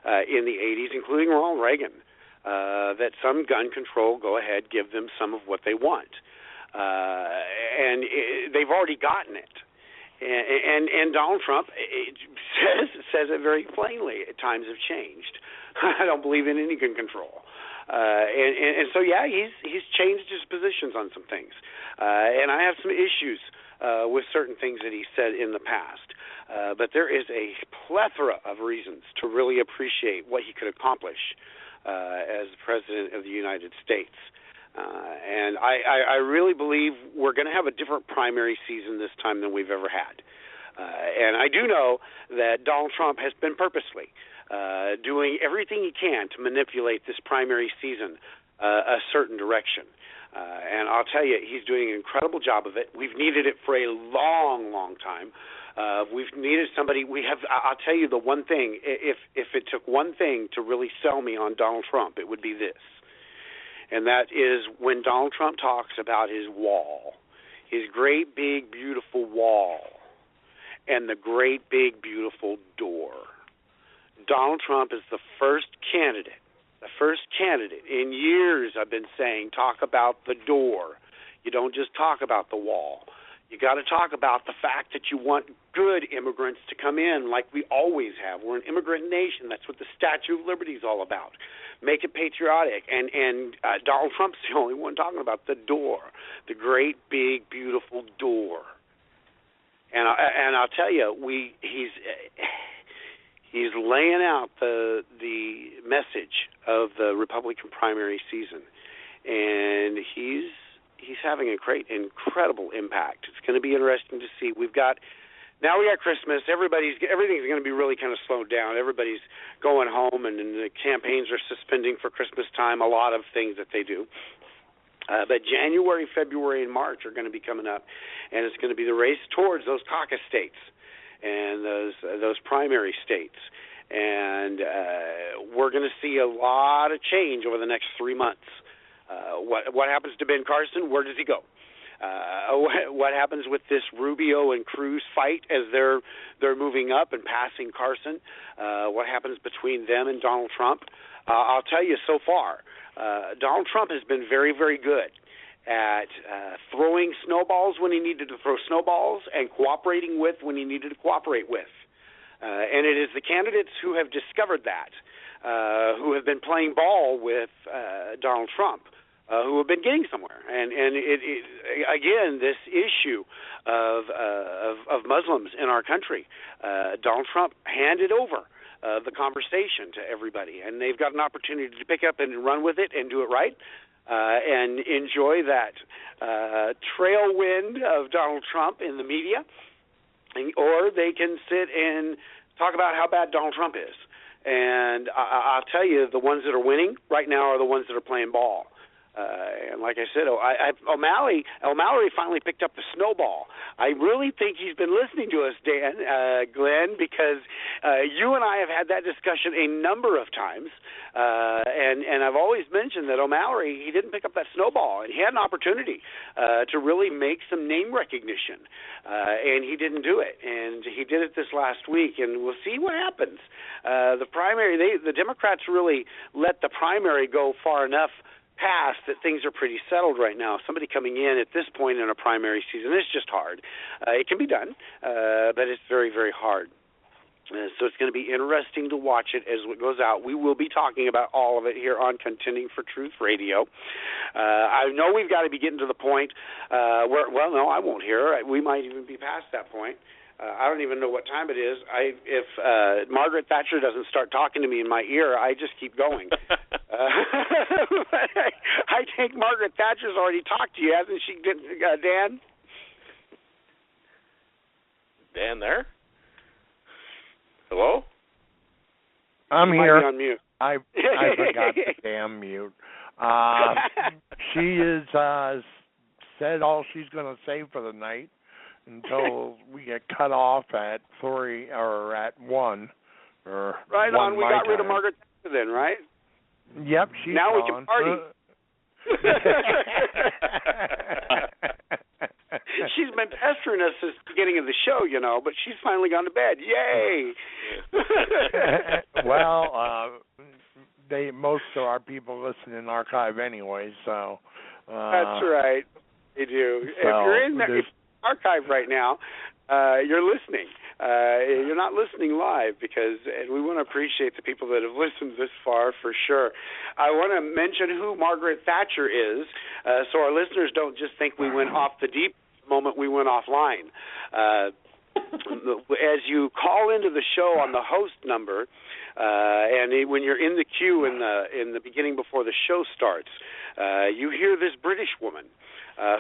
in the 80s, including Ronald Reagan, that some gun control, go ahead, give them some of what they want. And they've already gotten it. And Donald Trump says it very plainly. Times have changed. I don't believe in any gun control. And so, yeah, he's changed his positions on some things. And I have some issues with certain things that he said in the past. But there is a plethora of reasons to really appreciate what he could accomplish as President of the United States. And I really believe we're going to have a different primary season this time than we've ever had. And I do know that Donald Trump has been purposely doing everything he can to manipulate this primary season a certain direction. And I'll tell you, he's doing an incredible job of it. We've needed it for a long, long time. We've needed somebody. I'll tell you the one thing. If it took one thing to really sell me on Donald Trump, it would be this. And that is when Donald Trump talks about his wall, his great, big, beautiful wall, and the great, big, beautiful door. Donald Trump is the first candidate in years I've been saying, talk about the door. You don't just talk about the wall. You got to talk about the fact that you want good immigrants to come in like we always have. We're an immigrant nation. That's what the Statue of Liberty is all about. Make it patriotic. And Donald Trump's the only one talking about the door, the great, big, beautiful door. And I'll tell you, he's laying out the message of the Republican primary season, and he's having a great, incredible impact. It's going to be interesting to see. We got Christmas. Everything's going to be really kind of slowed down. Everybody's going home, and the campaigns are suspending for Christmas time. A lot of things that they do. But January, February, and March are going to be coming up, and it's going to be the race towards those caucus states and those primary states. And we're going to see a lot of change over the next 3 months. What happens to Ben Carson? Where does he go? What happens with this Rubio and Cruz fight as they're moving up and passing Carson? What happens between them and Donald Trump? I'll tell you, so far, Donald Trump has been very, very good at throwing snowballs when he needed to throw snowballs and cooperating with when he needed to cooperate with. And it is the candidates who have discovered that, who have been playing ball with Donald Trump, who have been getting somewhere. And again, this issue of Muslims in our country, Donald Trump handed over the conversation to everybody, and they've got an opportunity to pick up and run with it and do it right, and enjoy that trailwind of Donald Trump in the media, or they can sit and talk about how bad Donald Trump is. And I'll tell you, the ones that are winning right now are the ones that are playing ball. And like I said, O'Malley finally picked up the snowball. I really think he's been listening to us, Glenn, because you and I have had that discussion a number of times. And I've always mentioned that O'Malley, he didn't pick up that snowball, and he had an opportunity to really make some name recognition, and he didn't do it. And he did it this last week, and we'll see what happens. The primary, the Democrats really let the primary go far enough past that things are pretty settled right now. Somebody coming in at this point in a primary season is just hard. It can be done, but it's very, very hard. So it's going to be interesting to watch it as it goes out. We will be talking about all of it here on Contending for Truth Radio. I know we've got to be getting to the point where, well, no, I won't hear. We might even be past that point. I don't even know what time it is. If Margaret Thatcher doesn't start talking to me in my ear, I just keep going. I think Margaret Thatcher's already talked to you, hasn't she, Dan? Dan there? Hello? I'm you here. Might be on mute. I forgot the damn mute. She is said all she's going to say for the night until we get cut off at 3 or at 1. Or right 1 on. We got rid of Margaret Thatcher then, right? Yep, she's now gone. We can party. She's been pestering us since the beginning of the show, but she's finally gone to bed. Yay! Well, most of our people listen in archive anyway, so. That's right. They do. So if you're in the archive right now, you're listening. You're not listening live because we want to appreciate the people that have listened this far for sure. I want to mention who Margaret Thatcher is so our listeners don't just think we went off the deep moment we went offline. As you call into the show on the host number, when you're in the queue in the beginning before the show starts, you hear this British woman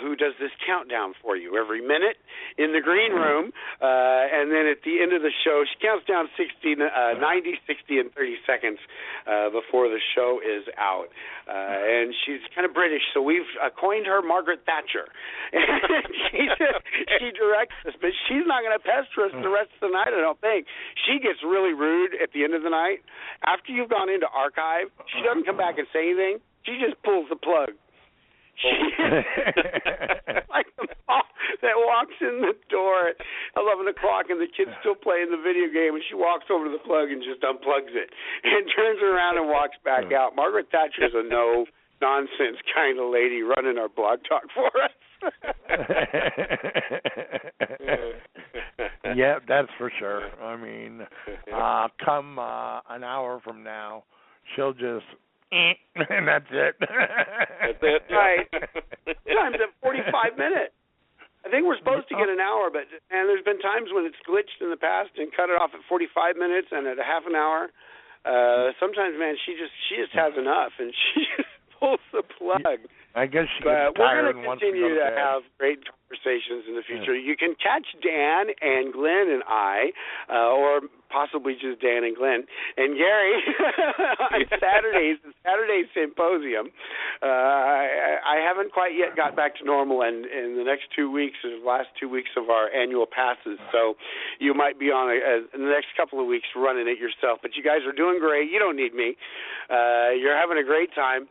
who does this countdown for you every minute in the green room, and then at the end of the show, she counts down 90, 60, and 30 seconds before the show is out. And she's kind of British, so we've coined her Margaret Thatcher. And she directs us, but she's not going to pester us the rest of the night, I don't think. She gets really rude at the end of the night. After you've gone into archive, she doesn't come back and say anything. She just pulls the plug. Like the mom that walks in the door at 11 o'clock and the kid's still playing the video game, and she walks over to the plug and just unplugs it and turns around and walks back out. Margaret Thatcher is a no-nonsense kind of lady running our blog talk for us. Yeah, that's for sure. I mean, come an hour from now, she'll just and that's it. That's it. Right. Sometimes at 45 minutes. I think we're supposed to get an hour, but there's been times when it's glitched in the past and cut it off at 45 minutes and at a half an hour. Sometimes, man, she just has enough and she just pulls the plug. I guess she gets tired and wants to go to bed. We're going to continue to have great conversations in the future. Yeah. You can catch Dan and Glenn and I, or possibly just Dan and Glenn, and Gary on Saturdays, the Saturday Symposium. I haven't quite yet got back to normal, and in the next 2 weeks, the last 2 weeks of our annual passes, so you might be on in the next couple of weeks running it yourself. But you guys are doing great. You don't need me. You're having a great time.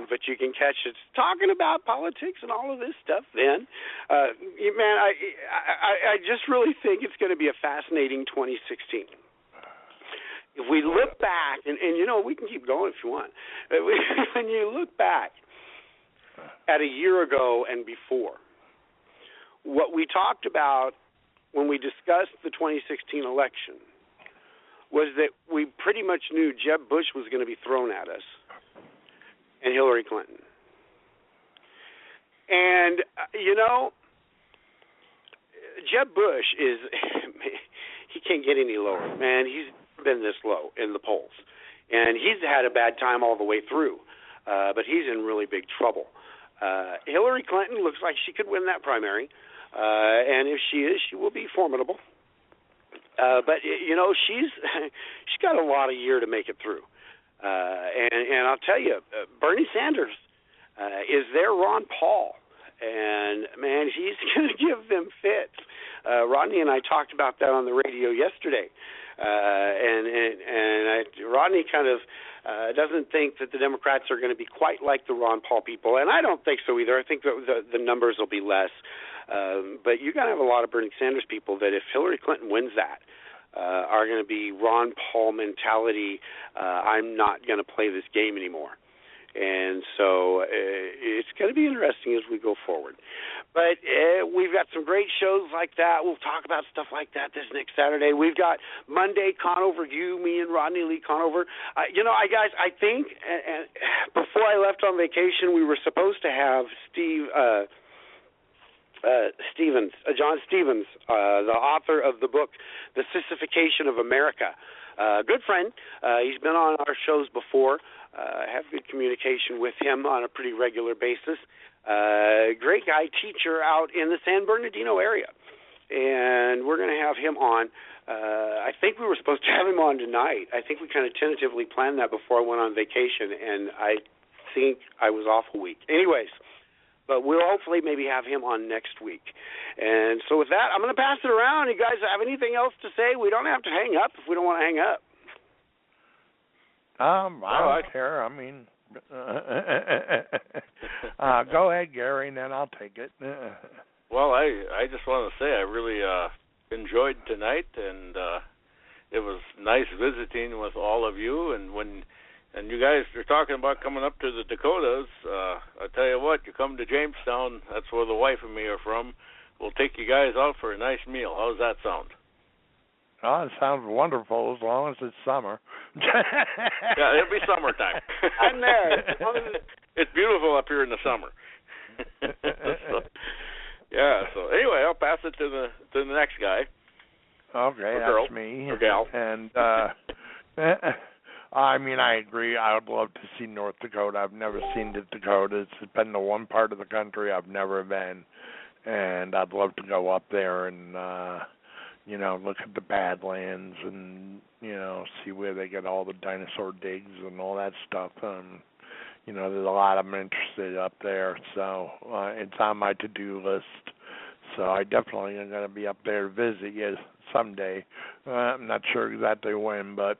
But you can catch it talking about politics and all of this stuff then. Man, I just really think it's going to be a fascinating 2016. If we look back, and we can keep going if you want, but when you look back at a year ago and before, what we talked about when we discussed the 2016 election was that we pretty much knew Jeb Bush was going to be thrown at us. And Hillary Clinton. And, Jeb Bush he can't get any lower. Man, he's been this low in the polls. And he's had a bad time all the way through. But he's in really big trouble. Hillary Clinton looks like she could win that primary. And if she is, she will be formidable. But, she's got a lot of year to make it through. And I'll tell you, Bernie Sanders is their Ron Paul, and man, he's going to give them fits. Rodney and I talked about that on the radio yesterday, and Rodney kind of doesn't think that the Democrats are going to be quite like the Ron Paul people, and I don't think so either. I think that the numbers will be less, but you're going to have a lot of Bernie Sanders people that if Hillary Clinton wins that, are going to be Ron Paul mentality, I'm not going to play this game anymore. And so it's going to be interesting as we go forward. But we've got some great shows like that. We'll talk about stuff like that this next Saturday. We've got Monday Conover, me and Rodney Lee Conover. Guys, I think before I left on vacation, we were supposed to have John Stevens, the author of the book, The Sissification of America. Good friend. He's been on our shows before. I have good communication with him on a pretty regular basis. Great guy, teacher out in the San Bernardino area. And we're going to have him on. I think we were supposed to have him on tonight. I think we kind of tentatively planned that before I went on vacation, and I think I was off a week. Anyways, but we'll hopefully maybe have him on next week. And so with that, I'm going to pass it around. You guys have anything else to say? We don't have to hang up if we don't want to hang up. I don't care. I mean, go ahead, Gary, and then I'll take it. Well, I just want to say I really enjoyed tonight, and it was nice visiting with all of you. And you guys are talking about coming up to the Dakotas. I tell you what, you come to Jamestown, that's where the wife and me are from. We'll take you guys out for a nice meal. How's that sound? Oh, it sounds wonderful as long as it's summer. Yeah, it'll be summertime. I'm there. It's beautiful up here in the summer. So anyway, I'll pass it to the next guy. Okay, girl, that's me. or gal. And I mean, I agree. I would love to see North Dakota. I've never seen the Dakotas. It's been the one part of the country I've never been, and I'd love to go up there and look at the Badlands and see where they get all the dinosaur digs and all that stuff. There's a lot I'm interested up there, so it's on my to-do list. So I definitely am going to be up there to visit you someday. I'm not sure exactly when, but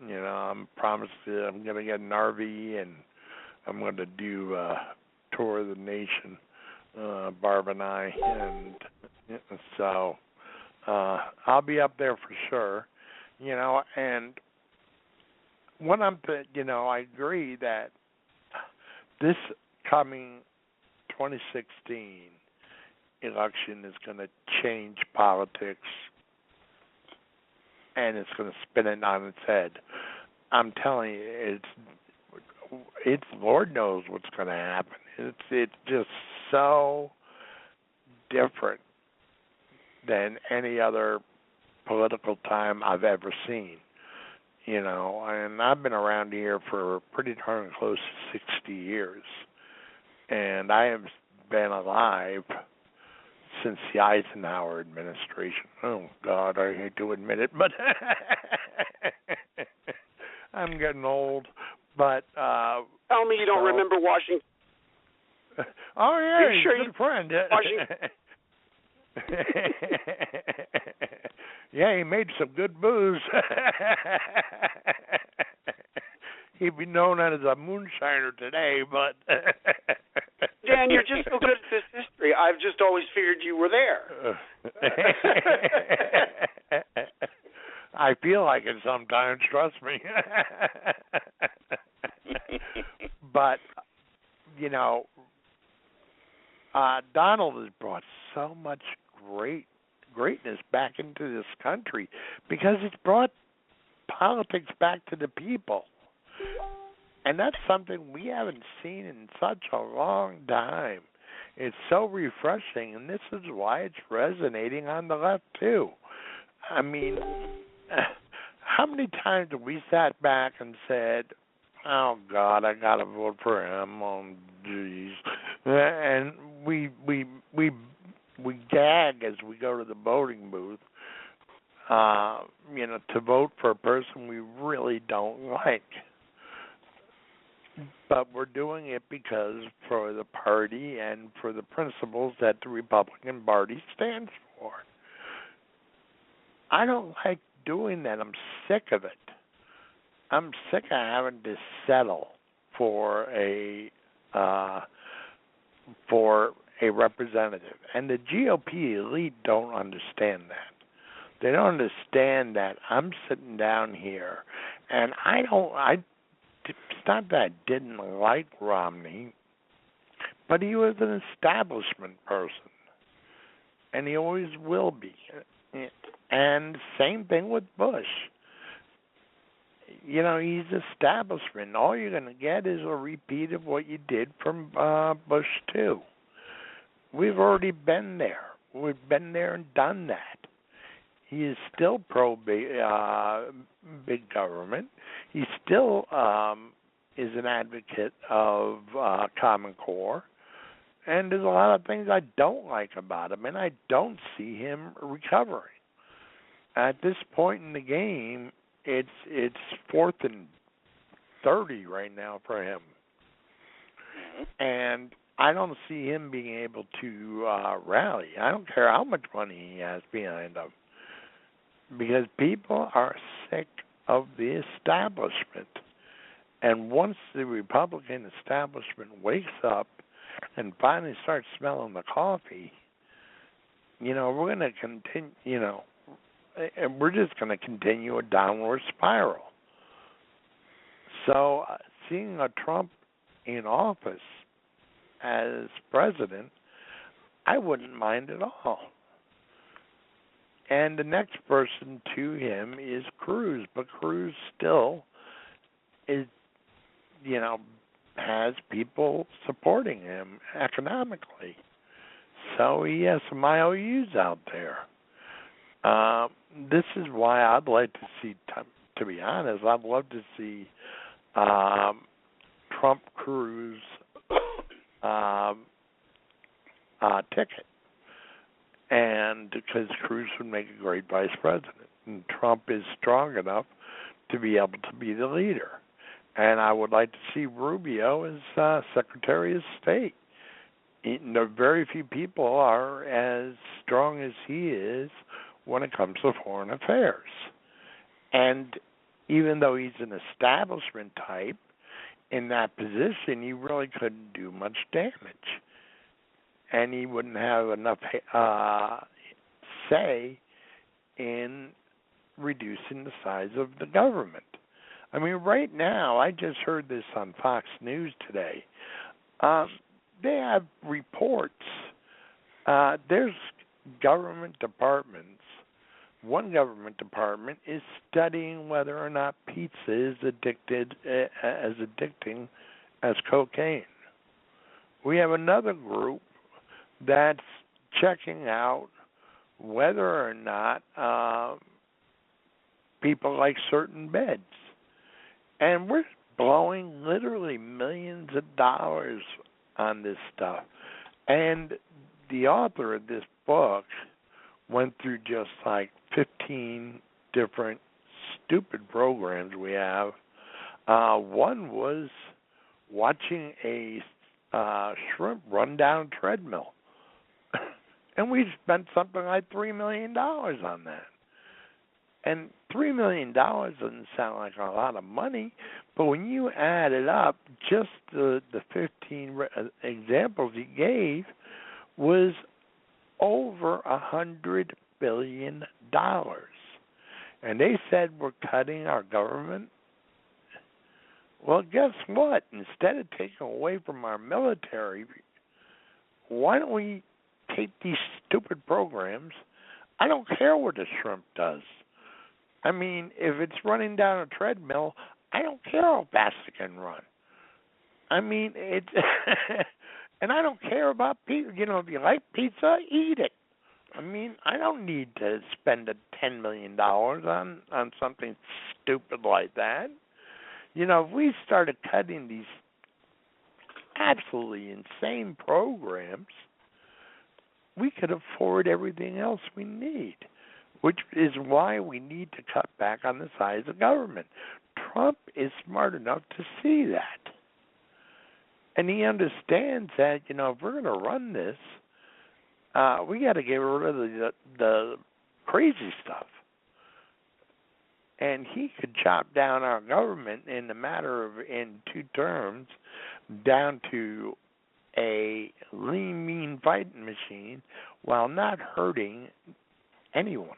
I'm promised I'm going to get an RV and I'm going to do a tour of the nation, Barb and I, and so I'll be up there for sure. And what I agree that this coming 2016 election is going to change politics, and it's going to spin it on its head. I'm telling you, it's Lord knows what's going to happen. It's just so different than any other political time I've ever seen. And I've been around here for pretty darn close to 60 years, and I have been alive since the Eisenhower administration. Oh, God, I hate to admit it, but I'm getting old. But tell me you don't remember Washington. Oh, yeah, Are you sure good friend. Washington? Yeah, he made some good booze. He'd be known as a moonshiner today, but... Dan, you're just so good at this history. I've just always figured you were there. I feel like it sometimes, trust me. But, Donald has brought so much greatness back into this country because it's brought politics back to the people. And that's something we haven't seen in such a long time. It's so refreshing, and this is why it's resonating on the left, too. I mean, how many times have we sat back and said, oh, God, I got to vote for him, oh, geez. And we gag as we go to the voting booth, to vote for a person we really don't like. But we're doing it because for the party and for the principles that the Republican Party stands for. I don't like doing that. I'm sick of it. I'm sick of having to settle for a representative. And the GOP elite don't understand that. They don't understand that I'm sitting down here, and it's not that I didn't like Romney, but he was an establishment person, and he always will be. And same thing with Bush. He's establishment. All you're going to get is a repeat of what you did from Bush 2. We've already been there. We've been there and done that. He is still pro-big government. He still is an advocate of Common Core. And there's a lot of things I don't like about him, and I don't see him recovering. At this point in the game, it's 4th and 30 right now for him. And I don't see him being able to rally. I don't care how much money he has behind him. Because people are sick of the establishment. And once the Republican establishment wakes up and finally starts smelling the coffee, we're going to continue, and we're just going to continue a downward spiral. So seeing a Trump in office as president, I wouldn't mind at all. And the next person to him is Cruz, but Cruz still is, has people supporting him economically. So he has some IOUs out there. this is why I'd like to see, to be honest, I'd love to see Trump Cruz ticket. And because Cruz would make a great vice president. And Trump is strong enough to be able to be the leader. And I would like to see Rubio as Secretary of State. Very few people are as strong as he is when it comes to foreign affairs. And even though he's an establishment type, in that position, he really couldn't do much damage. And he wouldn't have enough say in reducing the size of the government. I mean, right now, I just heard this on Fox News today. They have reports. There's government departments. One government department is studying whether or not pizza is addicting as cocaine. We have another group that's checking out whether or not people like certain beds. And we're blowing literally millions of dollars on this stuff. And the author of this book went through just like 15 different stupid programs we have. One was watching a shrimp run down a treadmill. And we spent something like $3 million on that. And $3 million doesn't sound like a lot of money, but when you add it up, just the 15 examples he gave was over $100 billion. And they said we're cutting our government. Well, guess what? Instead of taking away from our military, why don't we take these stupid programs? I don't care what a shrimp does. I mean, if it's running down a treadmill, I don't care how fast it can run. I mean, it's and I don't care about pizza. You know, if you like pizza, eat it. I mean, I don't need to spend $10 million on something stupid like that. You know, if we started cutting these absolutely insane programs, we could afford everything else we need, which is why we need to cut back on the size of government. Trump is smart enough to see that. And he understands that, you know, if we're going to run this, we got to get rid of the crazy stuff. And he could chop down our government in 2 terms down to a lean, mean fighting machine while not hurting anyone.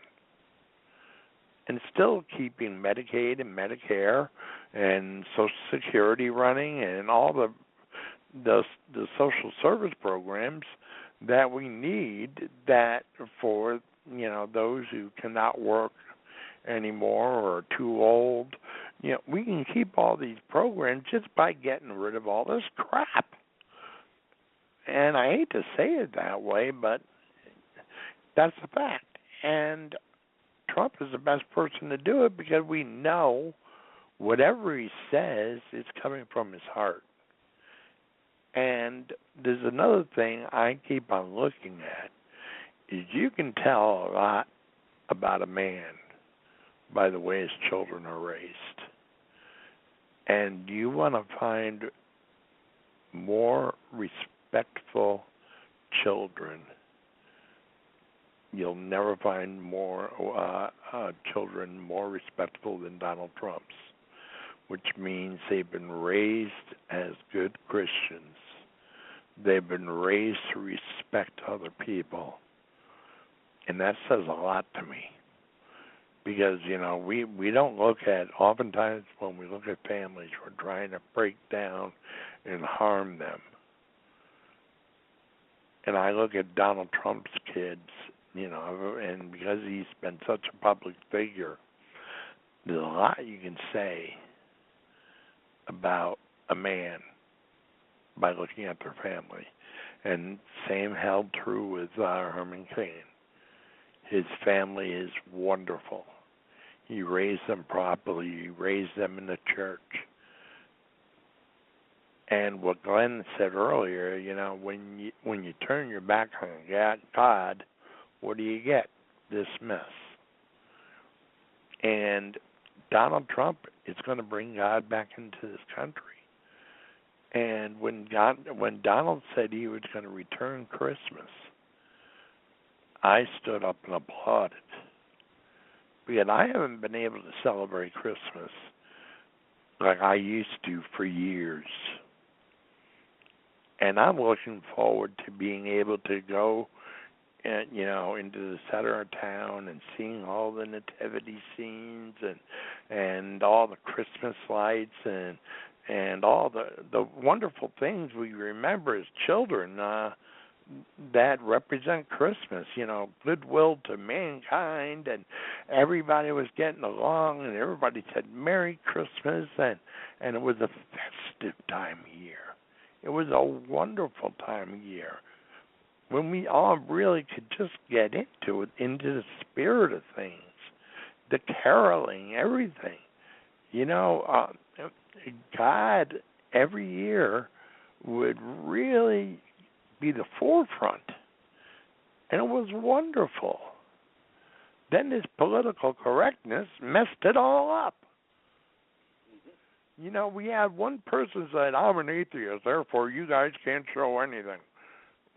And still keeping Medicaid and Medicare and Social Security running and all the social service programs that we need that for, you know, those who cannot work anymore or are too old. You know, we can keep all these programs just by getting rid of all this crap. And I hate to say it that way, but that's the fact. And Trump is the best person to do it because we know whatever he says is coming from his heart. And there's another thing I keep on looking at, is you can tell a lot about a man by the way his children are raised. And you want to find more respectful children. You'll never find more children more respectful than Donald Trump's, which means they've been raised as good Christians. They've been raised to respect other people. And that says a lot to me. Because, you know, we don't look at, oftentimes when we look at families, we're trying to break down and harm them. And I look at Donald Trump's kids, you know, and because he's been such a public figure, there's a lot you can say about a man by looking at their family. And same held true with Herman Cain. His family is wonderful. He raised them properly. He raised them in the church. And what Glenn said earlier, when you turn your back on God, what do you get? This mess. And Donald Trump is going to bring God back into this country. And when Donald said he was going to return Christmas, I stood up and applauded. Because I haven't been able to celebrate Christmas like I used to for years. And I'm looking forward to being able to go into the center of town and seeing all the nativity scenes and all the Christmas lights and all the wonderful things we remember as children that represent Christmas, goodwill to mankind, and everybody was getting along, and everybody said Merry Christmas, and it was a festive time of year. It was a wonderful time of year when we all really could just get into the spirit of things, the caroling, everything. God every year would really be the forefront, and it was wonderful. Then this political correctness messed it all up. We had one person said, I'm an atheist, therefore you guys can't show anything.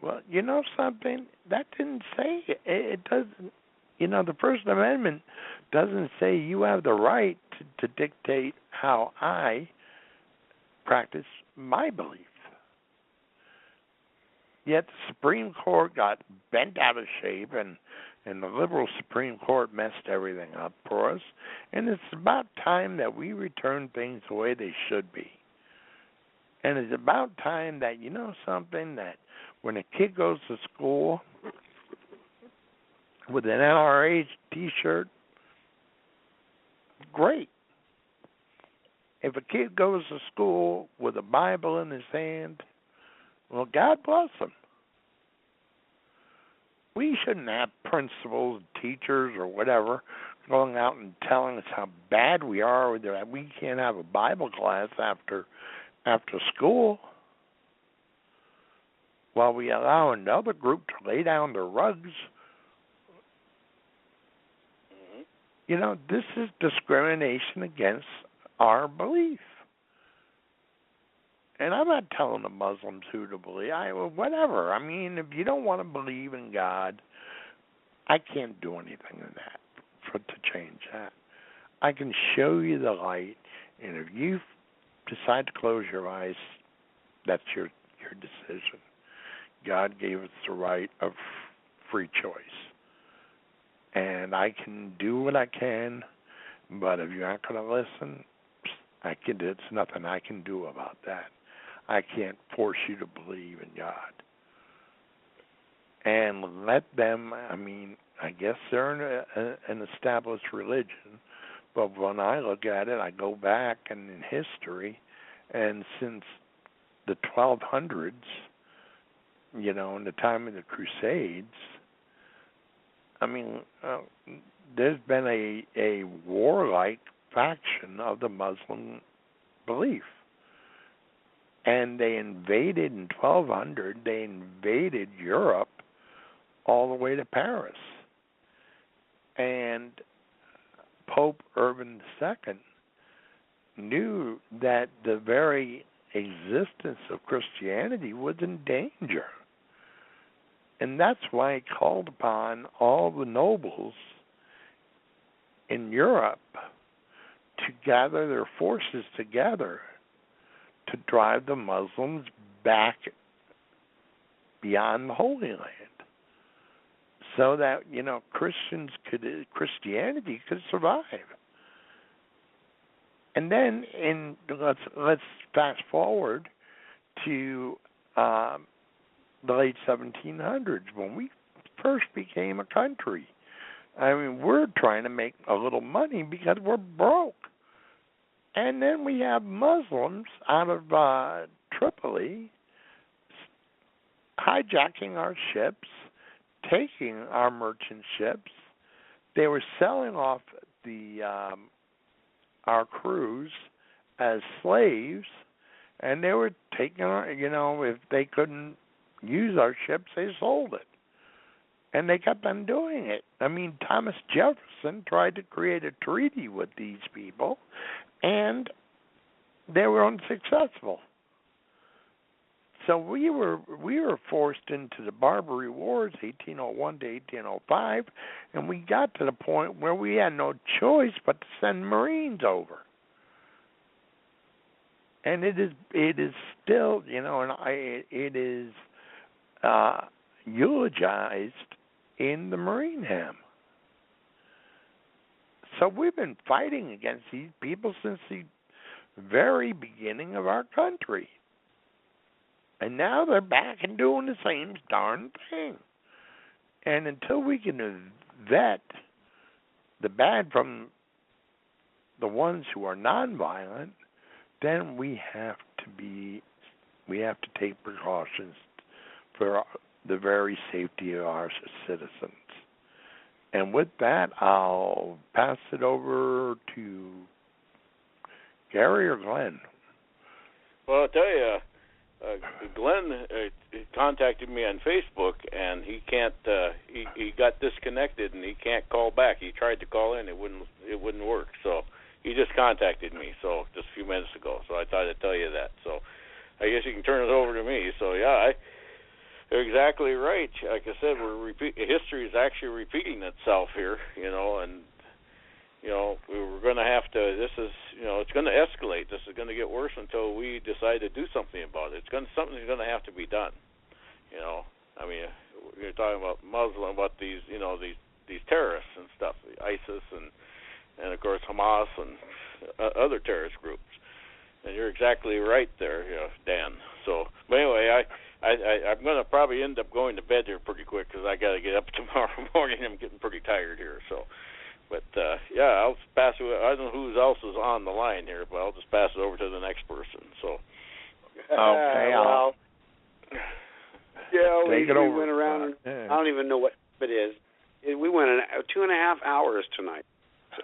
Well, you know something? That didn't say it doesn't. The First Amendment doesn't say you have the right to dictate how I practice my belief. Yet the Supreme Court got bent out of shape, and the liberal Supreme Court messed everything up for us. And it's about time that we return things the way they should be. And it's about time that, something, that when a kid goes to school with an NRA T-shirt, great. If a kid goes to school with a Bible in his hand, well, God bless him. We shouldn't have principals, teachers, or whatever going out and telling us how bad we are, that we can't have a Bible class after school, while we allow another group to lay down their rugs. This is discrimination against our belief. And I'm not telling the Muslims who to believe. Whatever. I mean, if you don't want to believe in God, I can't do anything in that to change that. I can show you the light, and if you decide to close your eyes, that's your decision. God gave us the right of free choice. And I can do what I can, but if you're not going to listen, it's nothing I can do about that. I can't force you to believe in God. And let them, I guess they're an established religion, but when I look at it, I go back and in history, and since the 1200s, in the time of the Crusades, there's been a warlike faction of the Muslim belief. And they invaded in 1200, they invaded Europe all the way to Paris. And Pope Urban II knew that the very existence of Christianity was in danger. And that's why he called upon all the nobles in Europe to gather their forces together to drive the Muslims back beyond the Holy Land, so that Christianity could survive. And then let's fast forward to the late 1700s, when we first became a country. We're trying to make a little money because we're broke. And then we have Muslims out of Tripoli hijacking our ships, taking our merchant ships, they were selling off our crews as slaves, and they were taking our, if they couldn't use our ships, they sold it. And they kept on doing it. I mean, Thomas Jefferson tried to create a treaty with these people, and they were unsuccessful. So we were forced into the Barbary Wars, 1801 to 1805, and we got to the point where we had no choice but to send Marines over. And it is still, it is eulogized in the Marine hymn. So we've been fighting against these people since the very beginning of our country. And now they're back and doing the same darn thing. And until we can vet the bad from the ones who are nonviolent, then we have to take precautions for the very safety of our citizens. And with that, I'll pass it over to Gary or Glenn. Well, I'll tell you, Glenn contacted me on Facebook, and he can't. He got disconnected, and he can't call back. He tried to call in, it wouldn't work. So he just contacted me, just a few minutes ago. So I thought I'd tell you that. So I guess you can turn it over to me. So yeah, you're exactly right. Like I said, history is actually repeating itself here, and we're going to have to. This is, it's going to escalate. This is going to get worse until we decide to do something about it. Something's going to have to be done. I mean, you're talking about Muslim, about these terrorists and stuff, ISIS and of course Hamas and other terrorist groups. And you're exactly right there, Dan. So, but anyway, I'm going to probably end up going to bed here pretty quick because I got to get up tomorrow morning. I'm getting pretty tired here. So, but I'll pass it. I don't know who else is on the line here, but I'll just pass it over to the next person. So, okay, we went around. I don't even know what it is. We went 2.5 hours tonight.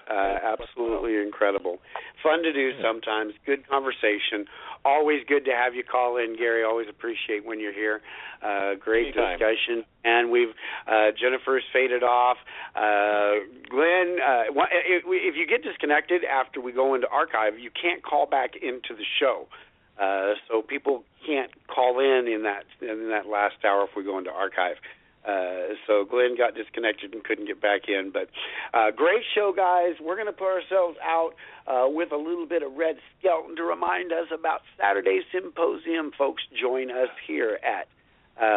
Absolutely incredible. Fun to do sometimes. Good conversation. Always good to have you call in, Gary. Always appreciate when you're here. Great Anytime. Discussion. And we've Jennifer's faded off. Glenn, if you get disconnected after we go into archive, you can't call back into the show. So people can't call in that last hour if we go into archive. So Glenn got disconnected and couldn't get back in. But great show, guys. We're going to put ourselves out with a little bit of Red Skelton to remind us about Saturday's symposium. Folks, join us here at,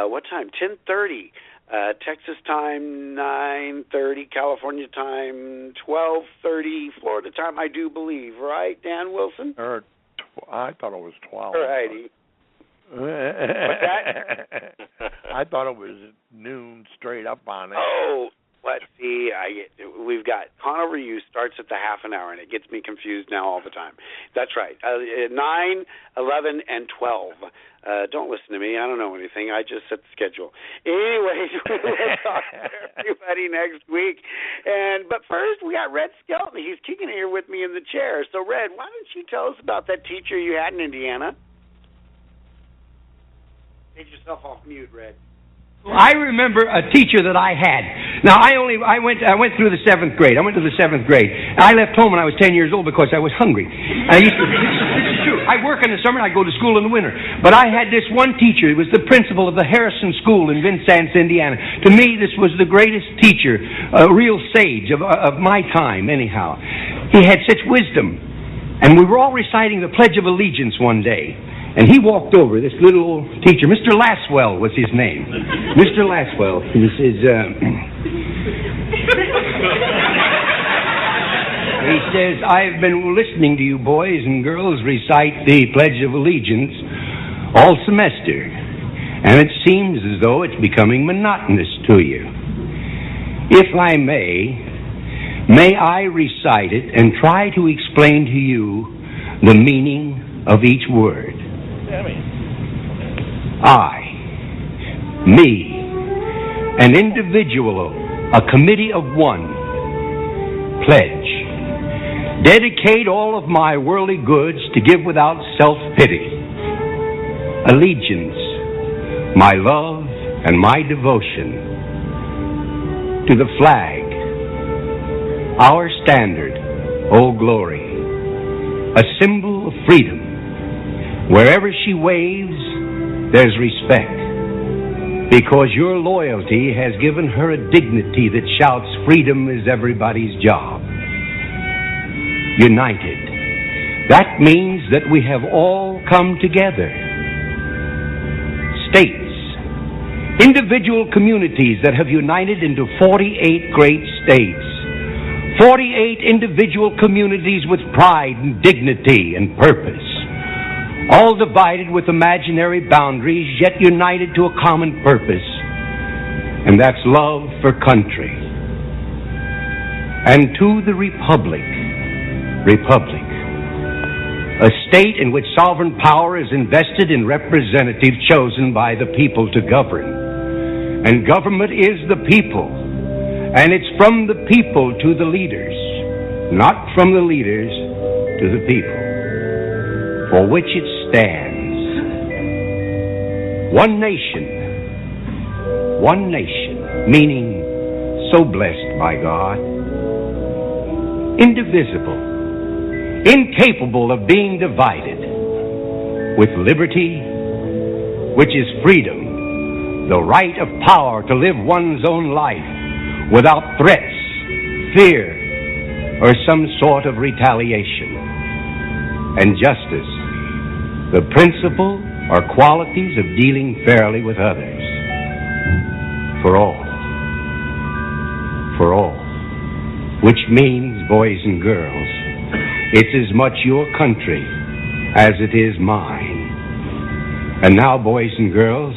what time? 10:30. Texas time, 9:30. California time, 12:30. Florida time, I do believe. Right, Dan Wilson? I thought it was 12. All righty. What's that? I thought it was noon straight up on it. Oh, let's see. We've got Conover U starts at the half an hour, and it gets me confused now all the time. That's right. 9, 11, and 12. Don't listen to me. I don't know anything. I just set the schedule. Anyways, we'll talk to everybody next week. But first, we got Red Skelton. He's kicking here with me in the chair. So, Red, why don't you tell us about that teacher you had in Indiana? Take yourself off mute, Red. I remember a teacher that I had. Now, I went through the 7th grade. I went to the 7th grade. I left home when I was 10 years old because I was hungry. This is true. I work in the summer and I go to school in the winter. But I had this one teacher. He was the principal of the Harrison School in Vincennes, Indiana. To me, this was the greatest teacher, a real sage of my time, anyhow. He had such wisdom. And we were all reciting the Pledge of Allegiance one day. And he walked over, this little old teacher, Mr. Laswell was his name. Mr. Laswell, he says, I've been listening to you boys and girls recite the Pledge of Allegiance all semester, and it seems as though it's becoming monotonous to you. If I may I recite it and try to explain to you the meaning of each word. I, me, an individual, a committee of one, pledge. Dedicate all of my worldly goods to give without self-pity. Allegiance, my love and my devotion to the flag, our standard, Old Glory, a symbol of freedom. Wherever she waves, there's respect, because your loyalty has given her a dignity that shouts freedom is everybody's job. United. That means that we have all come together. States, individual communities that have united into 48 great states. 48 individual communities with pride and dignity and purpose. All divided with imaginary boundaries, yet united to a common purpose. And that's love for country. And to the Republic, a state in which sovereign power is invested in representatives chosen by the people to govern. And government is the people. And it's from the people to the leaders, not from the leaders to the people, for which it stands. One nation, meaning so blessed by God, indivisible, incapable of being divided, with liberty, which is freedom, the right of power to live one's own life without threats, fear, or some sort of retaliation. And justice, the principle or qualities of dealing fairly with others. For all, which means, boys and girls, it's as much your country as it is mine. And now, boys and girls,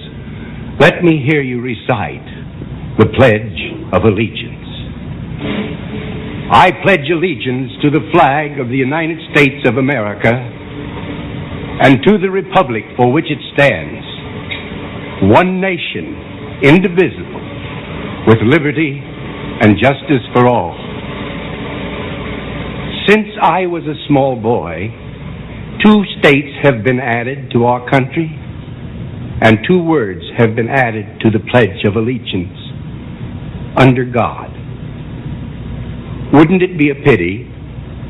let me hear you recite the Pledge of Allegiance. I pledge allegiance to the flag of the United States of America and to the republic for which it stands, one nation, indivisible, with liberty and justice for all. Since I was a small boy, 2 states have been added to our country, and 2 words have been added to the Pledge of Allegiance: under God. Wouldn't it be a pity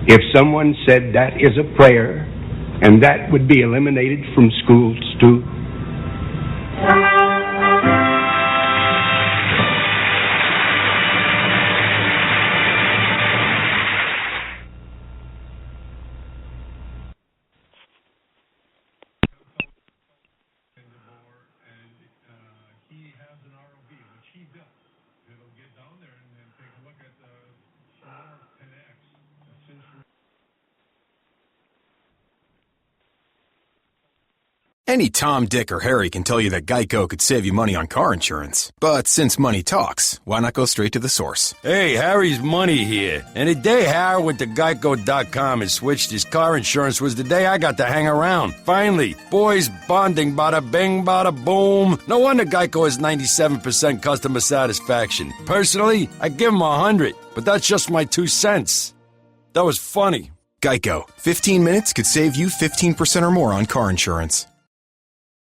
if someone said that is a prayer and that would be eliminated from schools too? Any Tom, Dick, or Harry can tell you that Geico could save you money on car insurance. But since money talks, why not go straight to the source? Hey, Harry's Money here. And the day Harry went to Geico.com and switched his car insurance was the day I got to hang around. Finally, boys bonding, bada bing, bada boom. No wonder Geico has 97% customer satisfaction. Personally, I give him 100, but that's just my 2 cents. That was funny. Geico. 15 minutes could save you 15% or more on car insurance.